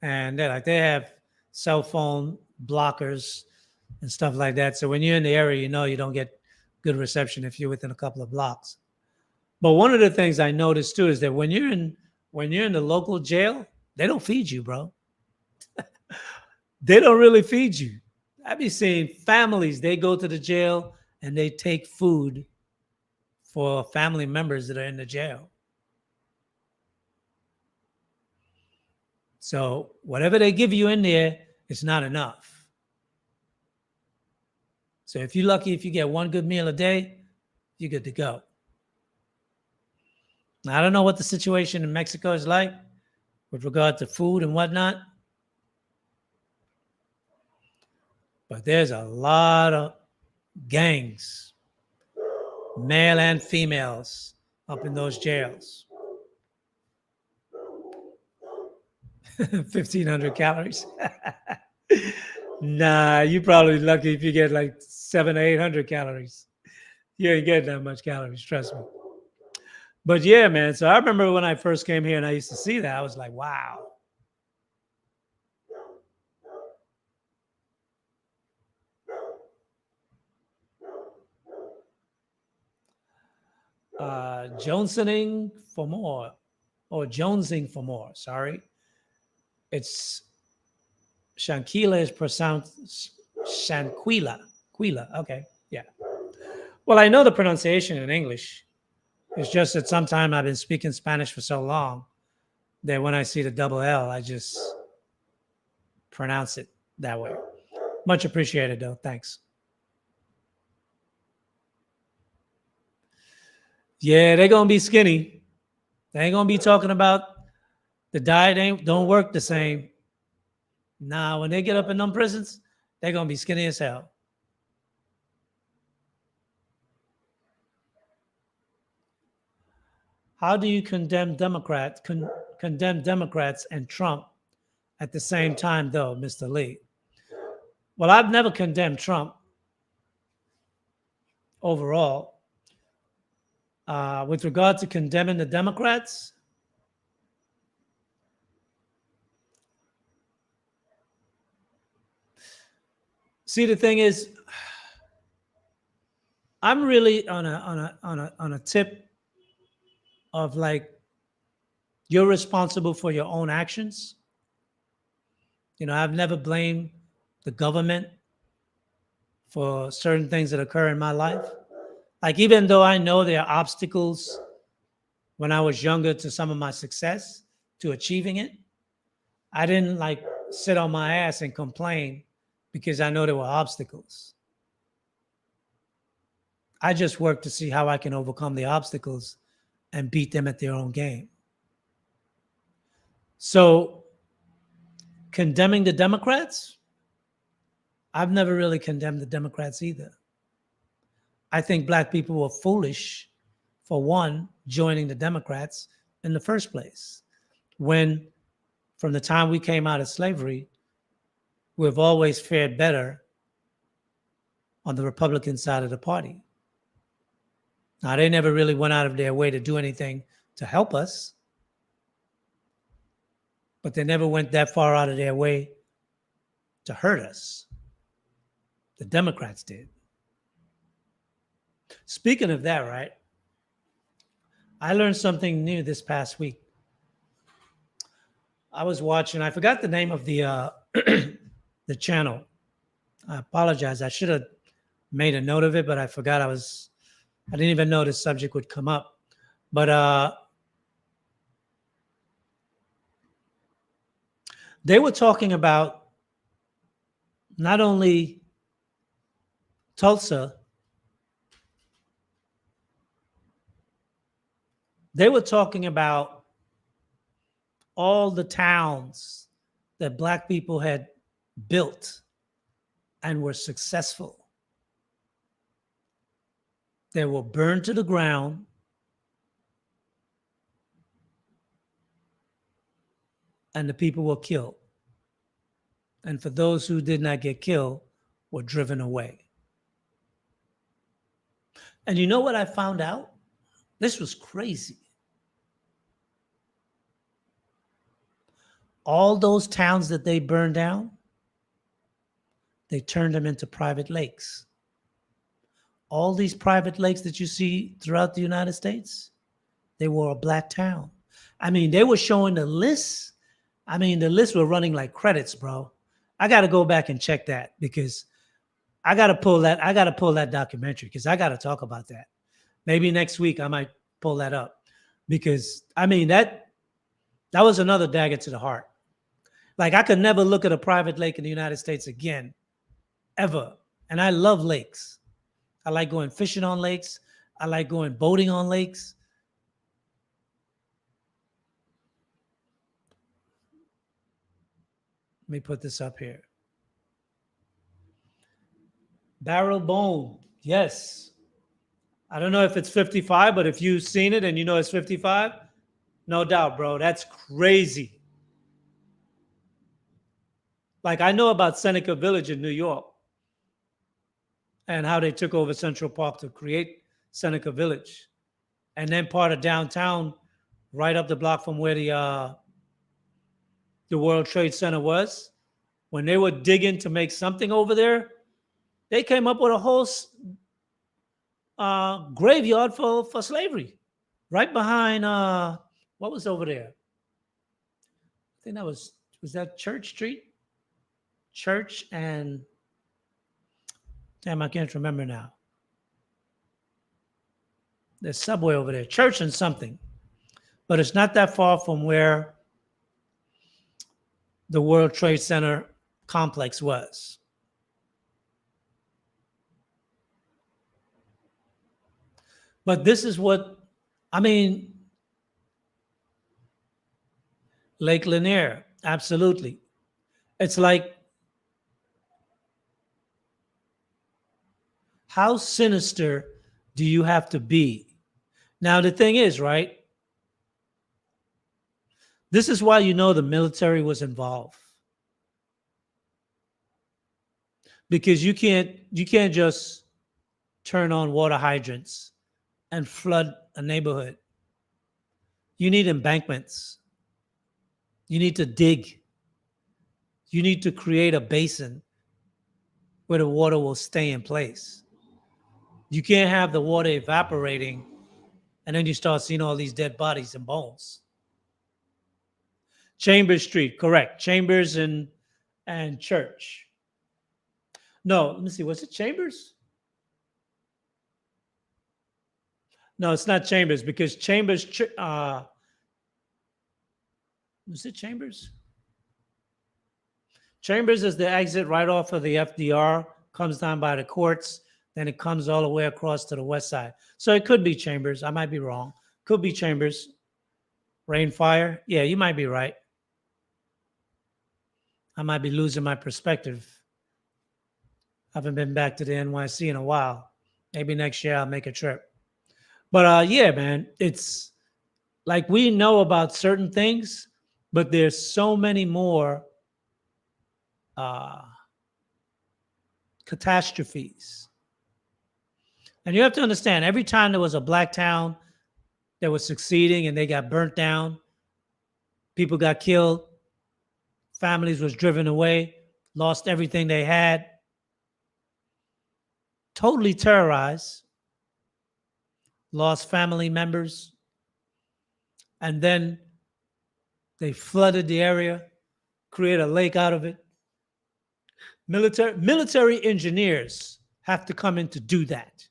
And they have cell phone blockers and stuff like that. So when you're in the area, you don't get good reception if you're within a couple of blocks. But one of the things I noticed too is that when you're in the local jail, they don't feed you, bro. They don't really feed you. I be seeing families, they go to the jail and they take food for family members that are in the jail. So whatever they give you in there, it's not enough. So if you're lucky, if you get one good meal a day, you're good to go. Now, I don't know what the situation in Mexico is like with regard to food and whatnot, but there's a lot of gangs, male and females, up in those jails. 1,500 calories. Nah, you're probably lucky if you get like 700 or 800 calories. You ain't getting that much calories, trust me. But yeah, man. So I remember when I first came here and I used to see that, I was like, wow. Jonesoning for more, or jonesing for more, sorry. It's Shanquella is pronounced Shanquella. Quila, okay, yeah. Well, I know the pronunciation in English. It's just that sometimes I've been speaking Spanish for so long that when I see the double L, I just pronounce it that way. Much appreciated, though. Thanks. Yeah, they're gonna be skinny. They ain't gonna be talking about the diet don't work the same. Nah, when they get up in them prisons, they're gonna be skinny as hell. How do you condemn Democrats and Trump at the same time, though, Mr. Lee? Well, I've never condemned Trump overall. With regard to condemning the Democrats, see, the thing is, I'm really on a tip of like, you're responsible for your own actions. I've never blamed the government for certain things that occur in my life. Like, even though I know there are obstacles when I was younger to some of my success, to achieving it, I didn't like sit on my ass and complain because I know there were obstacles. I just worked to see how I can overcome the obstacles and beat them at their own game. So, condemning the Democrats, I've never really condemned the Democrats either. I think black people were foolish for one, joining the Democrats in the first place. When from the time we came out of slavery, we've always fared better on the Republican side of the party. Now, they never really went out of their way to do anything to help us, but they never went that far out of their way to hurt us. The Democrats did. Speaking of that, right? I learned something new this past week. I was watching, I forgot the name of the the channel. I apologize. I should have made a note of it, but I forgot I didn't even know this subject would come up. But they were talking about not only Tulsa, they were talking about all the towns that black people had built and were successful. They were burned to the ground. And the people were killed. And for those who did not get killed, were driven away. And you know what I found out? This was crazy. All those towns that they burned down, they turned them into private lakes. All these private lakes that you see throughout the United States, they were a black town. I mean, they were showing the lists. I mean, the lists were running like credits, bro. I got to go back and check that because I got to pull that documentary because I got to talk about that. Maybe next week I might pull that up because, I mean, that was another dagger to the heart. Like, I could never look at a private lake in the United States again, ever. And I love lakes. I like going fishing on lakes. I like going boating on lakes. Let me put this up here. Barrel bone. Yes. I don't know if it's 55, but if you've seen it and you know it's 55, no doubt, bro. That's crazy. Like, I know about Seneca Village in New York and how they took over Central Park to create Seneca Village. And then part of downtown, right up the block from where the World Trade Center was, when they were digging to make something over there, they came up with a whole graveyard for slavery. Right behind, what was over there? I think that was that Church Street? Church and, damn, I can't remember now. There's Subway over there, Church and something. But it's not that far from where the World Trade Center complex was. But this is what, I mean, Lake Lanier, absolutely. It's like, how sinister do you have to be? Now, the thing is, right? This is why you know the military was involved. Because you can't just turn on water hydrants and flood a neighborhood. You need embankments. You need to dig. You need to create a basin where the water will stay in place. You can't have the water evaporating and then you start seeing all these dead bodies and bones. Chambers Street, correct. Chambers and Church. No, let me see. Was it Chambers? No, it's not Chambers because Chambers, was it Chambers? Chambers is the exit right off of the FDR, comes down by the courts, then it comes all the way across to the west side. So it could be Chambers. I might be wrong. Could be Chambers. Rainfire. Yeah, you might be right. I might be losing my perspective. I haven't been back to the NYC in a while. Maybe next year I'll make a trip. But yeah, man, it's like we know about certain things, but there's so many more uh, catastrophes. And you have to understand, every time there was a black town that was succeeding and they got burnt down, people got killed, families was driven away, lost everything they had, totally terrorized, lost family members, and then they flooded the area, created a lake out of it. Military engineers have to come in to do that.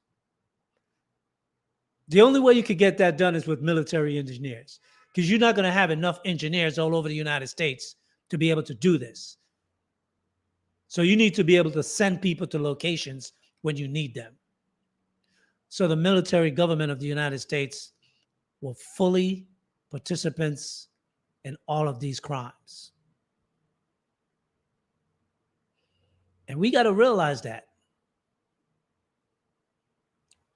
The only way you could get that done is with military engineers, because you're not going to have enough engineers all over the United States to be able to do this. So you need to be able to send people to locations when you need them. So the military government of the United States were fully participants in all of these crimes. And we got to realize that.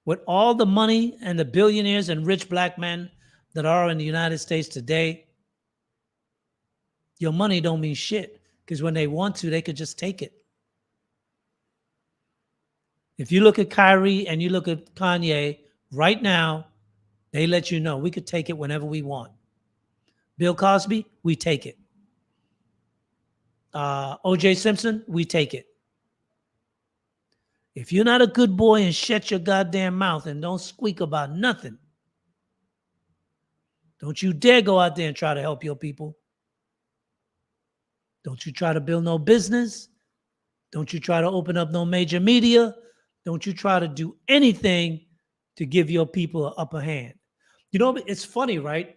With all the money and the billionaires and rich black men that are in the United States today, your money don't mean shit, because when they want to, they could just take it. If you look at Kyrie and you look at Kanye right now, they let you know we could take it whenever we want. Bill Cosby, we take it. O.J. Simpson, we take it. If you're not a good boy and shut your goddamn mouth and don't squeak about nothing, don't you dare go out there and try to help your people. Don't you try to build no business. Don't you try to open up no major media. Don't you try to do anything to give your people an upper hand. You know, it's funny, right?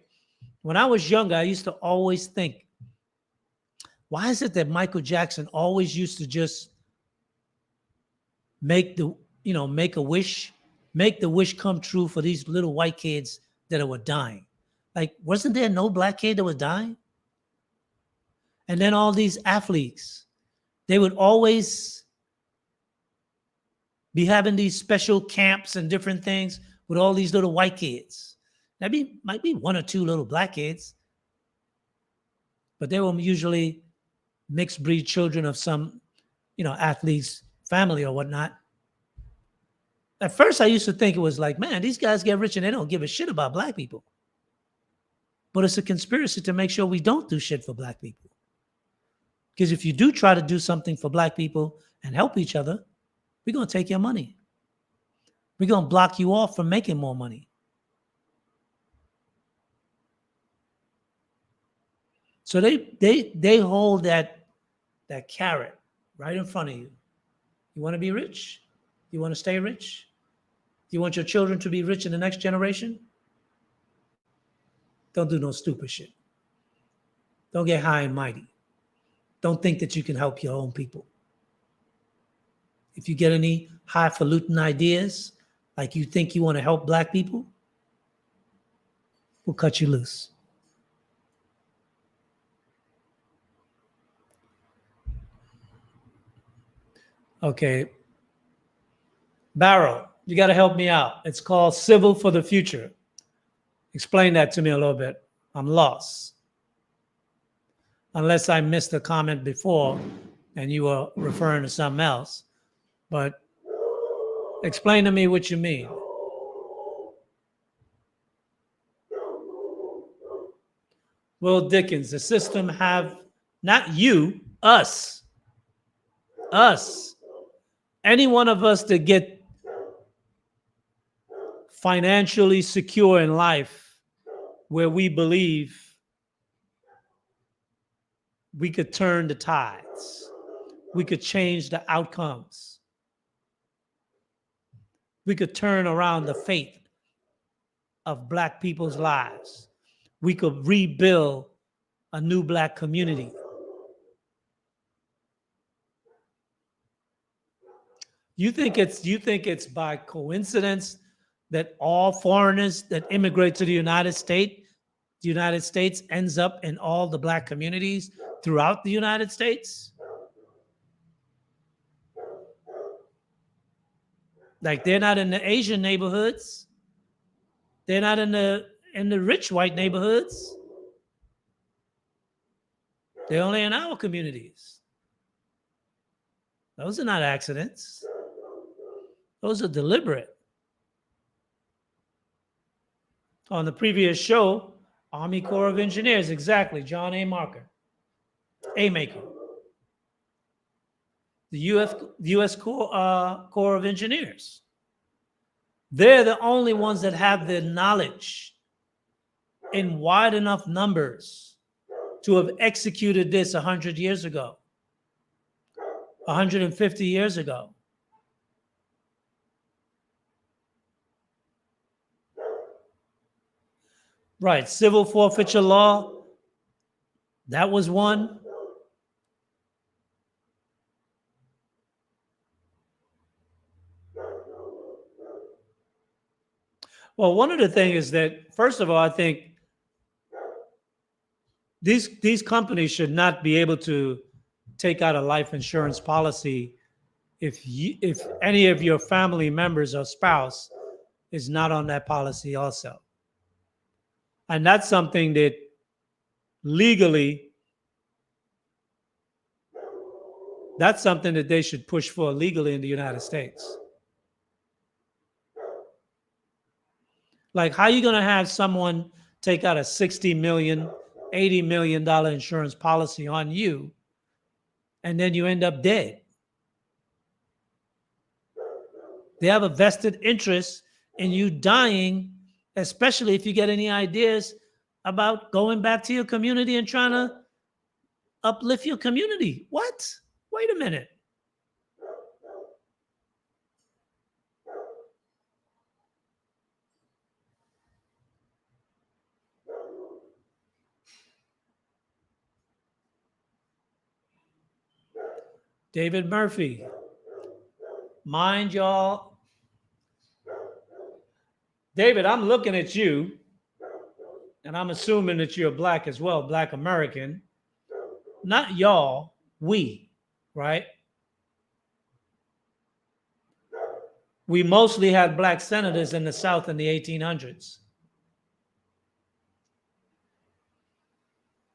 When I was younger, I used to always think, why is it that Michael Jackson always used to just make the wish come true for these little white kids that were dying? Like, wasn't there no black kid that was dying? And then all these athletes, they would always be having these special camps and different things with all these little white kids. Might be one or two little black kids, but they were usually mixed breed children of some, athlete's family or whatnot. At first, I used to think it was like, man, these guys get rich and they don't give a shit about black people. But it's a conspiracy to make sure we don't do shit for black people. Because if you do try to do something for black people and help each other, we're going to take your money. We're going to block you off from making more money. So they hold that carrot right in front of you. You want to be rich? You want to stay rich? You want your children to be rich in the next generation? Don't do no stupid shit. Don't get high and mighty. Don't think that you can help your own people. If you get any highfalutin ideas, like you think you want to help black people, we'll cut you loose. Okay. Barrow, you got to help me out. It's called Civil for the Future. Explain that to me a little bit. I'm lost. Unless I missed a comment before and you were referring to something else. But explain to me what you mean. Will Dickens, the system have, not you, us, any one of us that get financially secure in life where we believe we could turn the tides, we could change the outcomes, we could turn around the fate of black people's lives, we could rebuild a new black community. You think it's by coincidence that all foreigners that immigrate to the United States ends up in all the black communities throughout the United States? Like they're not in the Asian neighborhoods. They're not in the rich white neighborhoods. They're only in our communities. Those are not accidents. Those are deliberate. On the previous show, Army Corps of Engineers, exactly, John A. Marker, A. Maker, the U.S. Corps of Engineers. They're the only ones that have the knowledge in wide enough numbers to have executed this 100 years ago, 150 years ago. Right, civil forfeiture law, that was one. Well, one of the things is that, first of all, I think these companies should not be able to take out a life insurance policy if any of your family members or spouse is not on that policy also. And that's something that legally, that's something that they should push for legally in the United States. Like, how are you going to have someone take out a $60 million, $80 million insurance policy on you, and then you end up dead? They have a vested interest in you dying, especially if you get any ideas about going back to your community and trying to uplift your community. What? Wait a minute. David Murphy. Mind y'all. David, I'm looking at you, and I'm assuming that you're black as well, black American. Not y'all, we, right? We mostly had black senators in the South in the 1800s.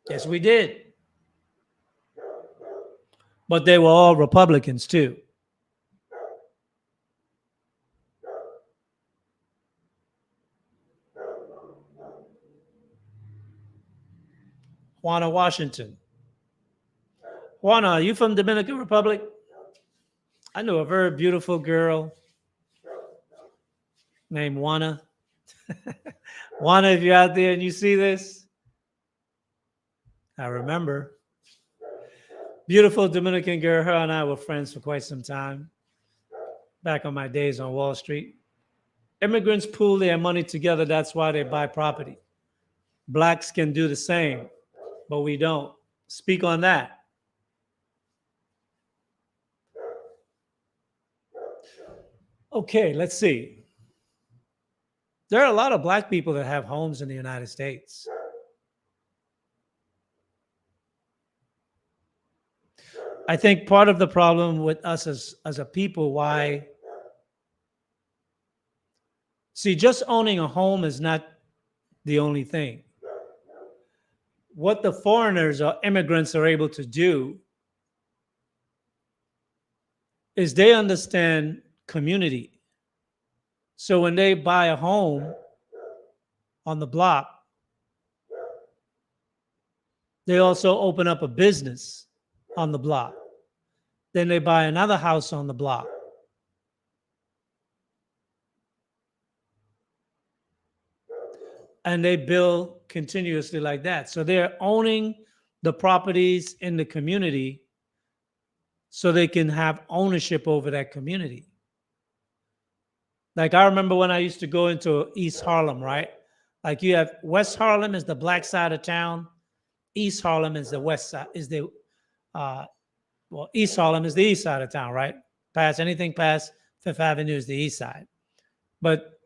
Yes, we did. But they were all Republicans too. Juana Washington. Juana, are you from Dominican Republic? I knew a very beautiful girl named Juana. Juana, if you're out there and you see this, I remember. Beautiful Dominican girl. Her and I were friends for quite some time. Back on my days on Wall Street. Immigrants pool their money together. That's why they buy property. Blacks can do the same, but we don't. Speak on that. Okay, let's see. There are a lot of black people that have homes in the United States. I think part of the problem with us as a people, why, see, just owning a home is not the only thing. What the foreigners or immigrants are able to do is they understand community. So when they buy a home on the block, they also open up a business on the block. Then they buy another house on the block. And they build continuously like that. So they're owning the properties in the community so they can have ownership over that community. Like I remember when I used to go into East Harlem, right? Like you have West Harlem is the black side of town. East Harlem is the west side, East Harlem is the east side of town, right? Anything past Fifth Avenue is the east side. But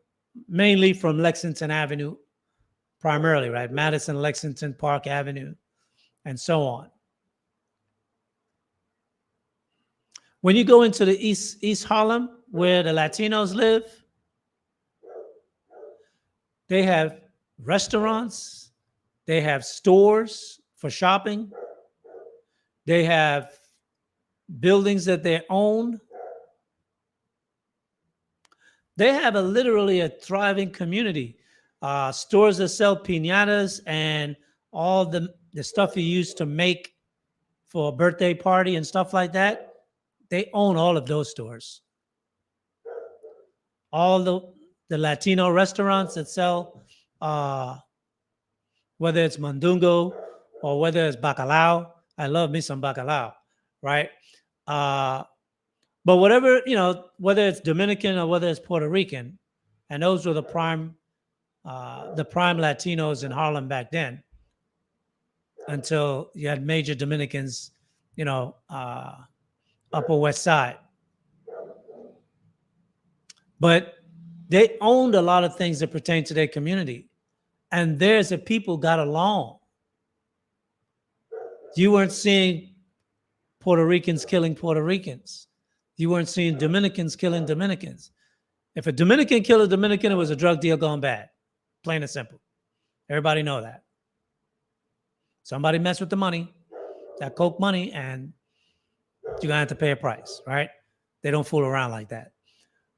mainly from Lexington Avenue, primarily, right? Madison, Lexington, Park Avenue, and so on. When you go into the East Harlem, where the Latinos live, they have restaurants, they have stores for shopping, they have buildings that they own. They have literally a thriving community. Stores that sell piñatas and all the stuff you use to make for a birthday party and stuff like that. They own all of those stores. All the Latino restaurants that sell, whether it's Mandungo or whether it's bacalao. I love me some bacalao, right? But whatever, whether it's Dominican or whether it's Puerto Rican, and those were the prime Latinos in Harlem back then, until you had major Dominicans, Upper West Side. But they owned a lot of things that pertain to their community. And there's a people got along. You weren't seeing Puerto Ricans killing Puerto Ricans. You weren't seeing Dominicans killing Dominicans. If a Dominican killed a Dominican, it was a drug deal gone bad. Plain and simple. Everybody know that. Somebody messed with the money, that coke money, and you're going to have to pay a price, right? They don't fool around like that.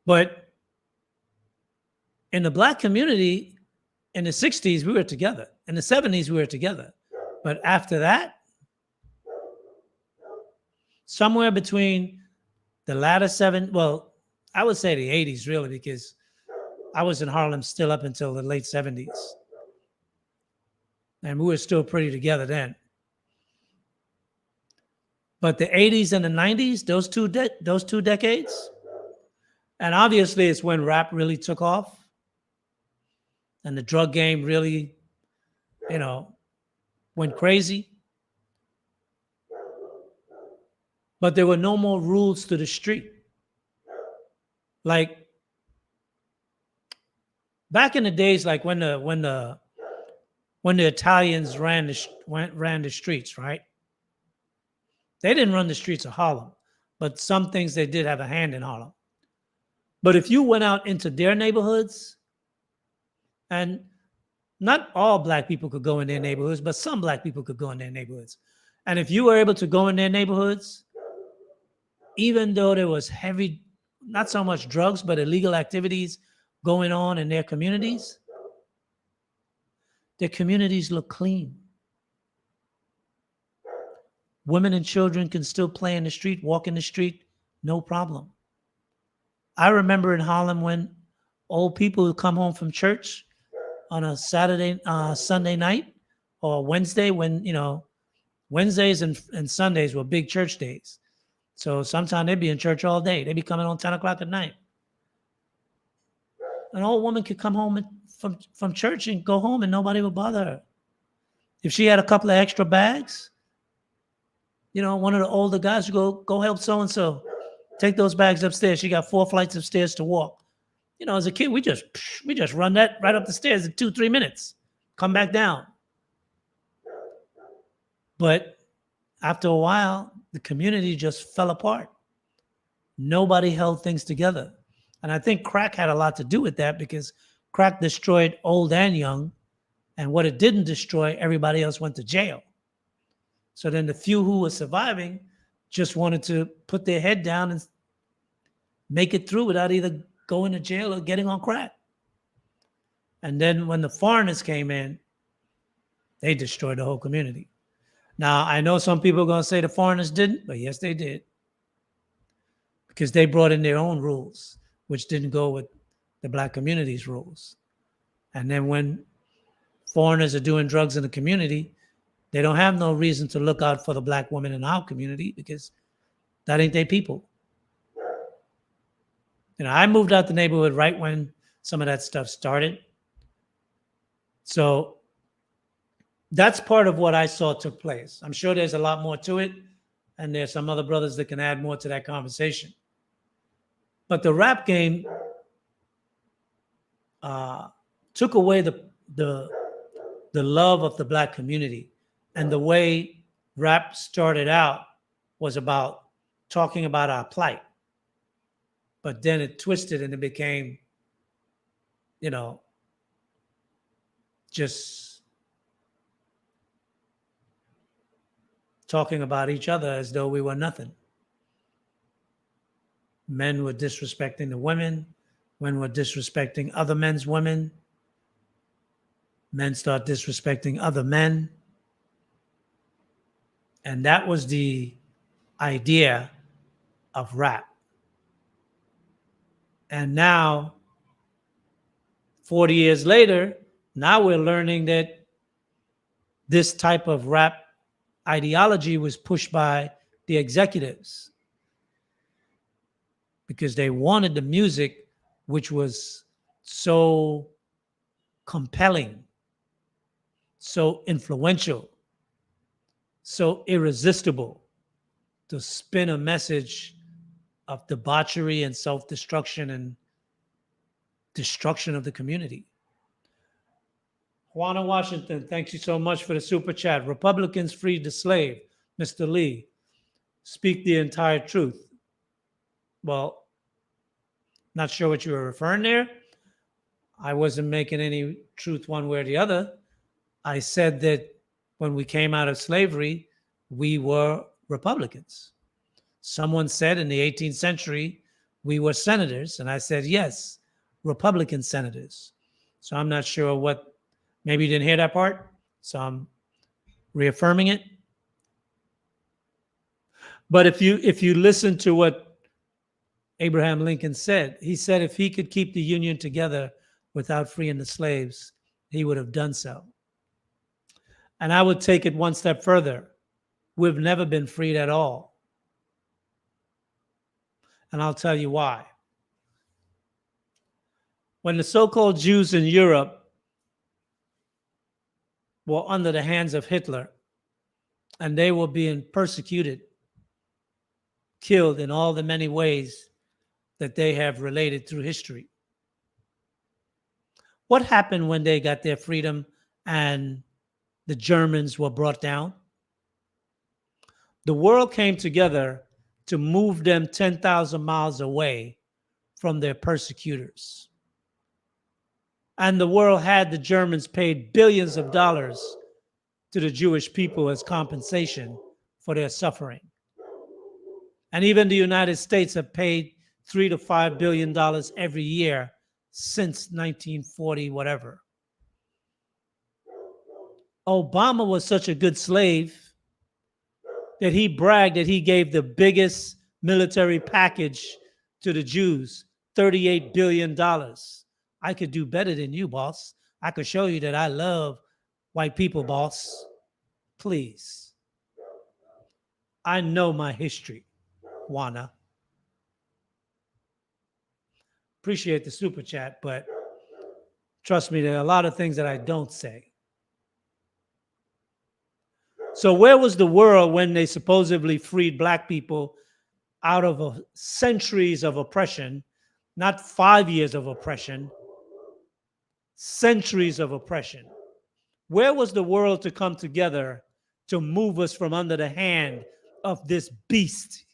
But in the Black community, in the 60s, we were together. In the 70s, we were together. But after that, somewhere between the latter I would say the 80s, really, because I was in Harlem still up until the late 70s. And we were still pretty together then. But the 80s and the 90s, those two decades, and obviously it's when rap really took off and the drug game really, went crazy. But there were no more rules to the street. Like back in the days, like when the Italians ran the streets, right? They didn't run the streets of Harlem, but some things they did have a hand in Harlem. But if you went out into their neighborhoods, and not all Black people could go in their neighborhoods, but some Black people could go in their neighborhoods. And if you were able to go in their neighborhoods, even though there was heavy, not so much drugs, but illegal activities going on in their communities look clean. Women and children can still play in the street, walk in the street, no problem. I remember in Harlem when old people would come home from church on a Sunday night or Wednesday when, Wednesdays and Sundays were big church days. So sometimes they'd be in church all day. They'd be coming on 10 o'clock at night. An old woman could come home from church and go home and nobody would bother her. If she had a couple of extra bags, one of the older guys would go help so-and-so. Take those bags upstairs. She got 4 flights of stairs to walk. As a kid, we just run that right up the stairs in 2-3 minutes. Come back down. But after a while, the community just fell apart. Nobody held things together. And I think crack had a lot to do with that because crack destroyed old and young. And what it didn't destroy, everybody else went to jail. So then the few who were surviving just wanted to put their head down and make it through without either going to jail or getting on crack. And then when the foreigners came in, they destroyed the whole community. Now, I know some people are going to say the foreigners didn't, but yes, they did. Because they brought in their own rules, which didn't go with the Black community's rules. And then when foreigners are doing drugs in the community, they don't have no reason to look out for the Black women in our community because that ain't their people. I moved out the neighborhood right when some of that stuff started. So that's part of what I saw took place. I'm sure there's a lot more to it, and there's some other brothers that can add more to that conversation. But the rap game took away the love of the Black community. And the way rap started out was about talking about our plight. But then it twisted and it became, you know, just talking about each other as though we were nothing. Men were disrespecting the women, women were disrespecting other men's women, men start disrespecting other men. And that was the idea of rap. And now, 40 years later, now we're learning that this type of rap ideology was pushed by the executives because they wanted the music which was so compelling, so influential, so irresistible to spin a message of debauchery and self-destruction and destruction of the community. Juana Washington, thank you so much for the super chat. Republicans freed the slave. Mr. Lee, speak the entire truth. Well, not sure what you were referring there. I wasn't making any truth one way or the other. I said that when we came out of slavery, we were Republicans. Someone said in the 18th century, we were senators. And I said, yes, Republican senators. So I'm not sure what, maybe you didn't hear that part. So I'm reaffirming it. But if you listen to what Abraham Lincoln said, he said if he could keep the Union together without freeing the slaves, he would have done so. And I would take it one step further. We've never been freed at all. And I'll tell you why. When the so-called Jews in Europe were under the hands of Hitler and they were being persecuted, killed in all the many ways that they have related through history, what happened when they got their freedom and the Germans were brought down? The world came together to move them 10,000 miles away from their persecutors. And the world had the Germans paid billions of dollars to the Jewish people as compensation for their suffering. And even the United States have paid $3 to $5 billion every year since 1940, whatever. Obama was such a good slave that he bragged that he gave the biggest military package to the Jews, $38 billion. I could do better than you, boss. I could show you that I love white people, boss. Please. I know my history, Juana. Appreciate the super chat, but trust me, there are a lot of things that I don't say. So where was the world when they supposedly freed black people out of centuries of oppression, not 5 years of oppression, centuries of oppression? Where was the world to come together to move us from under the hand of this beast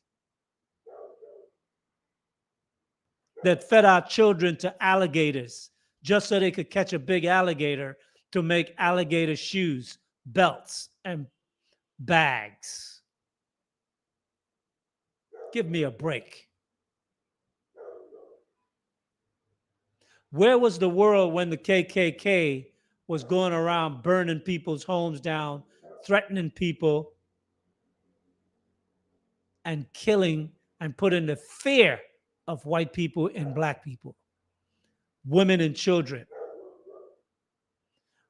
that fed our children to alligators just so they could catch a big alligator to make alligator shoes, belts, and bags? Give me a break. Where was the world when the KKK was going around burning people's homes down, threatening people, and killing and putting the fear of white people and black people, women and children?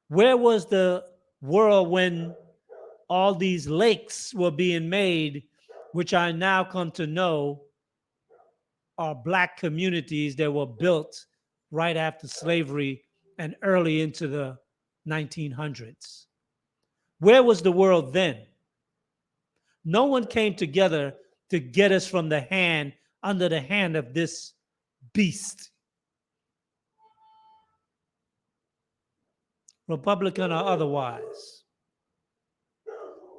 Where was the world when all these lakes were being made, which I now come to know are black communities that were built right after slavery and early into the 1900s? Where was the world then? No one came together to get us from the hand, under the hand of this beast. Republican or otherwise,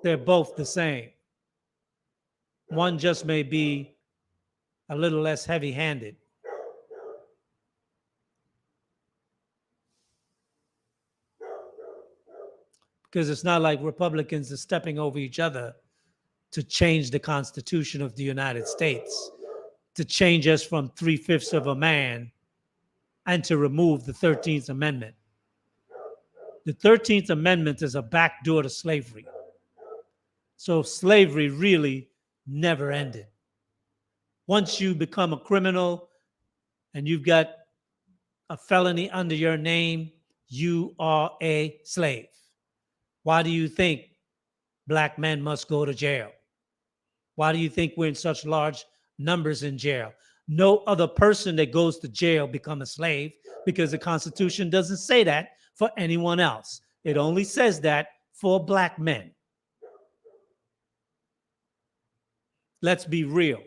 they're both the same. One just may be a little less heavy-handed. Because it's not like Republicans are stepping over each other to change the Constitution of the United States, to change us from 3/5 of a man, and to remove the 13th Amendment. The 13th Amendment is a backdoor to slavery. So slavery really never ended. Once you become a criminal and you've got a felony under your name, you are a slave. Why do you think black men must go to jail? Why do you think we're in such large numbers in jail? No other person that goes to jail become a slave, because the Constitution doesn't say that for anyone else. It only says that for black men. Let's be real.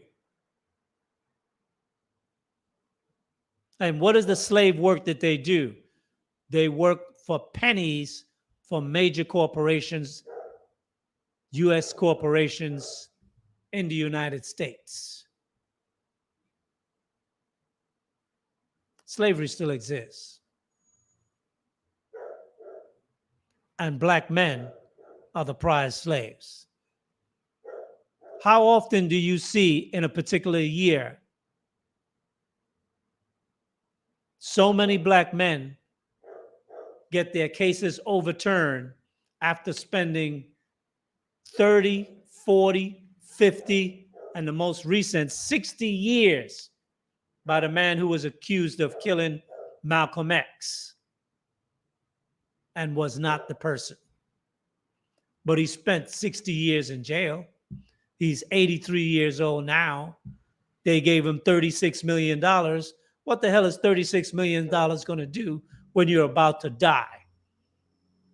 And what is the slave work that they do? They work for pennies for major corporations, U.S. corporations in the United States. Slavery still exists. And black men are the prize slaves. How often do you see in a particular year so many black men get their cases overturned after spending 30, 40, 50, and the most recent 60 years by the man who was accused of killing Malcolm X and was not the person? But he spent 60 years in jail. He's 83 years old now. They gave him $36 million. What the hell is $36 million going to do when you're about to die?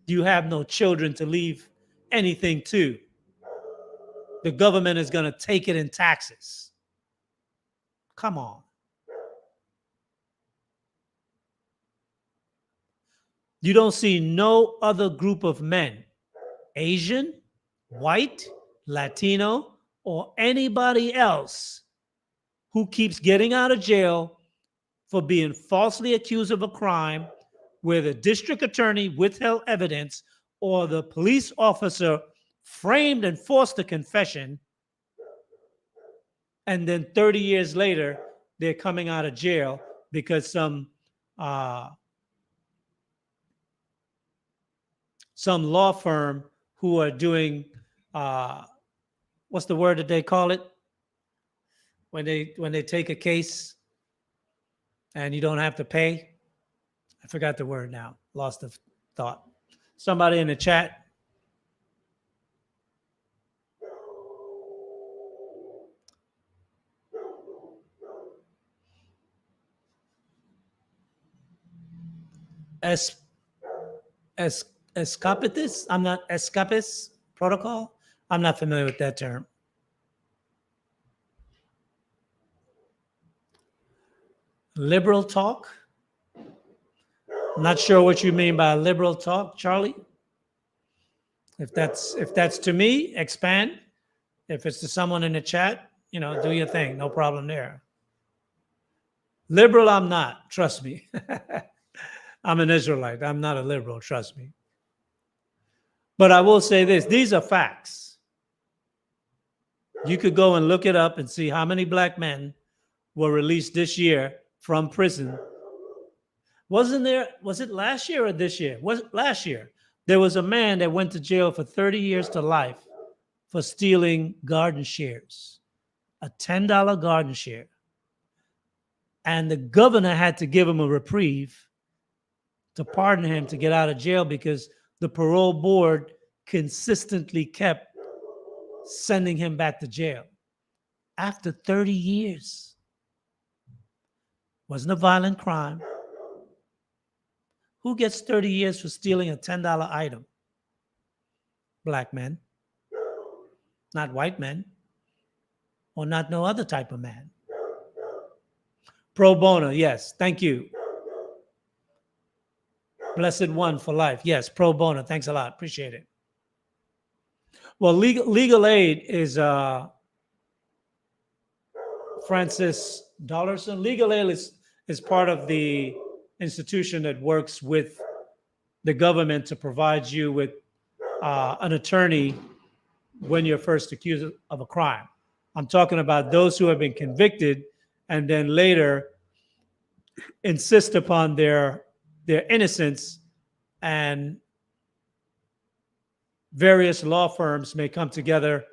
You have no children to leave anything to. The government is going to take it in taxes. Come on. You don't see no other group of men, Asian, white, Latino, or anybody else, who keeps getting out of jail for being falsely accused of a crime where the district attorney withheld evidence or the police officer framed and forced a confession, and then 30 years later, they're coming out of jail because some law firm who are doing, what's the word that they call it? When they take a case and you don't have to pay. I forgot the word now. Lost the thought. Somebody in the chat. Escapitis? I'm not escapist protocol. I'm not familiar with that term. Liberal talk? I'm not sure what you mean by liberal talk, Charlie. If that's to me, expand. If it's to someone in the chat, do your thing. No problem there. Liberal, I'm not. Trust me. I'm an Israelite. I'm not a liberal. Trust me. But I will say this. These are facts. You could go and look it up and see how many black men were released this year from prison. Was it last year or this year? Was it last year? There was a man that went to jail for 30 years to life for stealing garden shears, a $10 garden shear. And the governor had to give him a reprieve to pardon him to get out of jail because the parole board consistently kept sending him back to jail. After 30 years. Wasn't a violent crime. Who gets 30 years for stealing a $10 item? Black men. Not white men. Or not no other type of man. Pro bono, yes. Thank you. Blessed one for life. Yes, pro bono. Thanks a lot. Appreciate it. Well, legal aid is Francis Dollarson. Legal aid is part of the institution that works with the government to provide you with an attorney when you're first accused of a crime. I'm talking about those who have been convicted and then later insist upon their innocence, and various law firms may come together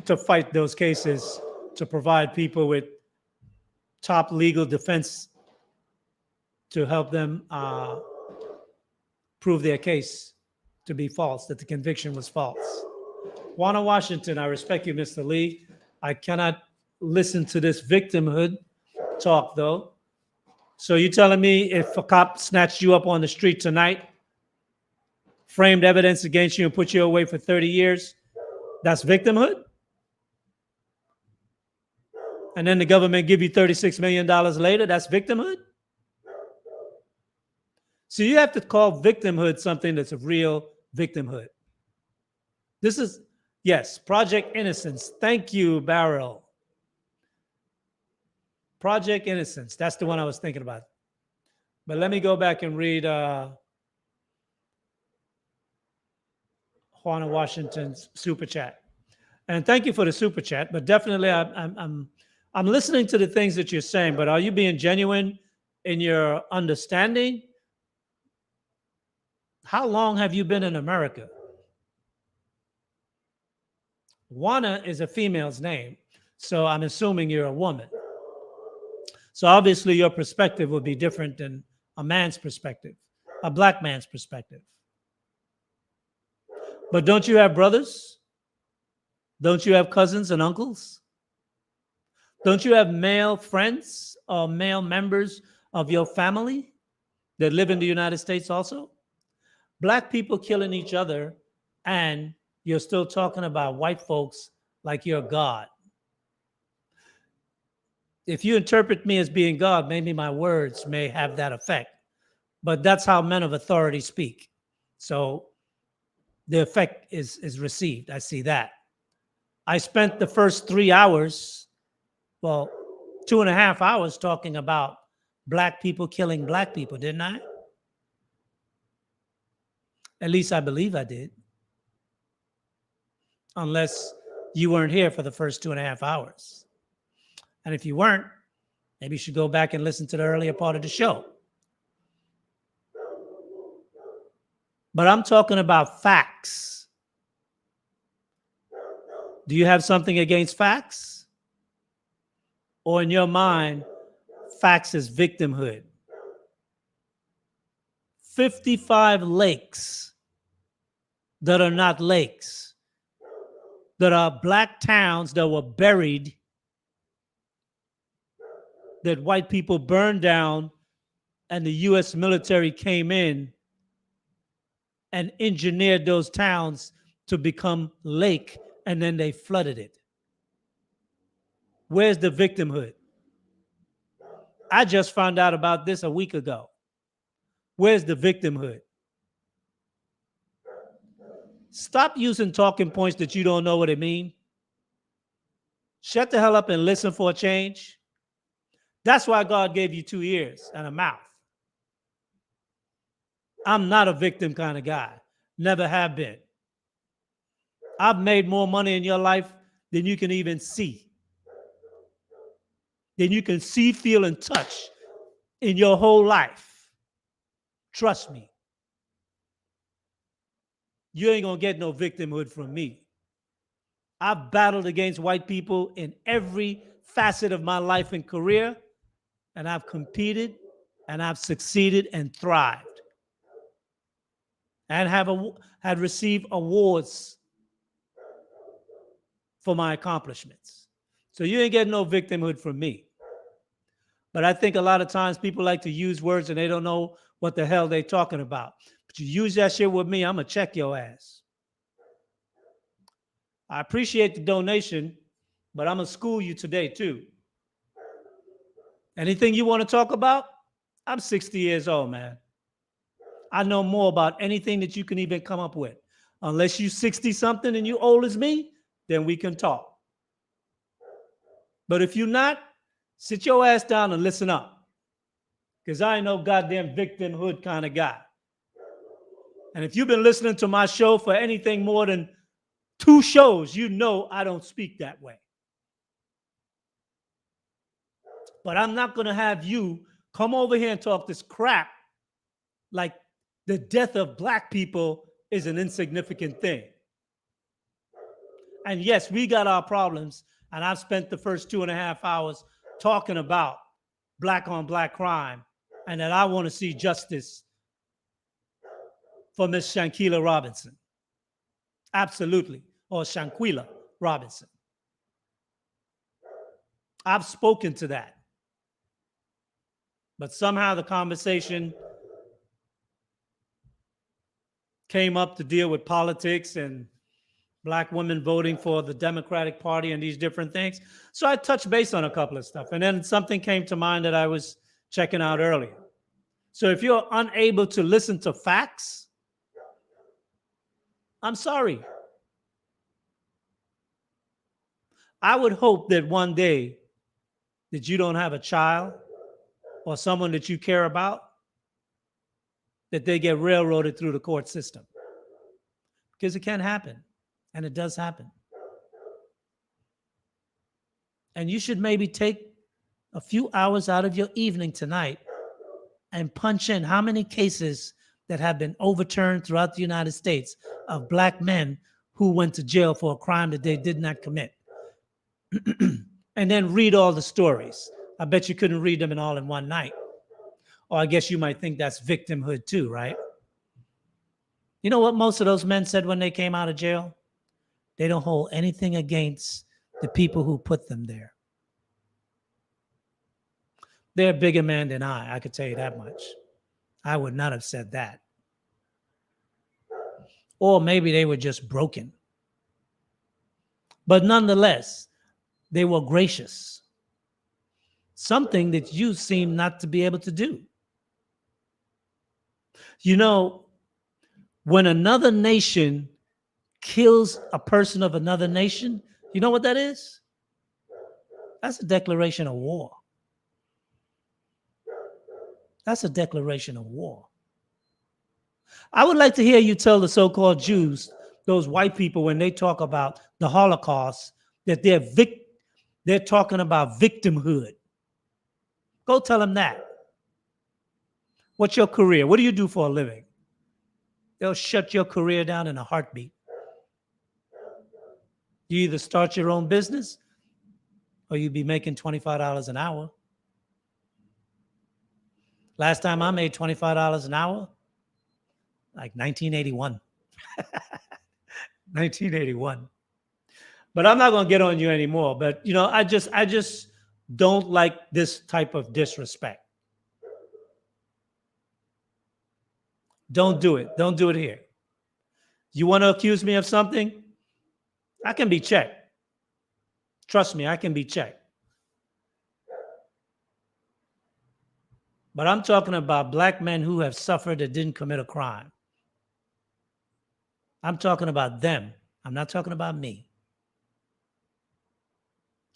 to fight those cases to provide people with top legal defense to help them prove their case to be false, that the conviction was false. Juana Washington, I respect you, Mr. Lee. I cannot listen to this victimhood talk, though. So you telling me if a cop snatched you up on the street tonight, framed evidence against you and put you away for 30 years, that's victimhood? And then the government give you $36 million later, that's victimhood? So you have to call victimhood something that's a real victimhood. This is, yes, Project Innocence. Thank you, Barrel. Project Innocence. That's the one I was thinking about. But let me go back and read Juana Washington's super chat. And thank you for the super chat. But definitely, I'm listening to the things that you're saying. But are you being genuine in your understanding? How long have you been in America? Juana is a female's name, so I'm assuming you're a woman. So obviously your perspective would be different than a man's perspective, a black man's perspective. But don't you have brothers? Don't you have cousins and uncles? Don't you have male friends or male members of your family that live in the United States also? Black people killing each other, and you're still talking about white folks like you're God. If you interpret me as being God, maybe my words may have that effect. But that's how men of authority speak. So the effect is received. I see that. I spent the first 3 hours, well, 2.5 hours talking about black people killing black people, didn't I? At least I believe I did. Unless you weren't here for the first 2.5 hours. And if you weren't, maybe you should go back and listen to the earlier part of the show. But I'm talking about facts. Do you have something against facts? Or in your mind, facts is victimhood? 55 lakes that are not lakes, that are black towns that were buried, that white people burned down, and the U.S. military came in and engineered those towns to become lake, and then they flooded it. Where's the victimhood? I just found out about this a week ago. Where's the victimhood? Stop using talking points that you don't know what it means. Shut the hell up and listen for a change. That's why God gave you 2 ears and a mouth. I'm not a victim kind of guy. Never have been. I've made more money in your life than you can even see. Than you can see, feel, and touch in your whole life. Trust me. You ain't gonna get no victimhood from me. I've battled against white people in every facet of my life and career, and I've competed, and I've succeeded and thrived, and had received awards for my accomplishments. So you ain't getting no victimhood from me. But I think a lot of times people like to use words and they don't know what the hell they're talking about. But you use that shit with me, I'm going to check your ass. I appreciate the donation, but I'm going to school you today too. Anything you want to talk about? I'm 60 years old, man. I know more about anything that you can even come up with. Unless you're 60 something and you old as me, then we can talk. But if you're not, sit your ass down and listen up. Because I ain't no goddamn victimhood kind of guy. And if you've been listening to my show for anything more than 2 shows, you know I don't speak that way. But I'm not going to have you come over here and talk this crap like the death of black people is an insignificant thing. And yes, we got our problems. And I've spent the first 2.5 hours talking about black on black crime and that I want to see justice for Miss Shanquella Robinson. Absolutely. Or Shanquella Robinson. I've spoken to that. But somehow the conversation came up to deal with politics and black women voting for the Democratic Party and these different things. So I touched base on a couple of stuff. And then something came to mind that I was checking out earlier. So if you're unable to listen to facts, I'm sorry. I would hope that one day that you don't have a child or someone that you care about, that they get railroaded through the court system. Because it can happen. And it does happen. And you should maybe take a few hours out of your evening tonight and punch in how many cases that have been overturned throughout the United States of black men who went to jail for a crime that they did not commit. And then read all the stories. I bet you couldn't read them all in one night. Or I guess you might think that's victimhood too, right? You know what most of those men said when they came out of jail? They don't hold anything against the people who put them there. They're a bigger man than I could tell you that much. I would not have said that. Or maybe they were just broken. But nonetheless, they were gracious. Something that you seem not to be able to do. You know, when another nation kills a person of another nation, you know what that is? That's a declaration of war. That's a declaration of war. I would like to hear you tell the so-called Jews, those white people, when they talk about the Holocaust, that they're talking about victimhood. Go tell them that. What's your career? What do you do for a living? They'll shut your career down in a heartbeat. You either start your own business or you be making $25 an hour. Last time I made $25 an hour, like 1981. 1981. But I'm not going to get on you anymore. But, you know, I just don't like this type of disrespect. Don't do it. Don't do it here. You want to accuse me of something? I can be checked. Trust me, I can be checked. But I'm talking about black men who have suffered that didn't commit a crime. I'm talking about them. I'm not talking about me.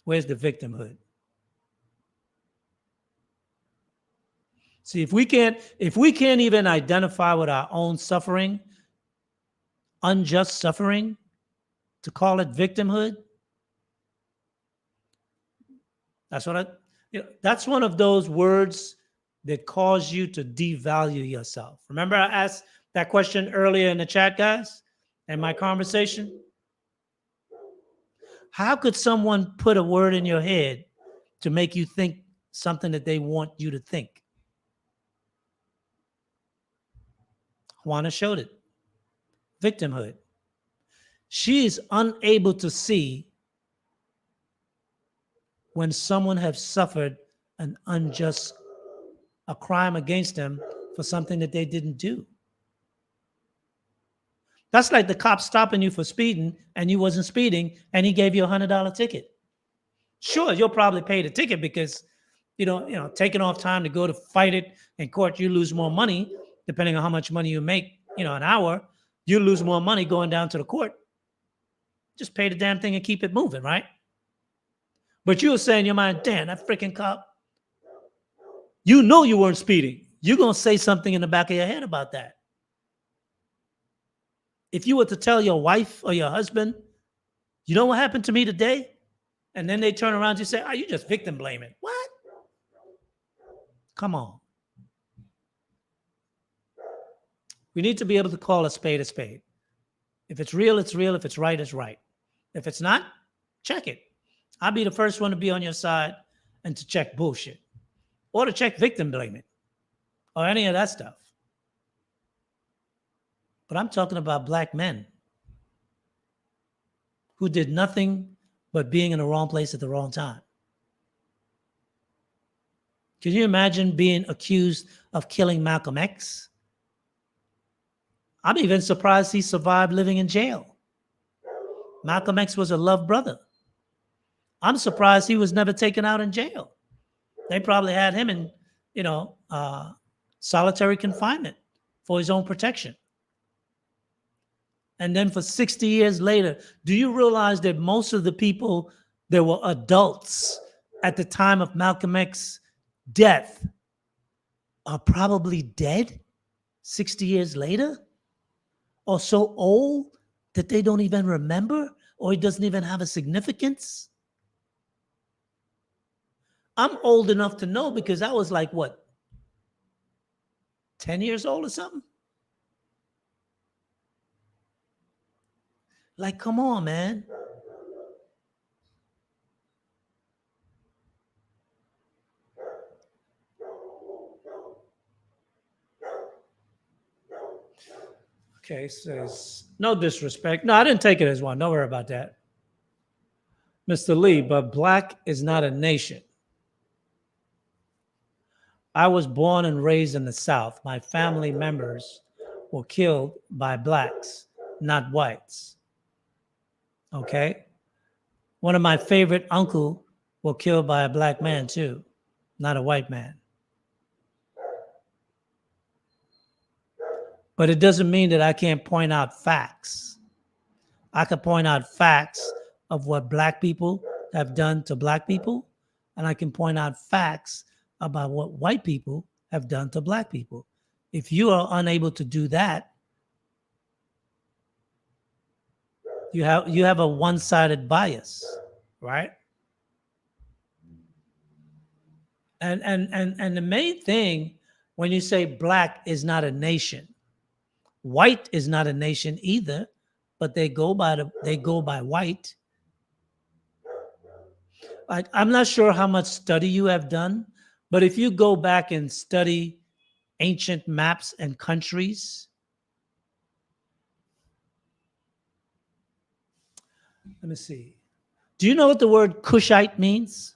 Where's the victimhood? See, if we can't even identify with our own suffering, unjust suffering, to call it victimhood, that's one of those words that cause you to devalue yourself. Remember I asked that question earlier in the chat, guys, in my conversation? How could someone put a word in your head to make you think something that they want you to think? Juana showed it. Victimhood. She is unable to see when someone has suffered a crime against them for something that they didn't do. That's like the cop stopping you for speeding and you wasn't speeding and he gave you $100 ticket. Sure, you'll probably pay the ticket because, taking off time to go to fight it in court, you lose more money, depending on how much money you make, an hour, you lose more money going down to the court. Just pay the damn thing and keep it moving, right? But you were saying in your mind, damn, that freaking cop, you know you weren't speeding. You're going to say something in the back of your head about that. If you were to tell your wife or your husband, you know what happened to me today? And then they turn around and you say, oh, you just victim blaming. What? Come on. We need to be able to call a spade a spade. If it's real, it's real. If it's right, it's right. If it's not, check it. I'll be the first one to be on your side and to check bullshit or to check victim blaming or any of that stuff. But I'm talking about black men who did nothing but being in the wrong place at the wrong time. Can you imagine being accused of killing Malcolm X? I'm even surprised he survived living in jail. Malcolm X was a loved brother. I'm surprised he was never taken out in jail. They probably had him in, solitary confinement for his own protection. And then for 60 years later, do you realize that most of the people that were adults at the time of Malcolm X's death are probably dead 60 years later? Or so old that they don't even remember, or it doesn't even have a significance? I'm old enough to know because I was like, what, 10 years old or something? Like, come on, man. Okay, says, no disrespect. No, I didn't take it as one. Don't worry about that. Mr. Lee, but black is not a nation. I was born and raised in the South. My family members were killed by blacks, not whites. Okay? One of my favorite uncle was killed by a black man too, not a white man. But it doesn't mean that I can't point out facts. I can point out facts of what black people have done to black people, and I can point out facts about what white people have done to black people. If you are unable to do that, you have a one-sided bias, right? And the main thing when you say black is not a nation, white is not a nation either, but they go by white. I'm not sure how much study you have done, but if you go back and study ancient maps and countries, let me see. Do you know what the word Cushite means?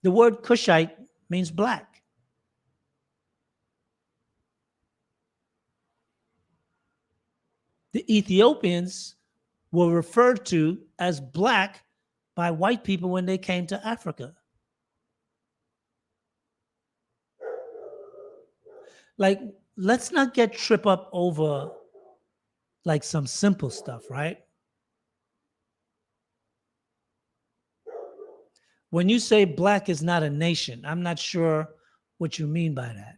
The word Cushite means black. The Ethiopians were referred to as black by white people when they came to Africa. Like, let's not get tripped up over like some simple stuff, right? When you say black is not a nation, I'm not sure what you mean by that.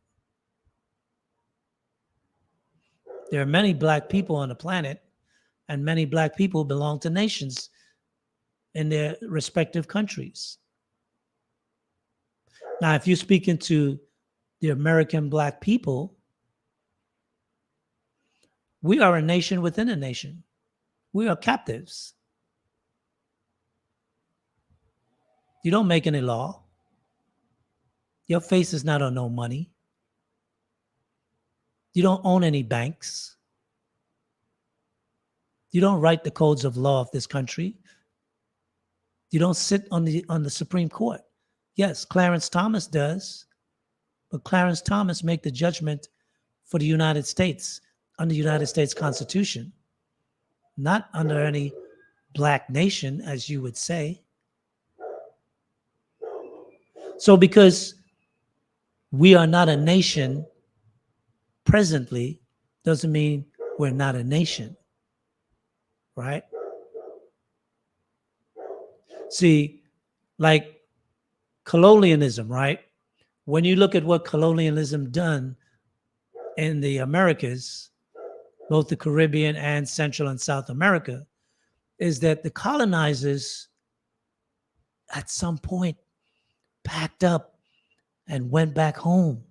There are many black people on the planet, and many black people belong to nations in their respective countries. Now, if you're speaking to the American black people, we are a nation within a nation. We are captives. You don't make any law. Your face is not on no money. You don't own any banks. You don't write the codes of law of this country. You don't sit on the Supreme Court. Yes, Clarence Thomas does, but Clarence Thomas make the judgment for the United States under the United States Constitution, not under any black nation, as you would say. So because we are not a nation presently, doesn't mean we're not a nation, right? See, like colonialism, right? When you look at what colonialism done in the Americas, both the Caribbean and Central and South America, is that the colonizers at some point packed up and went back home.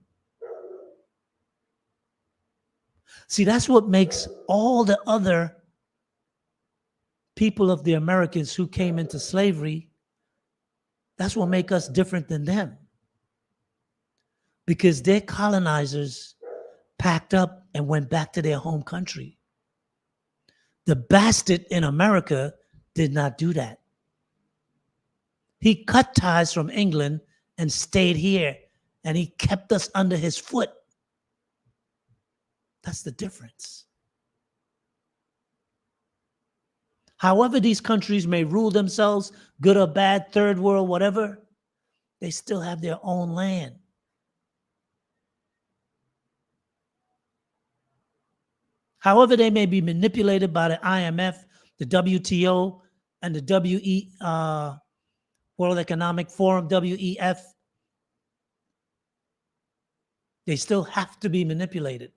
See, that's what makes all the other people of the Americans who came into slavery, that's what make us different than them. Because their colonizers packed up and went back to their home country. The bastard in America did not do that. He cut ties from England and stayed here, and he kept us under his foot. That's the difference. However these countries may rule themselves, good or bad, third world, whatever, they still have their own land. However they may be manipulated by the IMF, the WTO, and the World Economic Forum, WEF, they still have to be manipulated.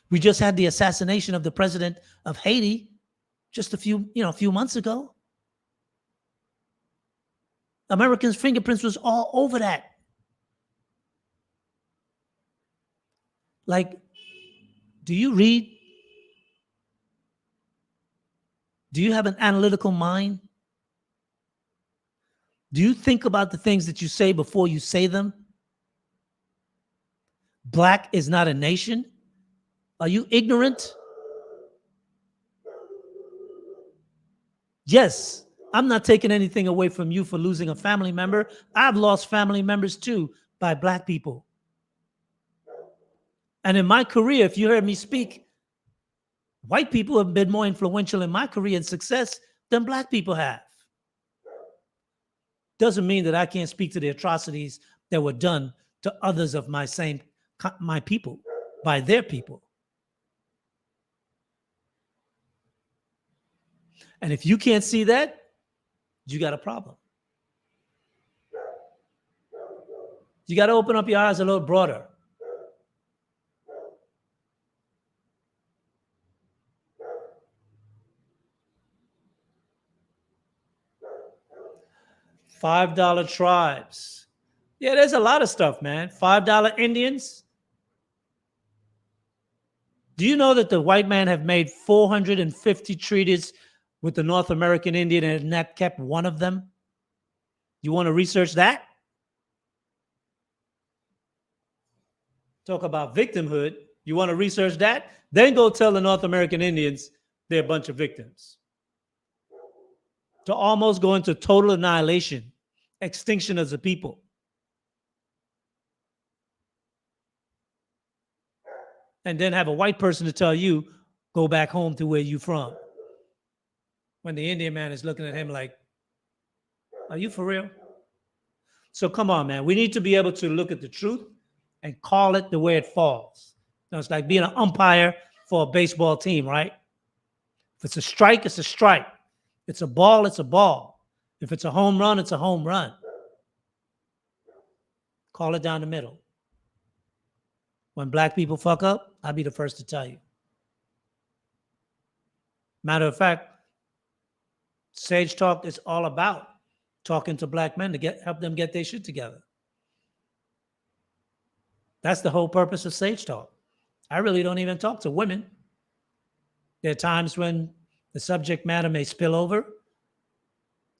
We just had the assassination of the president of Haiti just a few months ago. Americans' fingerprints was all over that. Like, do you read? Do you have an analytical mind? Do you think about the things that you say before you say them? Black is not a nation. Are you ignorant? Yes, I'm not taking anything away from you for losing a family member. I've lost family members too by black people. And in my career, if you heard me speak, white people have been more influential in my career and success than black people have. Doesn't mean that I can't speak to the atrocities that were done to others of my people by their people. And if you can't see that, you got a problem. You got to open up your eyes a little broader. $5 tribes. Yeah, there's a lot of stuff, man. $5 Indians. Do you know that the white man have made 450 treaties with the North American Indian and not kept one of them? You want to research that? Talk about victimhood. You want to research that? Then go tell the North American Indians they're a bunch of victims. To almost go into total annihilation, extinction as a people. And then have a white person to tell you, go back home to where you from. When the Indian man is looking at him like, are you for real? So come on, man. We need to be able to look at the truth and call it the way it falls. You know, it's like being an umpire for a baseball team, right? If it's a strike, it's a strike. If it's a ball, it's a ball. If it's a home run, it's a home run. Call it down the middle. When black people fuck up, I'll be the first to tell you. Matter of fact, Sage Talk is all about talking to black men to help them get their shit together. That's the whole purpose of Sage Talk. I really don't even talk to women. There are times when the subject matter may spill over,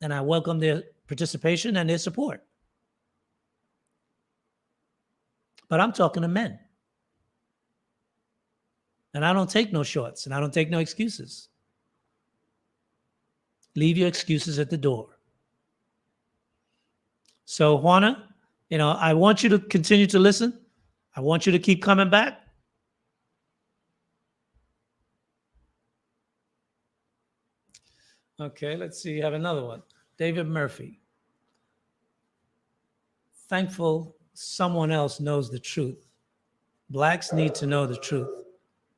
and I welcome their participation and their support. But I'm talking to men. And I don't take no shorts, and I don't take no excuses. Leave your excuses at the door. So, Juana, I want you to continue to listen. I want you to keep coming back. Okay, let's see. You have another one. David Murphy. Thankful someone else knows the truth. Blacks need to know the truth.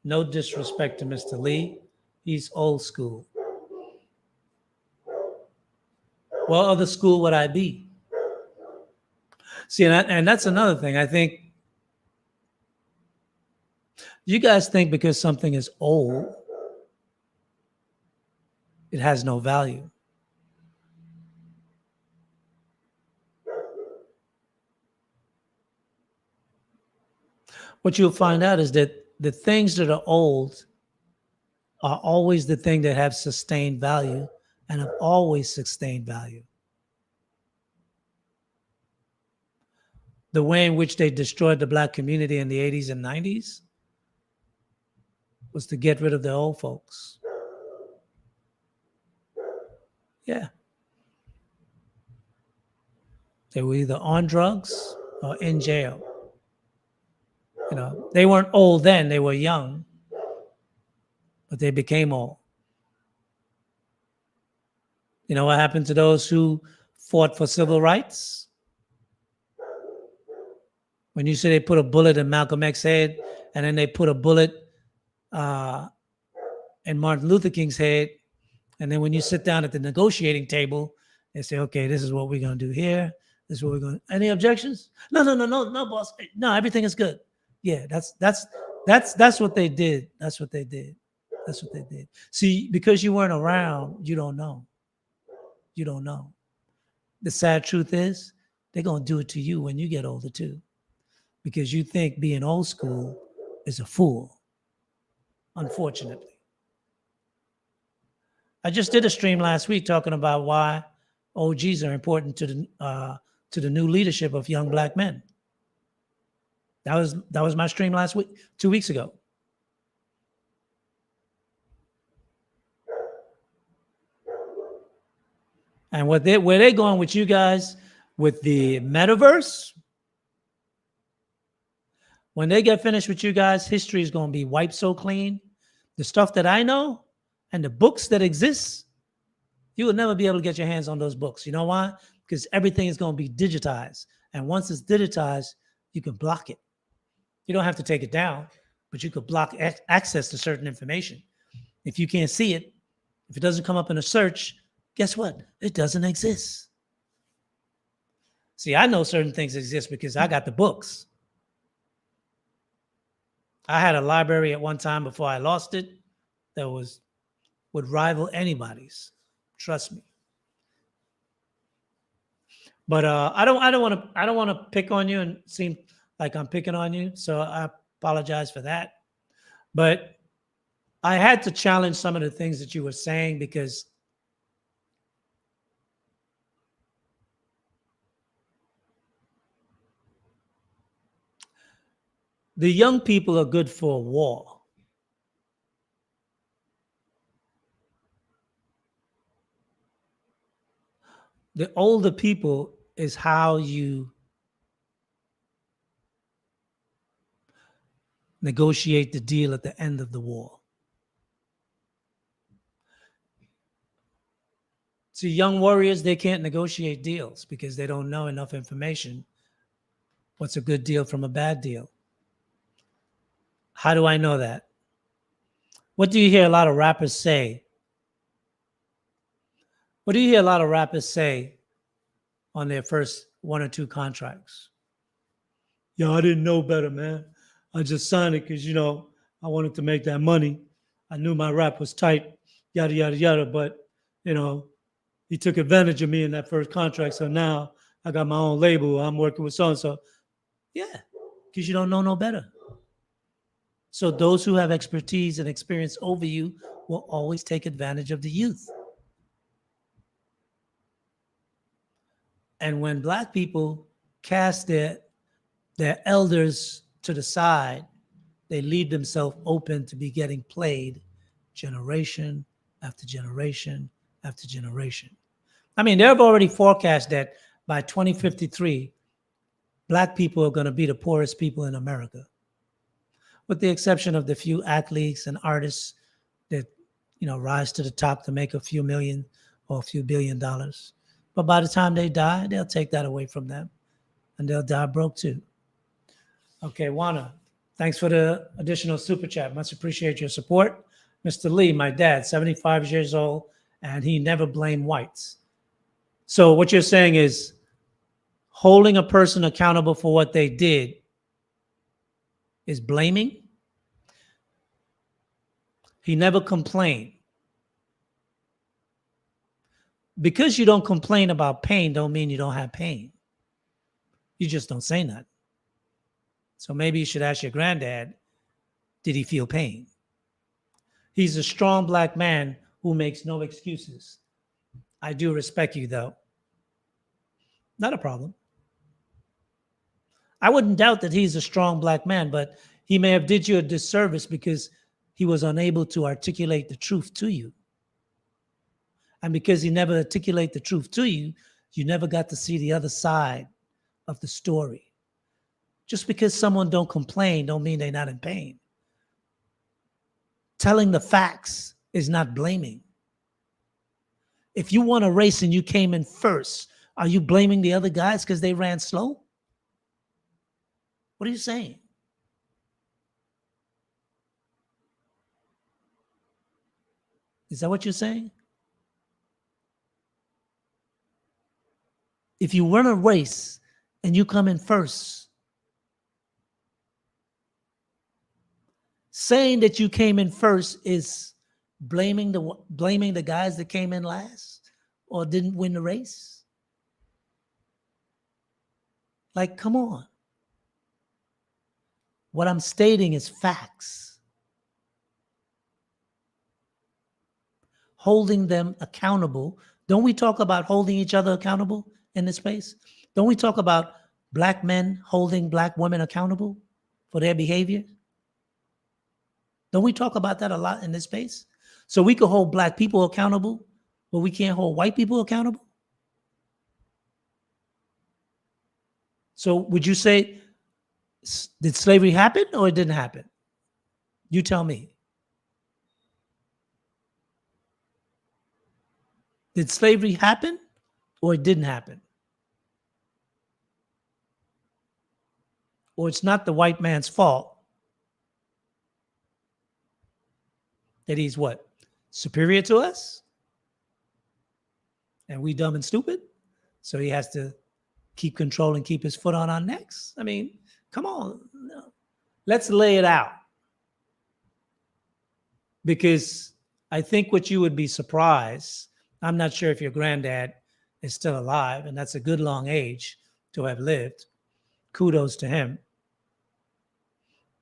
No disrespect to Mr. Lee. He's old school. what other school would I be? See, and that's another thing. I think you guys think because something is old, it has no value. What you'll find out is that the things that are old are always the thing that have sustained value and have always sustained value. The way in which they destroyed the black community in the 80s and 90s was to get rid of the old folks. Yeah. They were either on drugs or in jail. You know, they weren't old then, they were young, but they became old. You know what happened to those who fought for civil rights? When you say they put a bullet in Malcolm X's head and then they put a bullet in Martin Luther King's head, and then when you sit down at the negotiating table, they say, okay, this is what we're going to do here. This is what we're going to. Any objections? No, boss. No, everything is good. Yeah, that's what they did. That's what they did. That's what they did. See, because you weren't around, you don't know. You don't know. The sad truth is, they're going to do it to you when you get older too, because you think being old school is a fool. Unfortunately, I just did a stream last week talking about why OGs are important to the new leadership of young black men. That was my stream last week, 2 weeks ago. And where they're going with you guys with the metaverse, when they get finished with you guys, history is going to be wiped so clean. The stuff that I know and the books that exist, you will never be able to get your hands on those books. You know why? Because everything is going to be digitized. And once it's digitized, you can block it. You don't have to take it down, but you could block access to certain information. If you can't see it, if it doesn't come up in a search, guess what? It doesn't exist. See, I know certain things exist because I got the books. I had a library at one time before I lost it that would rival anybody's. Trust me. But I don't want to pick on you and seem like I'm picking on you. So I apologize for that. But I had to challenge some of the things that you were saying because the young people are good for a war. The older people is how you negotiate the deal at the end of the war. See, young warriors, they can't negotiate deals because they don't know enough information. What's a good deal from a bad deal? How do I know that? What do you hear a lot of rappers say? What do you hear a lot of rappers say on their first 1 or 2 contracts? Yo, I didn't know better, man. I just signed it because, I wanted to make that money. I knew my rap was tight, yada, yada, yada. But, he took advantage of me in that first contract. So now I got my own label. I'm working with so-and-so. Yeah, because you don't know no better. So those who have expertise and experience over you will always take advantage of the youth. And when black people cast their elders to the side, they leave themselves open to be getting played generation after generation after generation. I mean, they've already forecast that by 2053, black people are going to be the poorest people in America, with the exception of the few athletes and artists that, rise to the top to make a few million or a few $1 billion. But by the time they die, they'll take that away from them and they'll die broke too. Okay, Juana, thanks for the additional super chat. Much appreciate your support. Mr. Lee, my dad, 75 years old, and he never blamed whites. So what you're saying is holding a person accountable for what they did is blaming. He never complained. Because you don't complain about pain don't mean you don't have pain. You just don't say nothing. So maybe you should ask your granddad, did he feel pain? He's a strong black man who makes no excuses. I do respect you, though. Not a problem. I wouldn't doubt that he's a strong black man, but he may have did you a disservice because he was unable to articulate the truth to you. And because he never articulated the truth to you, you never got to see the other side of the story. Just because someone don't complain don't mean they're not in pain. Telling the facts is not blaming. If you won a race and you came in first, are you blaming the other guys because they ran slow? What are you saying? Is that what you're saying? If you run a race and you come in first, saying that you came in first is blaming the guys that came in last or didn't win the race? Like, come on. What I'm stating is facts. Holding them accountable. Don't we talk about holding each other accountable in this space? Don't we talk about black men holding black women accountable for their behavior? Don't we talk about that a lot in this space? So we could hold black people accountable, but we can't hold white people accountable? So would you say, did slavery happen or it didn't happen? You tell me. Did slavery happen or it didn't happen? Or it's not the white man's fault that he's what? Superior to us? And we dumb and stupid? So he has to keep control and keep his foot on our necks? I mean, come on. Let's lay it out. Because I think what you would be surprised, I'm not sure if your granddad is still alive, and that's a good long age to have lived. Kudos to him.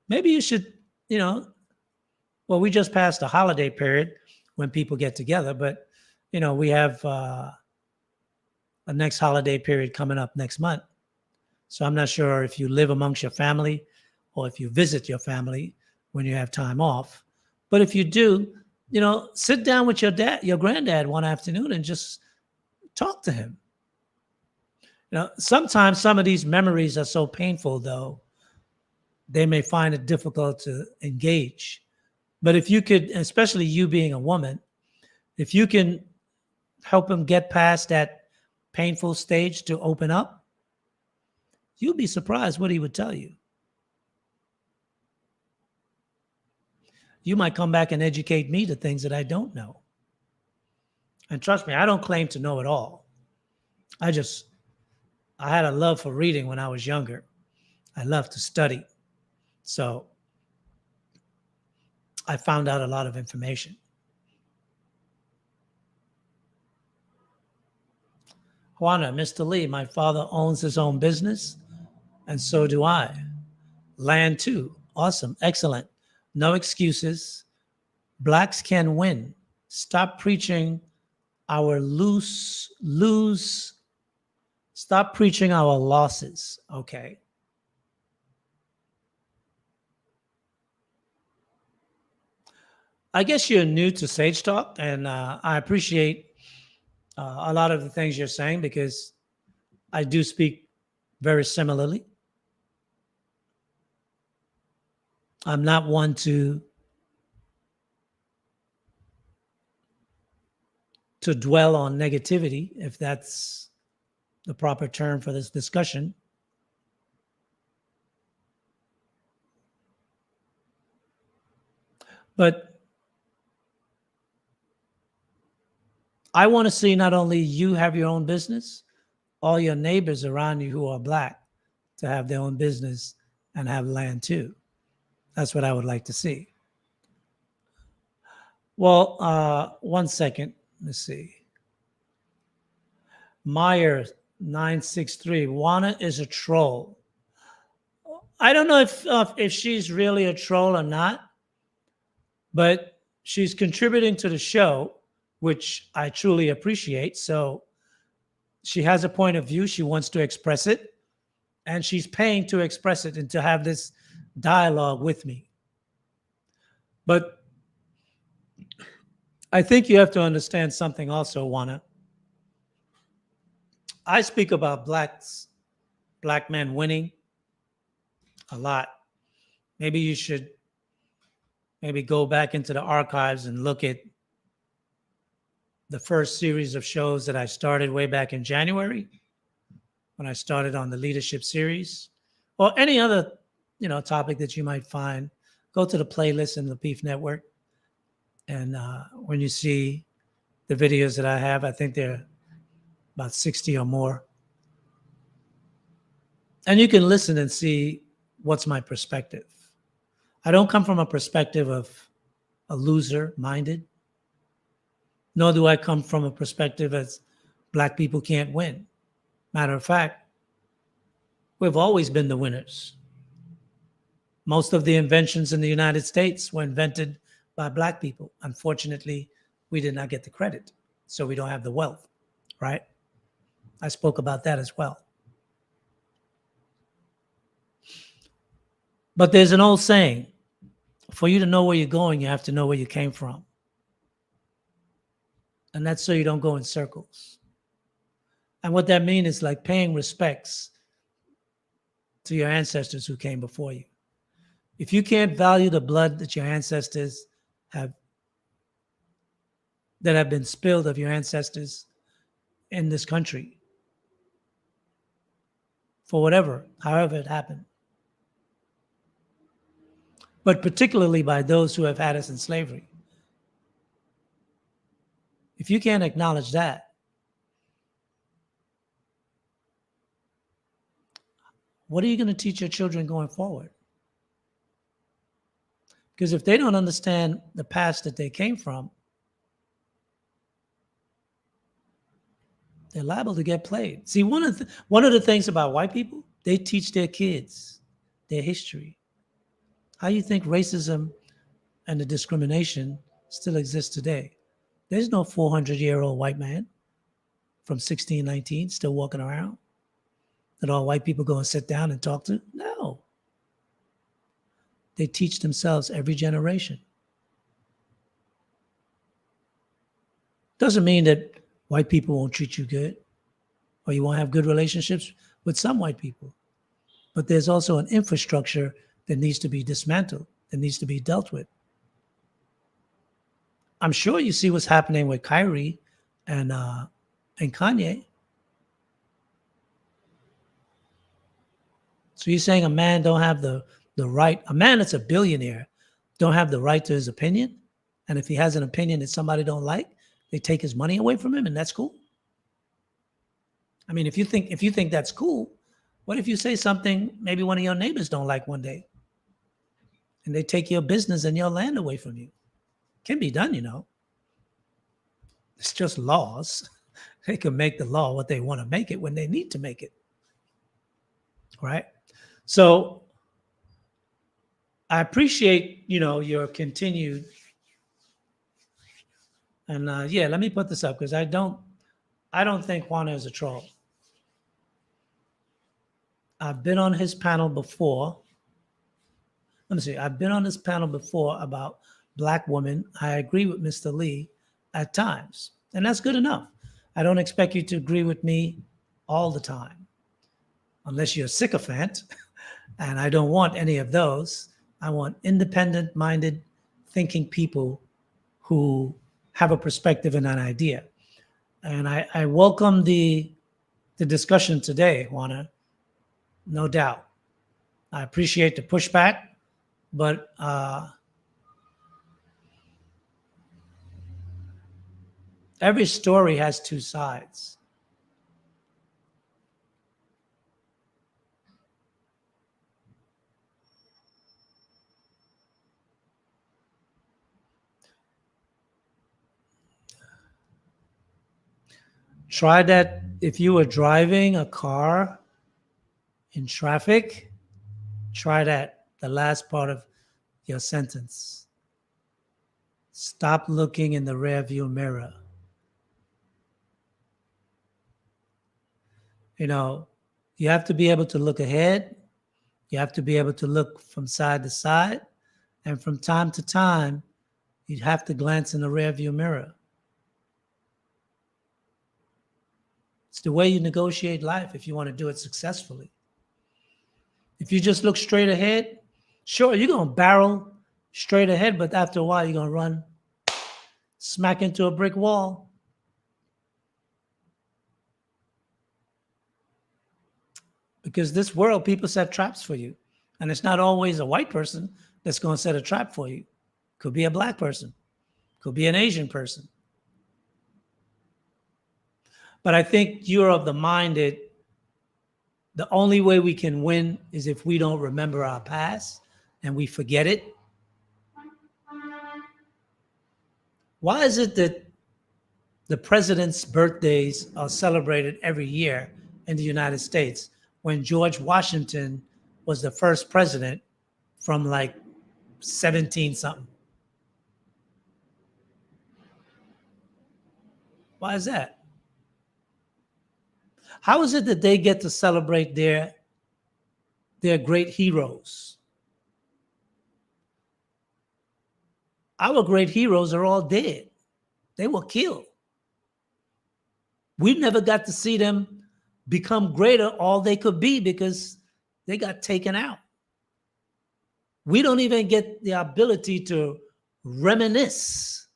Maybe you should, well, we just passed the holiday period when people get together, but, we have a next holiday period coming up next month. So I'm not sure if you live amongst your family or if you visit your family when you have time off. But if you do, sit down with your granddad one afternoon and just talk to him. Sometimes some of these memories are so painful, though, they may find it difficult to engage. But if you could, especially you being a woman, if you can help him get past that painful stage to open up, you'd be surprised what he would tell you. You might come back and educate me to things that I don't know. And trust me, I don't claim to know it all. I had a love for reading when I was younger. I love to study. So I found out a lot of information. Juana, Mr. Lee, my father owns his own business, and so do I. Land too. Awesome. Excellent. No excuses. Blacks can win. Stop preaching our lose. Stop preaching our losses. Okay. I guess you're new to Sage Talk, and I appreciate a lot of the things you're saying because I do speak very similarly. I'm not one to dwell on negativity, if that's the proper term for this discussion. But I want to see not only you have your own business, all your neighbors around you who are black to have their own business and have land too. That's what I would like to see. Well, 1 second. Let's see. Meyer 963. Juana is a troll. I don't know if she's really a troll or not, but she's contributing to the show, which I truly appreciate. So she has a point of view. She wants to express it, and she's paying to express it and to have this dialogue with me. But I think you have to understand something also, Juana. I speak about black men winning a lot. Maybe you should maybe go back into the archives and look at the first series of shows that I started way back in January when I started on the leadership series, or any other topic that you might find. Go to the playlist in the Lapeef Network, and when you see the videos that I have, I think they're about 60 or more, and you can listen and see what's my perspective. I don't come from a perspective of a loser minded, nor do I come from a perspective as black people can't win. Matter of fact, we've always been the winners. Most of the inventions in the United States were invented by black people. Unfortunately, we did not get the credit, so we don't have the wealth, right? I spoke about that as well. But there's an old saying, for you to know where you're going, you have to know where you came from. And that's so you don't go in circles. And what that means is like paying respects to your ancestors who came before you. If you can't value the blood that your ancestors have been spilled of your ancestors in this country, for however it happened, but particularly by those who have had us in slavery. If you can't acknowledge that, what are you going to teach your children going forward? Because if they don't understand the past that they came from, they're liable to get played. See, one of the things about white people, they teach their kids their history. How you think racism and the discrimination still exists today? There's no 400-year-old white man from 1619 still walking around that all white people go and sit down and talk to. No. They teach themselves every generation. Doesn't mean that white people won't treat you good or you won't have good relationships with some white people. But there's also an infrastructure that needs to be dismantled, that needs to be dealt with. I'm sure you see what's happening with Kyrie and Kanye. So you're saying a man don't have the right, a man that's a billionaire don't have the right to his opinion? And if he has an opinion that somebody don't like, they take his money away from him, and that's cool? I mean, if you think that's cool, what if you say something maybe one of your neighbors don't like one day, and they take your business and your land away from you? Can be done, It's just laws. They can make the law what they want to make it when they need to make it, right? So I appreciate, your continued, and let me put this up because I don't think Juana is a troll. I've been on his panel before. Let me see. I've been on this panel before about black women. I agree with Mr. Lee at times, and that's good enough. I don't expect you to agree with me all the time, unless you're a sycophant, and I don't want any of those. I want independent-minded, thinking people who have a perspective and an idea. And I welcome the discussion today, Juana, no doubt. I appreciate the pushback, but Every story has two sides. Try that if you were driving a car in traffic. Try that, the last part of your sentence. Stop looking in the rearview mirror. You know, you have to be able to look ahead. You have to be able to look from side to side. And from time to time, you have to glance in the rearview mirror. It's the way you negotiate life if you want to do it successfully. If you just look straight ahead, sure, you're going to barrel straight ahead, but after a while, you're going to run smack into a brick wall. Because this world, people set traps for you. And it's not always a white person that's going to set a trap for you. Could be a black person. Could be an Asian person. But I think you're of the mind that the only way we can win is if we don't remember our past and we forget it. Why is it that the president's birthdays are celebrated every year in the United States when George Washington was the first president from like 17 something? Why is that? How is it that they get to celebrate their great heroes? Our great heroes are all dead. They were killed. We never got to see them become greater all they could be because they got taken out. We don't even get the ability to reminisce,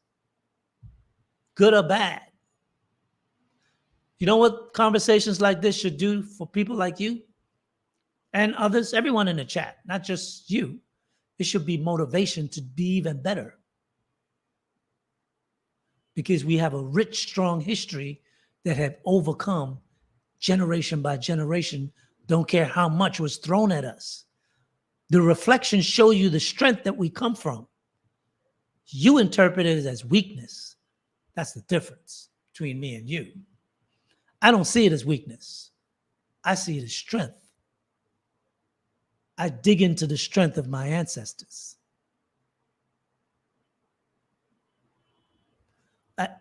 good or bad. You know what conversations like this should do for people like you and others, everyone in the chat, not just you. It should be motivation to be even better. Because we have a rich, strong history that have overcome generation by generation. Don't care how much was thrown at us. The reflections show you the strength that we come from. You interpret it as weakness. That's the difference between me and you. I don't see it as weakness. I see it as strength. I dig into the strength of my ancestors.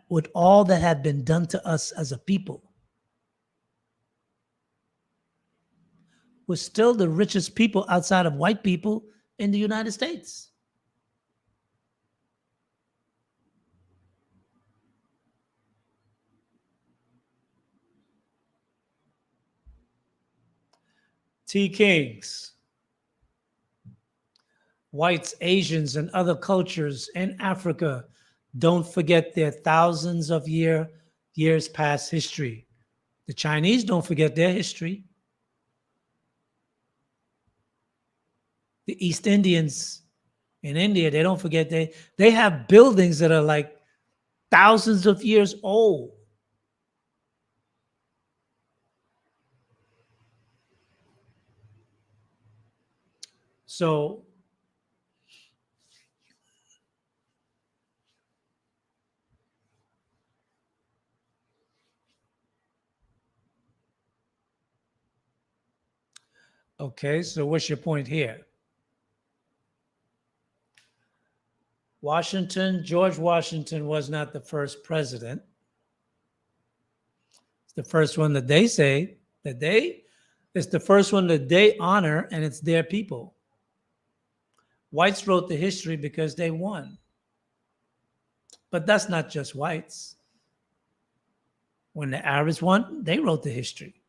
With all that had been done to us as a people, we're still the richest people outside of white people in the United States. T. Kings, whites, Asians, and other cultures in Africa don't forget their thousands of years past history. The Chinese don't forget their history. The East Indians in India, they don't forget they have buildings that are like thousands of years old. So okay, so what's your point here? George Washington was not the first president. It's the first one that they say it's the first one that they honor, and it's their people. Whites wrote the history because they won. But that's not just whites. When the Arabs won, they wrote the history.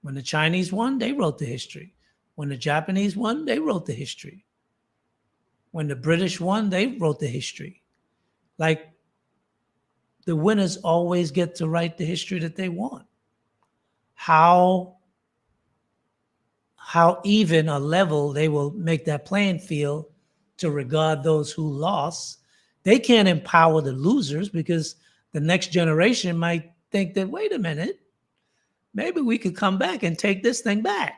When the Chinese won, they wrote the history. When the Japanese won, they wrote the history. When the British won, they wrote the history. Like, the winners always get to write the history that they want. How even a level they will make that playing field to regard those who lost. They can't empower the losers because the next generation might think that, wait a minute, maybe we could come back and take this thing back.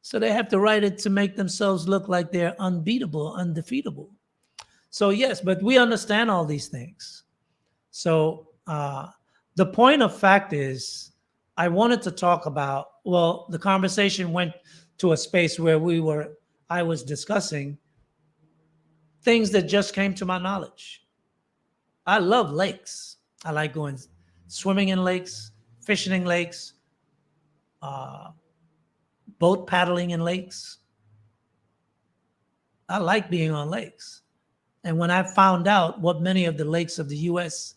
So they have to write it to make themselves look like they're unbeatable, undefeatable. So yes, but we understand all these things. So the point of fact is, I wanted to talk about, well, the conversation went to a space where I was discussing things that just came to my knowledge. I love lakes. I like going swimming in lakes, fishing in lakes, boat paddling in lakes. I like being on lakes. And when I found out what many of the lakes of the U.S.,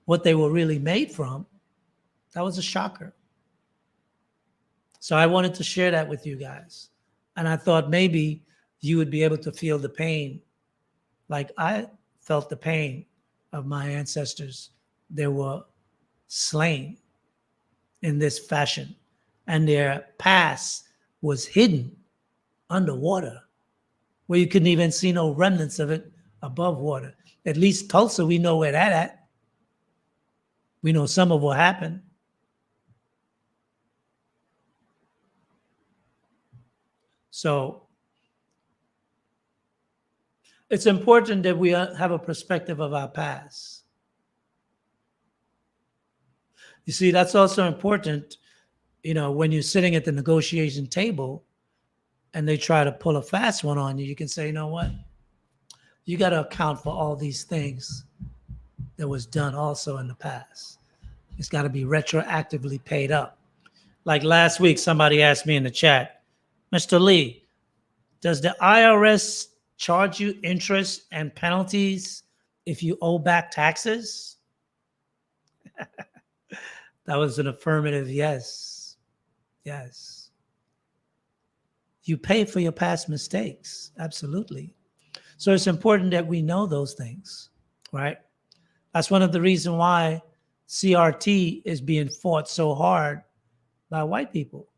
what they were really made from, that was a shocker. So I wanted to share that with you guys. And I thought maybe you would be able to feel the pain like I felt the pain of my ancestors. They were slain in this fashion, and their past was hidden underwater, where you couldn't even see no remnants of it above water. At least Tulsa, we know where that at. We know some of what happened. So it's important that we have a perspective of our past. You see, that's also important, when you're sitting at the negotiation table and they try to pull a fast one on you, you can say, you know what? You got to account for all these things that was done also in the past. It's got to be retroactively paid up. Like last week, somebody asked me in the chat, Mr. Lee, does the IRS charge you interest and penalties if you owe back taxes? That was an affirmative yes. Yes. You pay for your past mistakes. Absolutely. So it's important that we know those things, right? That's one of the reasons why CRT is being fought so hard by white people.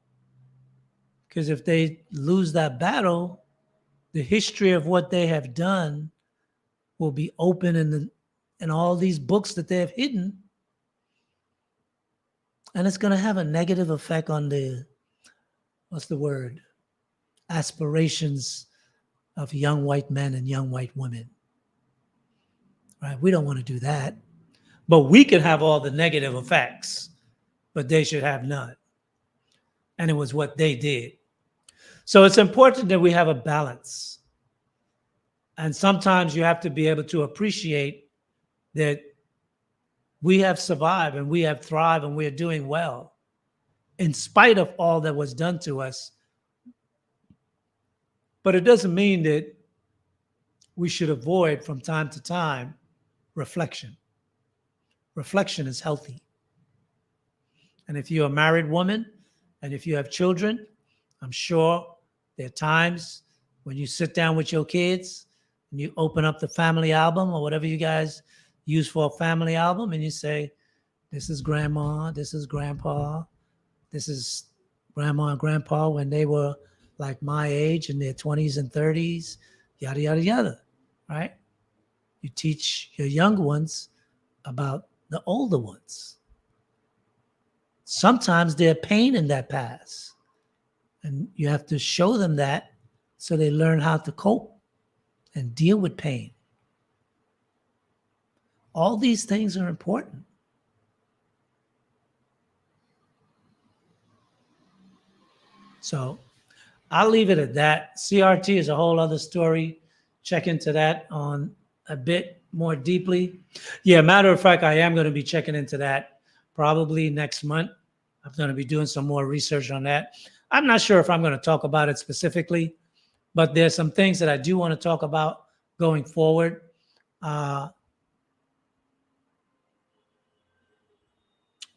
Because if they lose that battle, the history of what they have done will be open in all these books that they have hidden. And it's going to have a negative effect on aspirations of young white men and young white women. Right? We don't want to do that. But we can have all the negative effects, but they should have none. And it was what they did. So it's important that we have a balance. And sometimes you have to be able to appreciate that we have survived and we have thrived and we are doing well in spite of all that was done to us. But it doesn't mean that we should avoid from time to time reflection. Reflection is healthy. And if you're a married woman and if you have children, I'm sure there are times when you sit down with your kids and you open up the family album or whatever you guys use for a family album and you say, this is grandma, this is grandpa, this is grandma and grandpa when they were like my age in their 20s and 30s, yada, yada, yada, right? You teach your young ones about the older ones. Sometimes there's pain in that past, and you have to show them that so they learn how to cope and deal with pain. All these things are important. So I'll leave it at that. CRT is a whole other story. Check into that on a bit more deeply. Yeah, matter of fact, I am going to be checking into that probably next month. I'm going to be doing some more research on that. I'm not sure if I'm going to talk about it specifically, but there's some things that I do want to talk about going forward.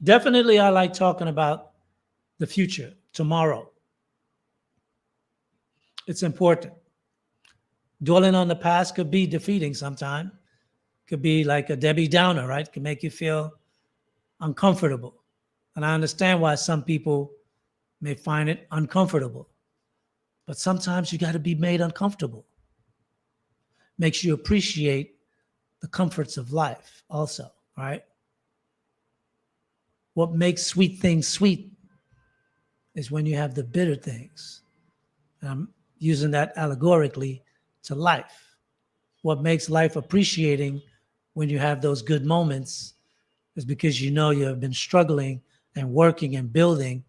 Definitely, I like talking about the future, tomorrow. It's important. Dwelling on the past could be defeating sometimes. Could be like a Debbie Downer, right? Could make you feel uncomfortable. And I understand why some people may find it uncomfortable. But sometimes you got to be made uncomfortable. Makes you appreciate the comforts of life also, right? What makes sweet things sweet is when you have the bitter things. And I'm using that allegorically to life. What makes life appreciating when you have those good moments is because you know you have been struggling and working and building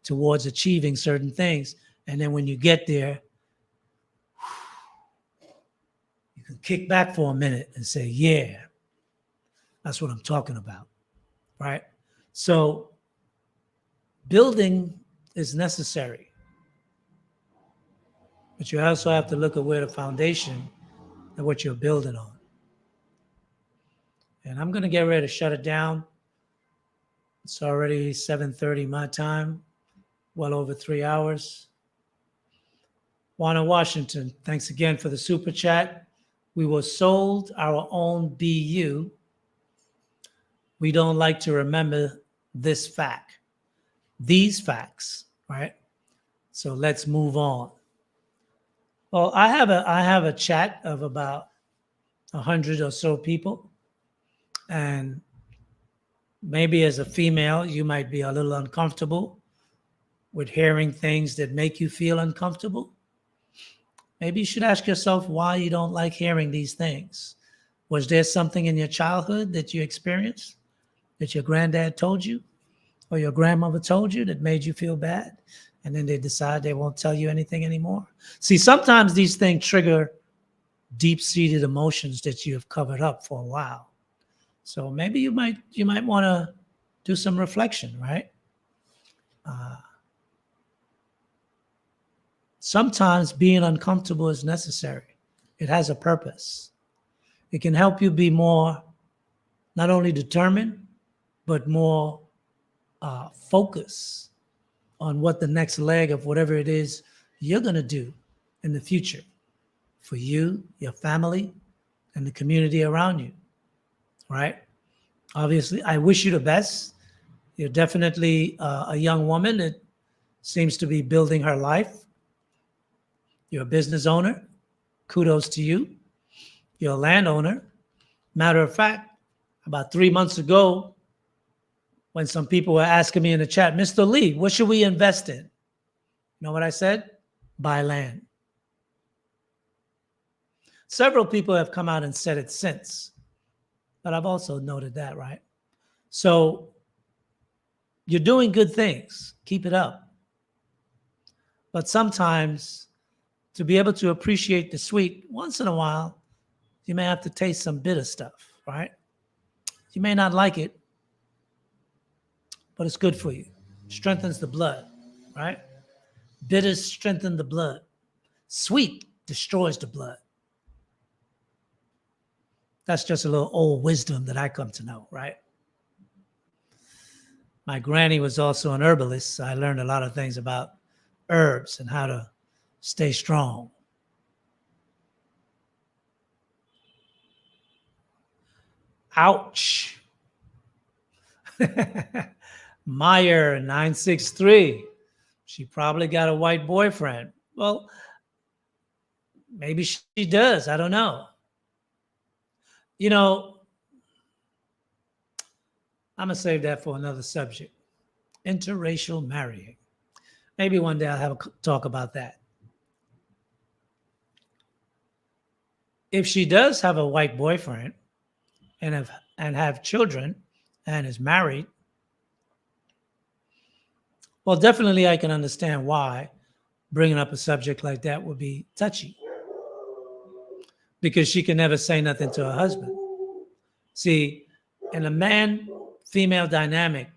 towards achieving certain things. And then when you get there, you can kick back for a minute and say, yeah, that's what I'm talking about, right? So building is necessary, but you also have to look at where the foundation and what you're building on. And I'm going to get ready to shut it down. It's already 7:30 my time, well over 3 hours. Juana Washington, thanks again for the super chat. We were sold our own BU. We don't like to remember this fact, these facts, right? So let's move on. Well, I have a chat of about 100 or so people, and maybe as a female, you might be a little uncomfortable with hearing things that make you feel uncomfortable. Maybe you should ask yourself why you don't like hearing these things. Was there something in your childhood that you experienced that your granddad told you or your grandmother told you that made you feel bad? And then they decide they won't tell you anything anymore. See, sometimes these things trigger deep-seated emotions that you have covered up for a while. So maybe you might want to do some reflection, right? Sometimes being uncomfortable is necessary. It has a purpose. It can help you be more, not only determined, but more focused on what the next leg of whatever it is you're going to do in the future for you, your family, and the community around you, right? Obviously, I wish you the best. You're definitely a young woman that seems to be building her life. You're a business owner. Kudos to you. You're a landowner. Matter of fact, about 3 months ago, when some people were asking me in the chat, Mr. Lee, what should we invest in? You know what I said? Buy land. Several people have come out and said it since, but I've also noted that, right? So you're doing good things. Keep it up. But sometimes to be able to appreciate the sweet, once in a while, you may have to taste some bitter stuff, right? You may not like it, but it's good for you. Strengthens the blood, right? Bitters strengthen the blood. Sweet destroys the blood. That's just a little old wisdom that I come to know, right? My granny was also an herbalist, so I learned a lot of things about herbs and how to stay strong. Ouch. Meyer 963. She probably got a white boyfriend. Well, maybe she does. I don't know. You know, I'm going to save that for another subject. Interracial marrying. Maybe one day I'll have a talk about that. If she does have a white boyfriend and have children and is married, well, definitely I can understand why bringing up a subject like that would be touchy, because she can never say nothing to her husband. See, in a man-female dynamic,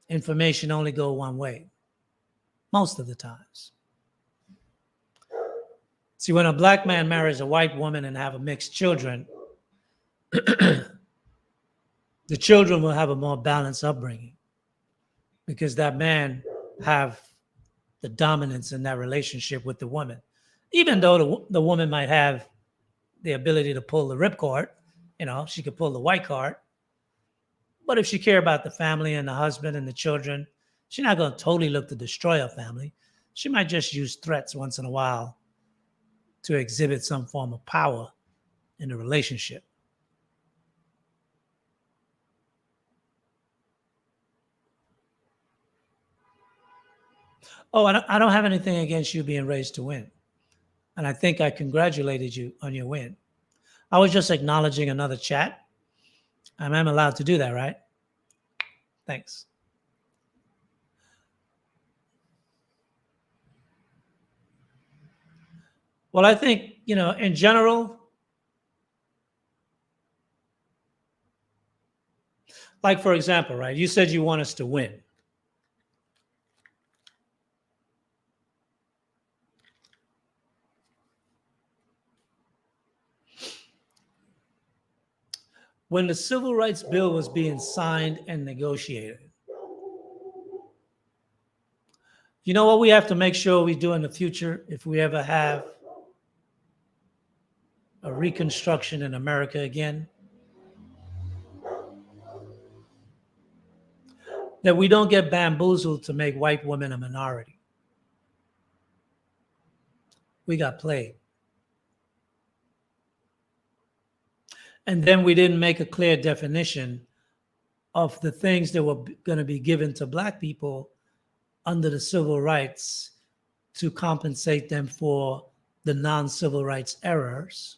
information only go one way, most of the times. See, when a black man marries a white woman and have a mixed children, the children will have a more balanced upbringing because that man have the dominance in that relationship with the woman. Even though the woman might have the ability to pull the ripcord, you know, she could pull the white card. But if she care about the family and the husband and the children, she's not going to totally look to destroy her family. She might just use threats once in a while to exhibit some form of power in a relationship. Oh, I don't have anything against you being raised to win. And I think I congratulated you on your win. I was just acknowledging another chat. I'm allowed to do that, right? Thanks. Well, I think, in general, like for example, right? You said you want us to win. When the Civil Rights Bill was being signed and negotiated, you know what we have to make sure we do in the future if we ever have a reconstruction in America again? That we don't get bamboozled to make white women a minority. We got played. And then we didn't make a clear definition of the things that were going to be given to black people under the civil rights to compensate them for the non-civil rights errors,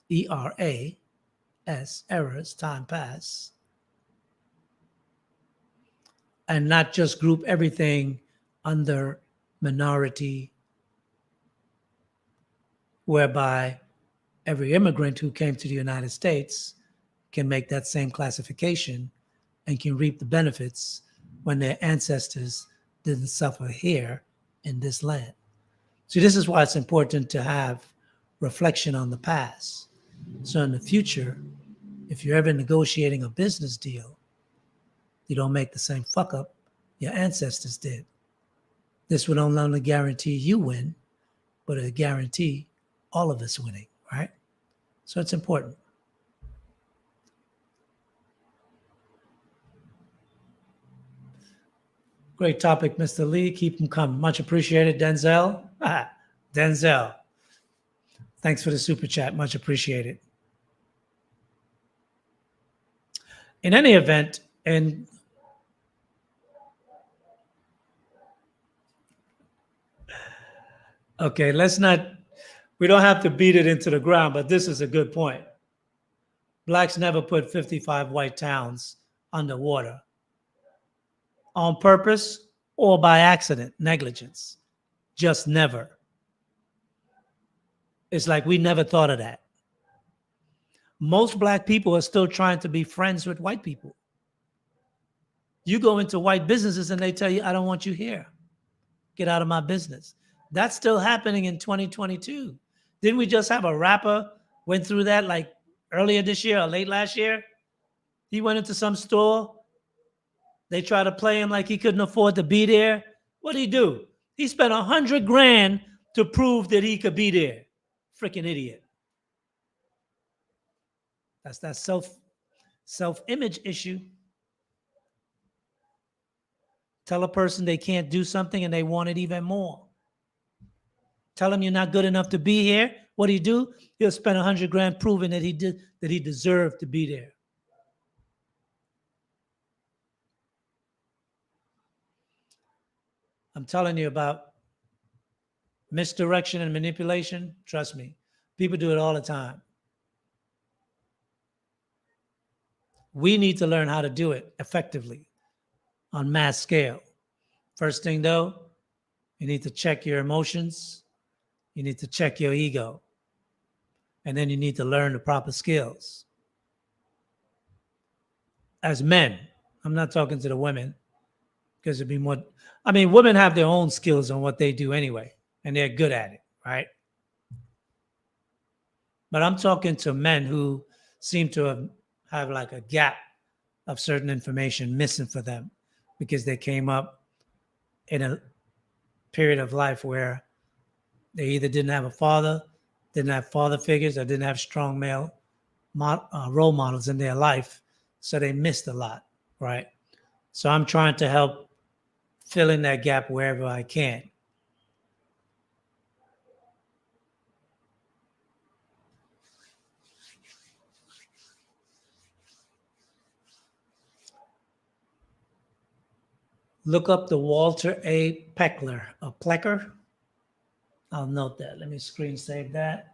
ERAS, errors, time pass, and not just group everything under minority, whereby every immigrant who came to the United States can make that same classification and can reap the benefits when their ancestors didn't suffer here in this land. See, this is why it's important to have reflection on the past. So in the future, if you're ever negotiating a business deal, you don't make the same fuck up your ancestors did. This would not only guarantee you win, but it guarantee all of us winning, right? So it's important. Great topic, Mr. Lee. Keep them coming. Much appreciated, Denzel. Denzel. Thanks for the super chat. Much appreciated. In any event, and okay, we don't have to beat it into the ground, but this is a good point. Blacks never put 55 white towns underwater on purpose or by accident, negligence. Just never. It's like we never thought of that. Most black people are still trying to be friends with white people. You go into white businesses and they tell you, I don't want you here. Get out of my business. That's still happening in 2022. Didn't we just have a rapper went through that like earlier this year or late last year? He went into some store. They tried to play him like he couldn't afford to be there. What'd he do? He spent $100,000 to prove that he could be there. Freaking idiot. That's that self-image issue. Tell a person they can't do something and they want it even more. Tell them you're not good enough to be here. What do you do? He'll spend $100,000 proving that he deserved to be there. I'm telling you about misdirection and manipulation. Trust me, people do it all the time. We need to learn how to do it effectively on mass scale. First thing though, you need to check your emotions. You need to check your ego. And then you need to learn the proper skills. As men, I'm not talking to the women because it'd be more, women have their own skills on what they do anyway, and they're good at it, right? But I'm talking to men who seem to have like a gap of certain information missing for them because they came up in a period of life where they either didn't have a father, didn't have father figures, or didn't have strong male role models in their life. So they missed a lot, right? So I'm trying to help fill in that gap wherever I can. Look up the Walter A. Plecker. I'll note that. Let me screen save that.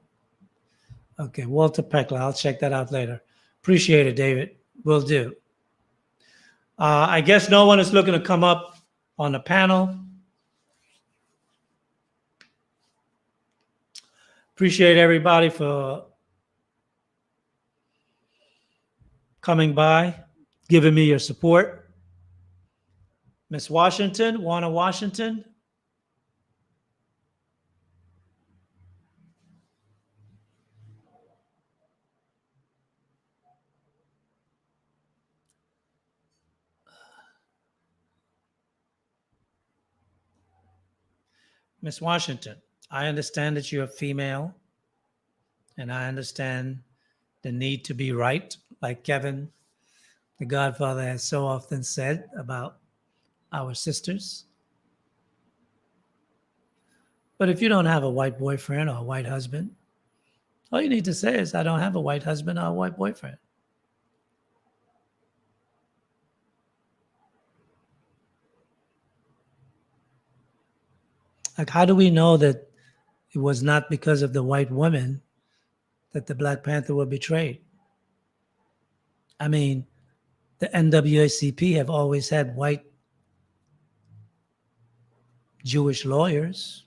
Okay, Walter Peckler. I'll check that out later. Appreciate it, David. Will do. I guess no one is looking to come up on the panel. Appreciate everybody for coming by, giving me your support. Miss Washington, Warner Washington. Miss Washington, I understand that you're a female, and I understand the need to be right, like Kevin, the Godfather, has so often said about our sisters. But if you don't have a white boyfriend or a white husband, all you need to say is, I don't have a white husband or a white boyfriend. Like, how do we know that it was not because of the white woman that the Black Panther were betrayed? I mean, the NAACP have always had white Jewish lawyers.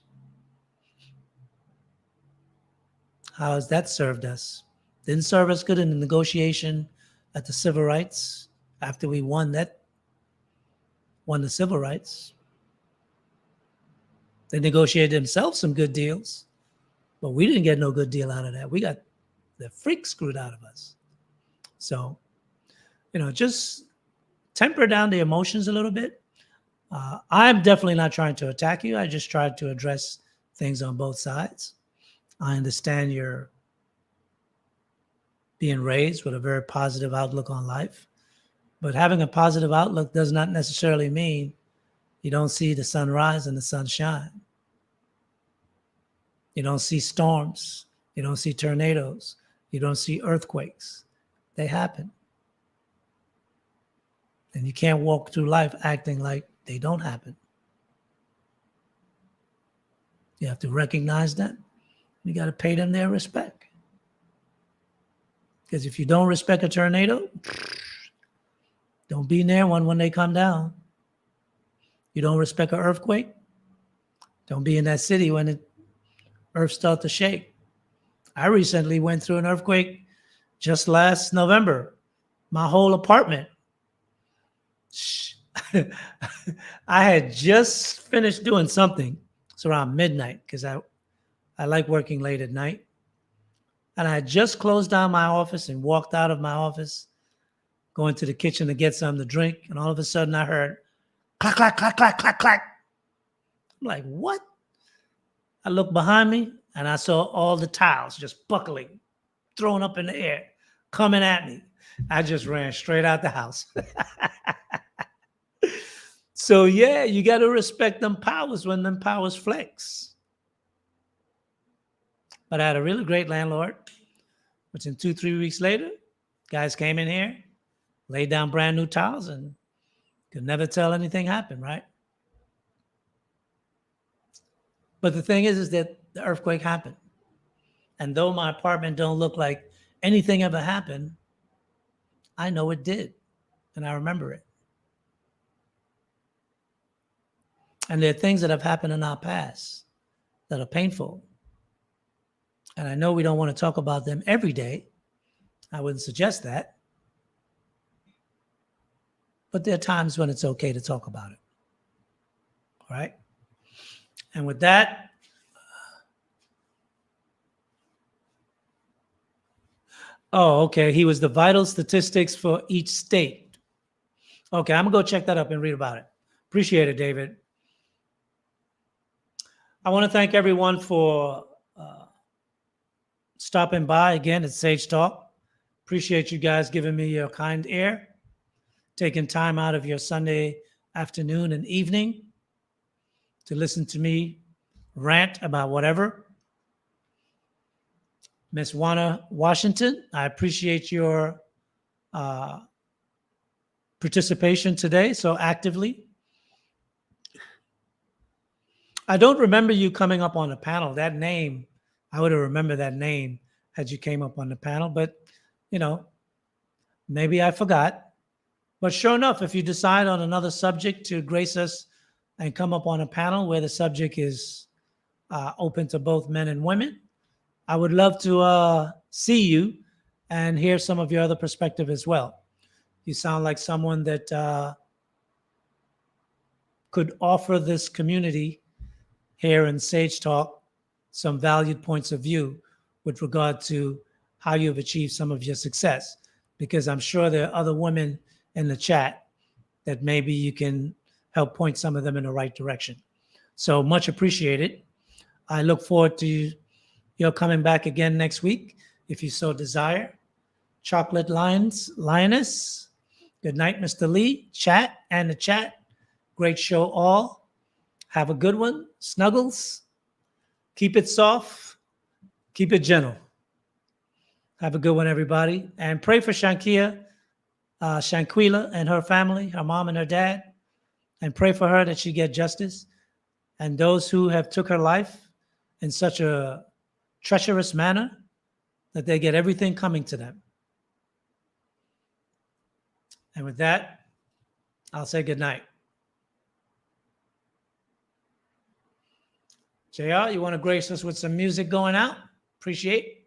How has that served us? Didn't serve us good in the negotiation at the civil rights after we won the civil rights. They negotiated themselves some good deals, but we didn't get no good deal out of that. We got the freak screwed out of us. So, just temper down the emotions a little bit. I'm definitely not trying to attack you. I just tried to address things on both sides. I understand you're being raised with a very positive outlook on life, but having a positive outlook does not necessarily mean you don't see the sun rise and the sun shine. You don't see storms. You don't see tornadoes. You don't see earthquakes. They happen. And you can't walk through life acting like they don't happen. You have to recognize that. You got to pay them their respect. Because if you don't respect a tornado, don't be near one when they come down. You don't respect an earthquake, don't be in that city when the earth starts to shake. I recently went through an earthquake just last November. My whole apartment. I had just finished doing something. It's around midnight because I like working late at night. And I had just closed down my office and walked out of my office, going to the kitchen to get something to drink. And all of a sudden I heard clack, clack, clack, clack, clack, clack. I'm like, what? I looked behind me and I saw all the tiles just buckling, thrown up in the air, coming at me. I just ran straight out the house. So yeah, you got to respect them powers when them powers flex. But I had a really great landlord, which in 2-3 weeks later, guys came in here, laid down brand new tiles, and could never tell anything happened, right? But the thing is that the earthquake happened. And though my apartment don't look like anything ever happened, I know it did. And I remember it. And there are things that have happened in our past that are painful. And I know we don't want to talk about them every day. I wouldn't suggest that. But there are times when it's okay to talk about it. All right? And with that, okay. He was the vital statistics for each state. Okay, I'm going to go check that up and read about it. Appreciate it, David. I want to thank everyone for stopping by again at Sage Talk. Appreciate you guys giving me your kind ear, taking time out of your Sunday afternoon and evening to listen to me rant about whatever. Miss Warner Washington, I appreciate your participation today so actively. I don't remember you coming up on the panel. That name, I would have remembered that name had you came up on the panel, but you know, maybe I forgot. But sure enough, if you decide on another subject to grace us and come up on a panel where the subject is open to both men and women, I would love to see you and hear some of your other perspective as well. You sound like someone that could offer this community here in Sage Talk some valued points of view with regard to how you've achieved some of your success. Because I'm sure there are other women in the chat that maybe you can help point some of them in the right direction. So much appreciated. I look forward to your coming back again next week, if you so desire. Chocolate Lioness, good night, Mr. Lee, chat and the chat. Great show all. Have a good one. Snuggles. Keep it soft. Keep it gentle. Have a good one, everybody. And pray for Shanquella and her family, her mom and her dad. And pray for her that she get justice. And those who have took her life in such a treacherous manner, that they get everything coming to them. And with that, I'll say good night. JR, you want to grace us with some music going out? Appreciate it.